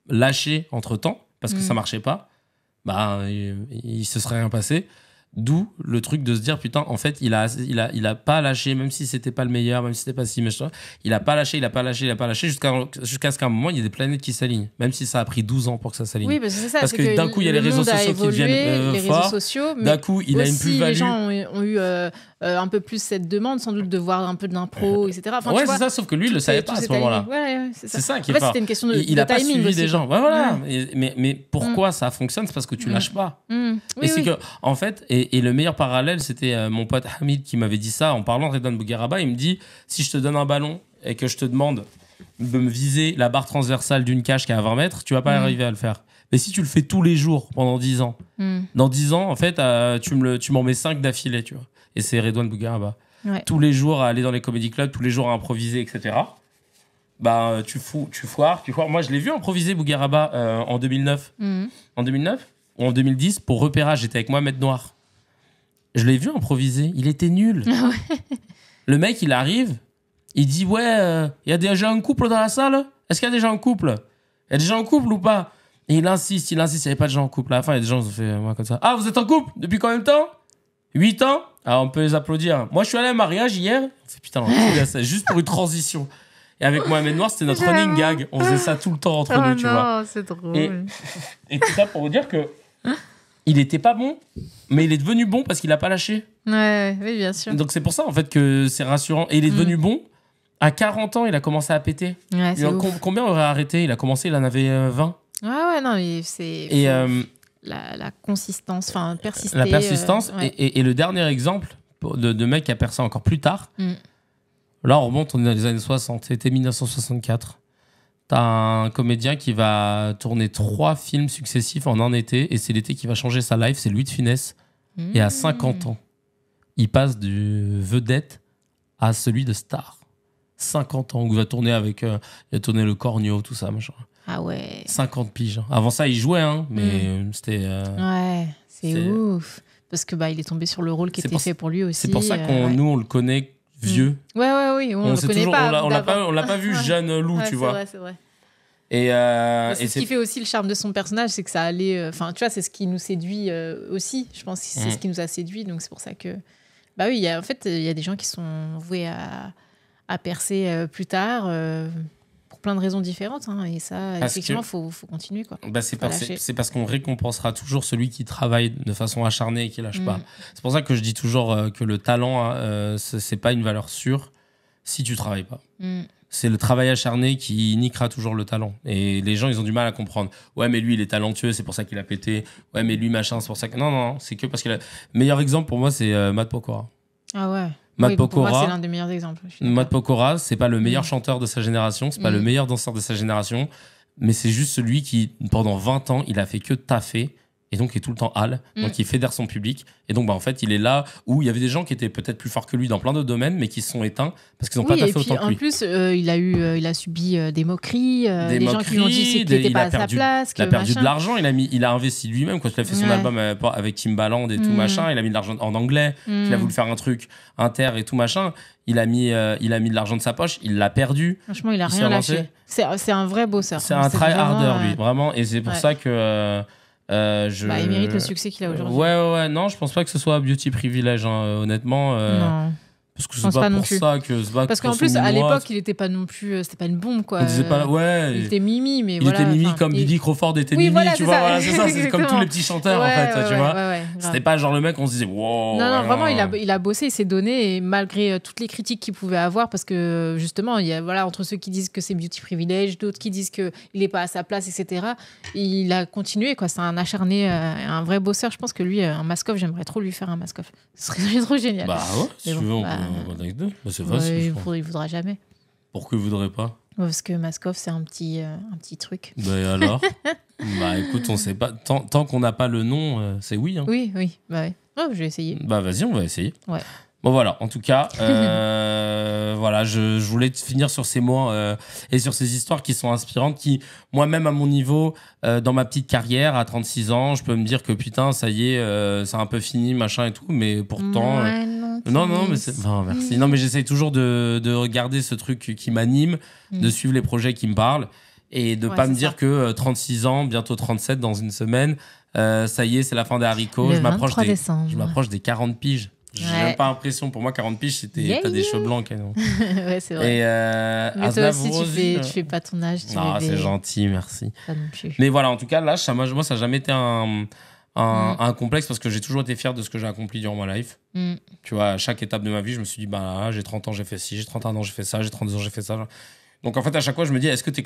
lâché entre-temps, parce que ça marchait pas, bah, il se serait rien passé. D'où le truc de se dire, putain, en fait, il a pas lâché, même si c'était pas le meilleur, même si c'était pas si méchant. Il a pas lâché, jusqu'à ce qu'à un moment, il y ait des planètes qui s'alignent. Même si ça a pris 12 ans pour que ça s'aligne. Oui, parce que c'est ça. Parce c'est que d'un coup, il y a les le réseaux monde a sociaux qui évolué, deviennent les forts. réseaux sociaux, mais D'un coup, il a une aussi, plus-value. les gens ont eu un peu plus cette demande, sans doute, de voir un peu de l'impro, etc. Enfin, ouais, tu vois, c'est ça, sauf que lui, il le savait pas à ce moment-là. Ouais, C'est ça qui en est fait, fort. c'était une question de Il a pas timing suivi aussi, des quoi. gens. Ouais, voilà. Ouais. Mais pourquoi ça fonctionne? C'est parce que tu lâches pas. Oui, Et c'est oui. que, en fait, et le meilleur parallèle, c'était mon pote Hamid qui m'avait dit ça en parlant de Redouane Bougueraba. Il me dit, si je te donne un ballon et que je te demande de me viser la barre transversale d'une cage qui est à 20 mètres, tu vas pas arriver à le faire. Mais si tu le fais tous les jours pendant 10 ans, dans 10 ans, en fait, tu m'en mets 5 d'affilée, tu vois. Et c'est Redouane Bougueraba. Ouais. Tous les jours à aller dans les comedy clubs, tous les jours à improviser, etc. Bah, tu foires. Moi, je l'ai vu improviser Bougueraba en 2009. En 2009 ou en 2010, pour repérage, j'étais avec Mohamed Noir. Je l'ai vu improviser. Il était nul. Le mec, il arrive, il dit, ouais, il y a déjà un couple dans la salle? Est-ce qu'il y a déjà un couple? Il y a des gens en couple ou pas? Et il insiste, il n'y avait pas de gens en couple. À la fin, il y a des gens qui ont fait moi comme ça. Ah, vous êtes en couple? Depuis combien de temps? 8 ans? Alors, on peut les applaudir. Moi, je suis allé à un mariage hier. On fait putain, c'est juste pour une transition. Et avec Mohamed Noir, c'était notre running gag. On faisait ça tout le temps entre nous, tu vois. C'est drôle. Et tout ça pour vous dire que il était pas bon, mais il est devenu bon parce qu'il a pas lâché. Ouais, oui, bien sûr. Donc c'est pour ça, en fait, que c'est rassurant. Et il est devenu bon. À 40 ans, il a commencé à péter. Ouais, c'est ouf. Combien aurait arrêté? Il a commencé, il en avait 20. Ouais, non, mais c'est... Et la consistance, enfin, persister. la persistance. Ouais. Et le dernier exemple de mec qui a percé encore plus tard, là, on remonte, on est dans les années 60. C'était 1964. T'as un comédien qui va tourner 3 films successifs en un été, et c'est l'été qui va changer sa life, c'est Louis de Funès. Et à 50 ans, il passe du vedette à celui de star. 50 ans, où il va tourner avec... il a tourné Le Cornio, tout ça, machin. Ah ouais. 50 piges. Avant ça, il jouait, hein, mais c'était... Ouais, c'est ouf. Parce que il est tombé sur le rôle qui était fait pour lui aussi. C'est pour ça qu'on nous, on le connaît vieux. Oui, on le connaît toujours, pas. On l'a pas vu jeune loup, tu vois. C'est vrai. Et ce qui fait aussi le charme de son personnage, c'est que ça allait... Enfin, tu vois, c'est ce qui nous séduit aussi. Je pense que c'est ce qui nous a séduit. Donc, c'est pour ça que... Bah oui, en fait, il y a des gens qui sont voués à percer plus tard pour plein de raisons différentes. Hein, et ça, effectivement, il faut continuer. Quoi. C'est parce qu'on récompensera toujours celui qui travaille de façon acharnée et qui lâche pas. C'est pour ça que je dis toujours que le talent, c'est pas une valeur sûre si tu travailles pas. C'est le travail acharné qui niquera toujours le talent. Et les gens, ils ont du mal à comprendre. Ouais, mais lui, il est talentueux, c'est pour ça qu'il a pété. Ouais, mais lui, machin, c'est pour ça que... Non, c'est que parce qu'il a... Meilleur exemple pour moi, c'est Matt Pokora. Ah ouais. Matt Pokora, pour moi, c'est l'un des meilleurs exemples. Matt Pokora, c'est pas le meilleur chanteur de sa génération, c'est pas le meilleur danseur de sa génération, mais c'est juste celui qui, pendant 20 ans, il a fait que taffer. Et donc, il est tout le temps hal. Donc, il fédère son public. Et donc, en fait, il est là où il y avait des gens qui étaient peut-être plus forts que lui dans plein d'autres domaines, mais qui se sont éteints parce qu'ils n'ont pas taffé autant que lui. En plus, il a subi des moqueries, des gens qui lui ont dit qu'il n'était pas à sa place. Il a perdu de l'argent. Il a investi lui-même. Quand il a fait son album avec Timbaland et tout machin, il a mis de l'argent en anglais. Il a voulu faire un truc inter et tout machin. Il a mis de l'argent de sa poche. Il l'a perdu. Franchement, il a rien lâché. C'est un vrai bosseur. C'est un try-harder, lui. Vraiment. Et c'est pour ça que... il mérite le succès qu'il a aujourd'hui. Ouais, non, je pense pas que ce soit Beauty Privilege, hein, honnêtement. Non. Parce que c'est pas pour ça que... Parce qu'en plus, à l'époque, il était pas non plus... C'était pas une bombe, quoi. On disait pas... Ouais. Il était Mimi, mais il était Mimi comme Billy Crawford était Mimi, tu vois. Voilà, c'est ça. C'est comme tous les petits chanteurs, en fait, tu vois. C'était pas genre le mec, on se disait... Wow, non, vraiment, il a bossé, il s'est donné, et malgré toutes les critiques qu'il pouvait avoir, parce que, justement, il y a entre ceux qui disent que c'est Beauty Privilege, d'autres qui disent qu'il est pas à sa place, etc. Il a continué, quoi. C'est un acharné, un vrai bosseur. Je pense que lui, un mask-off, j'aimerais trop lui faire un mask-off. Ce serait trop génial. Bah ouais, si tu veux, on peut avec deux. C'est facile. Il voudra jamais. Pourquoi il voudrait pas? Parce que Maskov, c'est un petit truc. Bah alors bah écoute, on sait pas. Tant qu'on n'a pas le nom, c'est oui. Hein. Oui. Bah ouais. Oh, je vais essayer. Bah vas-y, on va essayer. Ouais. Bon voilà, en tout cas, voilà, je voulais finir sur ces mots et sur ces histoires qui sont inspirantes, qui, moi-même à mon niveau, dans ma petite carrière, à 36 ans, je peux me dire que putain, ça y est, c'est un peu fini, machin et tout, mais pourtant... non, mais c'est... Non, merci. Non, mais j'essaye toujours de regarder ce truc qui m'anime, de suivre les projets qui me parlent, et de pas me dire que 36 ans, bientôt 37 dans une semaine, ça y est, c'est la fin des haricots, je m'approche des 40 piges. J'ai même pas l'impression. Pour moi, 40 piges, t'as des cheveux blancs. Ouais, c'est vrai. Et mais toi aussi, tu fais pas ton âge. Non, c'est gentil, merci. Pas non plus. Mais voilà, en tout cas, l'âge, moi, ça n'a jamais été un complexe parce que j'ai toujours été fier de ce que j'ai accompli durant ma life. Tu vois, à chaque étape de ma vie, je me suis dit, bah, j'ai 30 ans, j'ai fait ci, j'ai 31 ans, j'ai fait ça, j'ai 32 ans, j'ai fait ça. Donc en fait, à chaque fois, je me dis, est-ce que tu es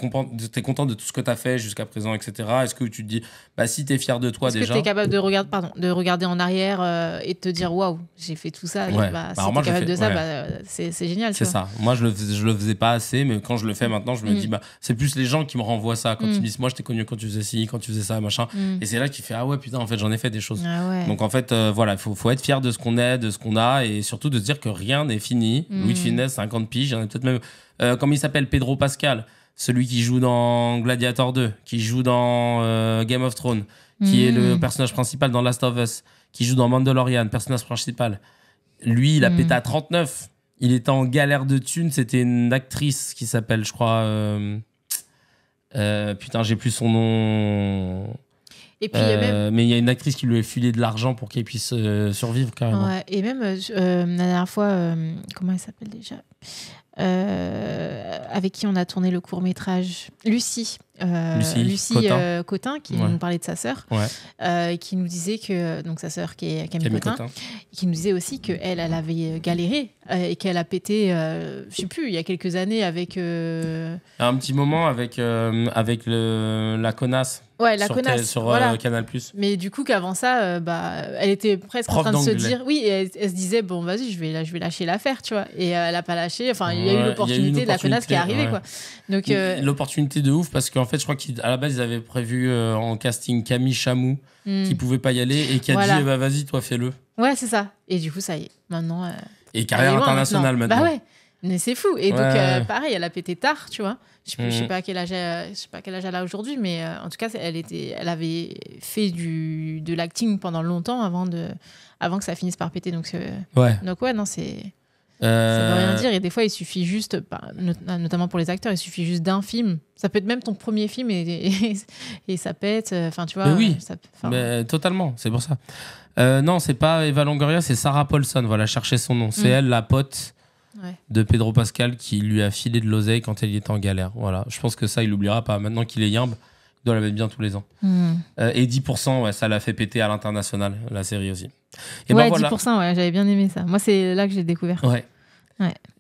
content de tout ce que tu as fait jusqu'à présent, etc. Est-ce que tu te dis, bah, si tu es fier de toi déjà. Est-ce que tu es capable de regarder en arrière et de te dire, waouh, j'ai fait tout ça. Ouais. Bah, si tu es capable de ça, c'est génial. C'est ça. Moi, je le faisais pas assez, mais quand je le fais maintenant, je me dis, bah, c'est plus les gens qui me renvoient ça. Quand ils me disent, moi, je t'ai connu quand tu faisais ci, quand tu faisais ça, machin. Et c'est là qu'il fait, ah ouais, putain, en fait, j'en ai fait des choses. Ah ouais. Donc en fait, voilà, il faut être fier de ce qu'on est, de ce qu'on a, et surtout de se dire que rien n'est fini. Louis de Funès, 50 piges, il y en a peut-être même. Comment il s'appelle, Pedro Pascal, celui qui joue dans Gladiator 2, qui joue dans Game of Thrones, qui est le personnage principal dans Last of Us, qui joue dans Mandalorian, personnage principal. Lui, il a pété à 39. Il était en galère de thunes. C'était une actrice qui s'appelle, je crois... putain, j'ai plus son nom... Et puis, même... Mais il y a une actrice qui lui a filé de l'argent pour qu'elle puisse survivre, carrément. Ouais, et même, la dernière fois, comment elle s'appelle déjà avec qui on a tourné le court-métrage Lucie Cotin, qui nous parlait de sa sœur, qui nous disait que, donc sa sœur qui est Camille Cotin, qui nous disait aussi qu'elle avait galéré et qu'elle a pété, je sais plus, il y a quelques années avec... Un petit moment avec la connasse. Ouais, la connasse. Sur voilà. Canal+. Mais du coup, qu'avant ça, elle était presque en train de se dire... Oui, et elle se disait, bon, vas-y, je vais lâcher l'affaire, tu vois. Et elle n'a pas lâché. Enfin, il y a eu l'opportunité de la connasse qui est arrivée, quoi. Donc, l'opportunité de ouf, parce qu'en fait, je crois qu'à la base, ils avaient prévu en casting Camille Chamou, qui pouvait pas y aller, et qui a dit, bah, vas-y, toi, fais-le. Ouais, c'est ça. Et du coup, ça y est. Maintenant... et carrière internationale, maintenant. Bah ouais. Mais c'est fou. Et donc, pareil, elle a pété tard, tu vois. Je sais pas quel âge elle a aujourd'hui, mais en tout cas, elle avait fait de l'acting pendant longtemps avant que ça finisse par péter. Donc non, c'est... Ça veut rien dire. Et des fois, il suffit juste, notamment pour les acteurs, il suffit juste d'un film. Ça peut être même ton premier film et ça pète. Enfin, tu vois. Mais oui, mais totalement. C'est pour ça. Non, c'est pas Eva Longoria, c'est Sarah Paulson. Voilà, cherchez son nom. C'est elle, la pote de Pedro Pascal, qui lui a filé de l'oseille quand elle était en galère. Voilà. Je pense que ça, il l'oubliera pas. Maintenant qu'il est yimbe, il doit la mettre bien tous les ans. Et 10%, ça l'a fait péter à l'international, la série aussi. Et ouais, 10%, j'avais bien aimé ça. Moi, c'est là que j'ai découvert. Ouais.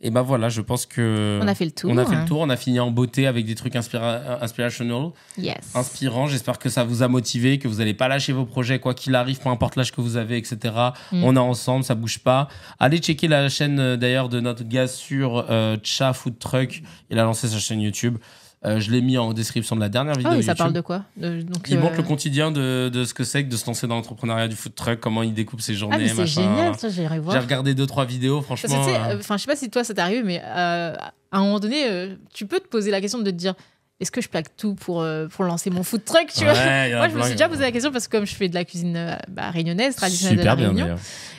Et ben voilà, je pense que... On a fait le tour. On a fini en beauté avec des trucs inspirational. Yes. Inspirants. J'espère que ça vous a motivé, que vous n'allez pas lâcher vos projets, quoi qu'il arrive, peu importe l'âge que vous avez, etc. On est ensemble, ça bouge pas. Allez checker la chaîne d'ailleurs de notre gars sur Cha Food Truck. Il a lancé sa chaîne YouTube. Je l'ai mis en description de la dernière vidéo. Ça parle de quoi Il montre le quotidien de ce que c'est que de se lancer dans l'entrepreneuriat du food truck, comment il découpe ses journées. C'est génial, ça, j'irai voir. J'ai regardé 2-3 vidéos, franchement. Je sais pas si toi ça t'est arrivé, mais à un moment donné, tu peux te poser la question de te dire, est-ce que je plaque tout pour lancer mon food truck, tu vois. Moi, je me suis déjà posé la question parce que comme je fais de la cuisine réunionnaise, traditionnelle de la Réunion,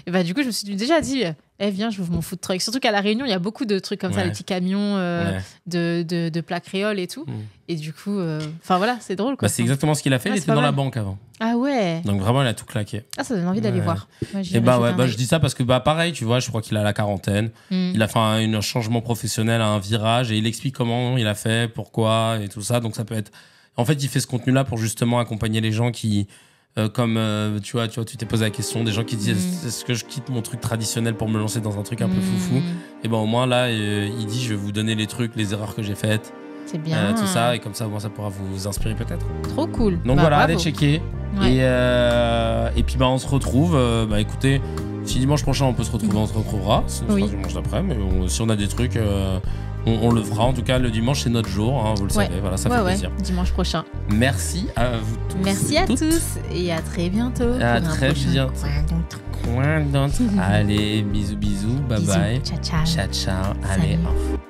et du coup, je me suis déjà dit, viens, j'ouvre mon food truck. Surtout qu'à La Réunion, il y a beaucoup de trucs comme ça, les petits camions de plats créoles et tout. Et du coup, voilà, c'est drôle. Quoi. C'est exactement ce qu'il a fait. Il était dans la banque avant. Ah ouais. Donc vraiment, il a tout claqué. Ah, ça donne envie d'aller voir. Et je dis ça parce que pareil, tu vois, je crois qu'il a la quarantaine. Il a fait un changement professionnel, un virage, et il explique comment il a fait, pourquoi et tout ça. Donc ça peut être... En fait, il fait ce contenu-là pour justement accompagner les gens qui... tu vois, tu t'es posé la question, des gens qui disent est-ce que je quitte mon truc traditionnel pour me lancer dans un truc un peu foufou. Et au moins là, il dit je vais vous donner les trucs, les erreurs que j'ai faites. C'est bien. Tout ça, et comme ça, ça pourra vous inspirer peut-être. Trop cool. Donc voilà, allez checker. Et puis on se retrouve. Écoutez, si dimanche prochain on peut se retrouver, on se retrouvera. Ce sera dimanche d'après, mais si on a des trucs. On le fera. En tout cas, le dimanche, c'est notre jour. Vous le savez. Voilà, ça fait plaisir. Dimanche prochain. Merci à vous tous. Merci à tous. Et à très bientôt. À très bientôt. Quoi d'autre? Allez, bisous, bisous, bye Bisous, bye. ciao, ciao. Ciao, ciao. Allez, Salut. au revoir.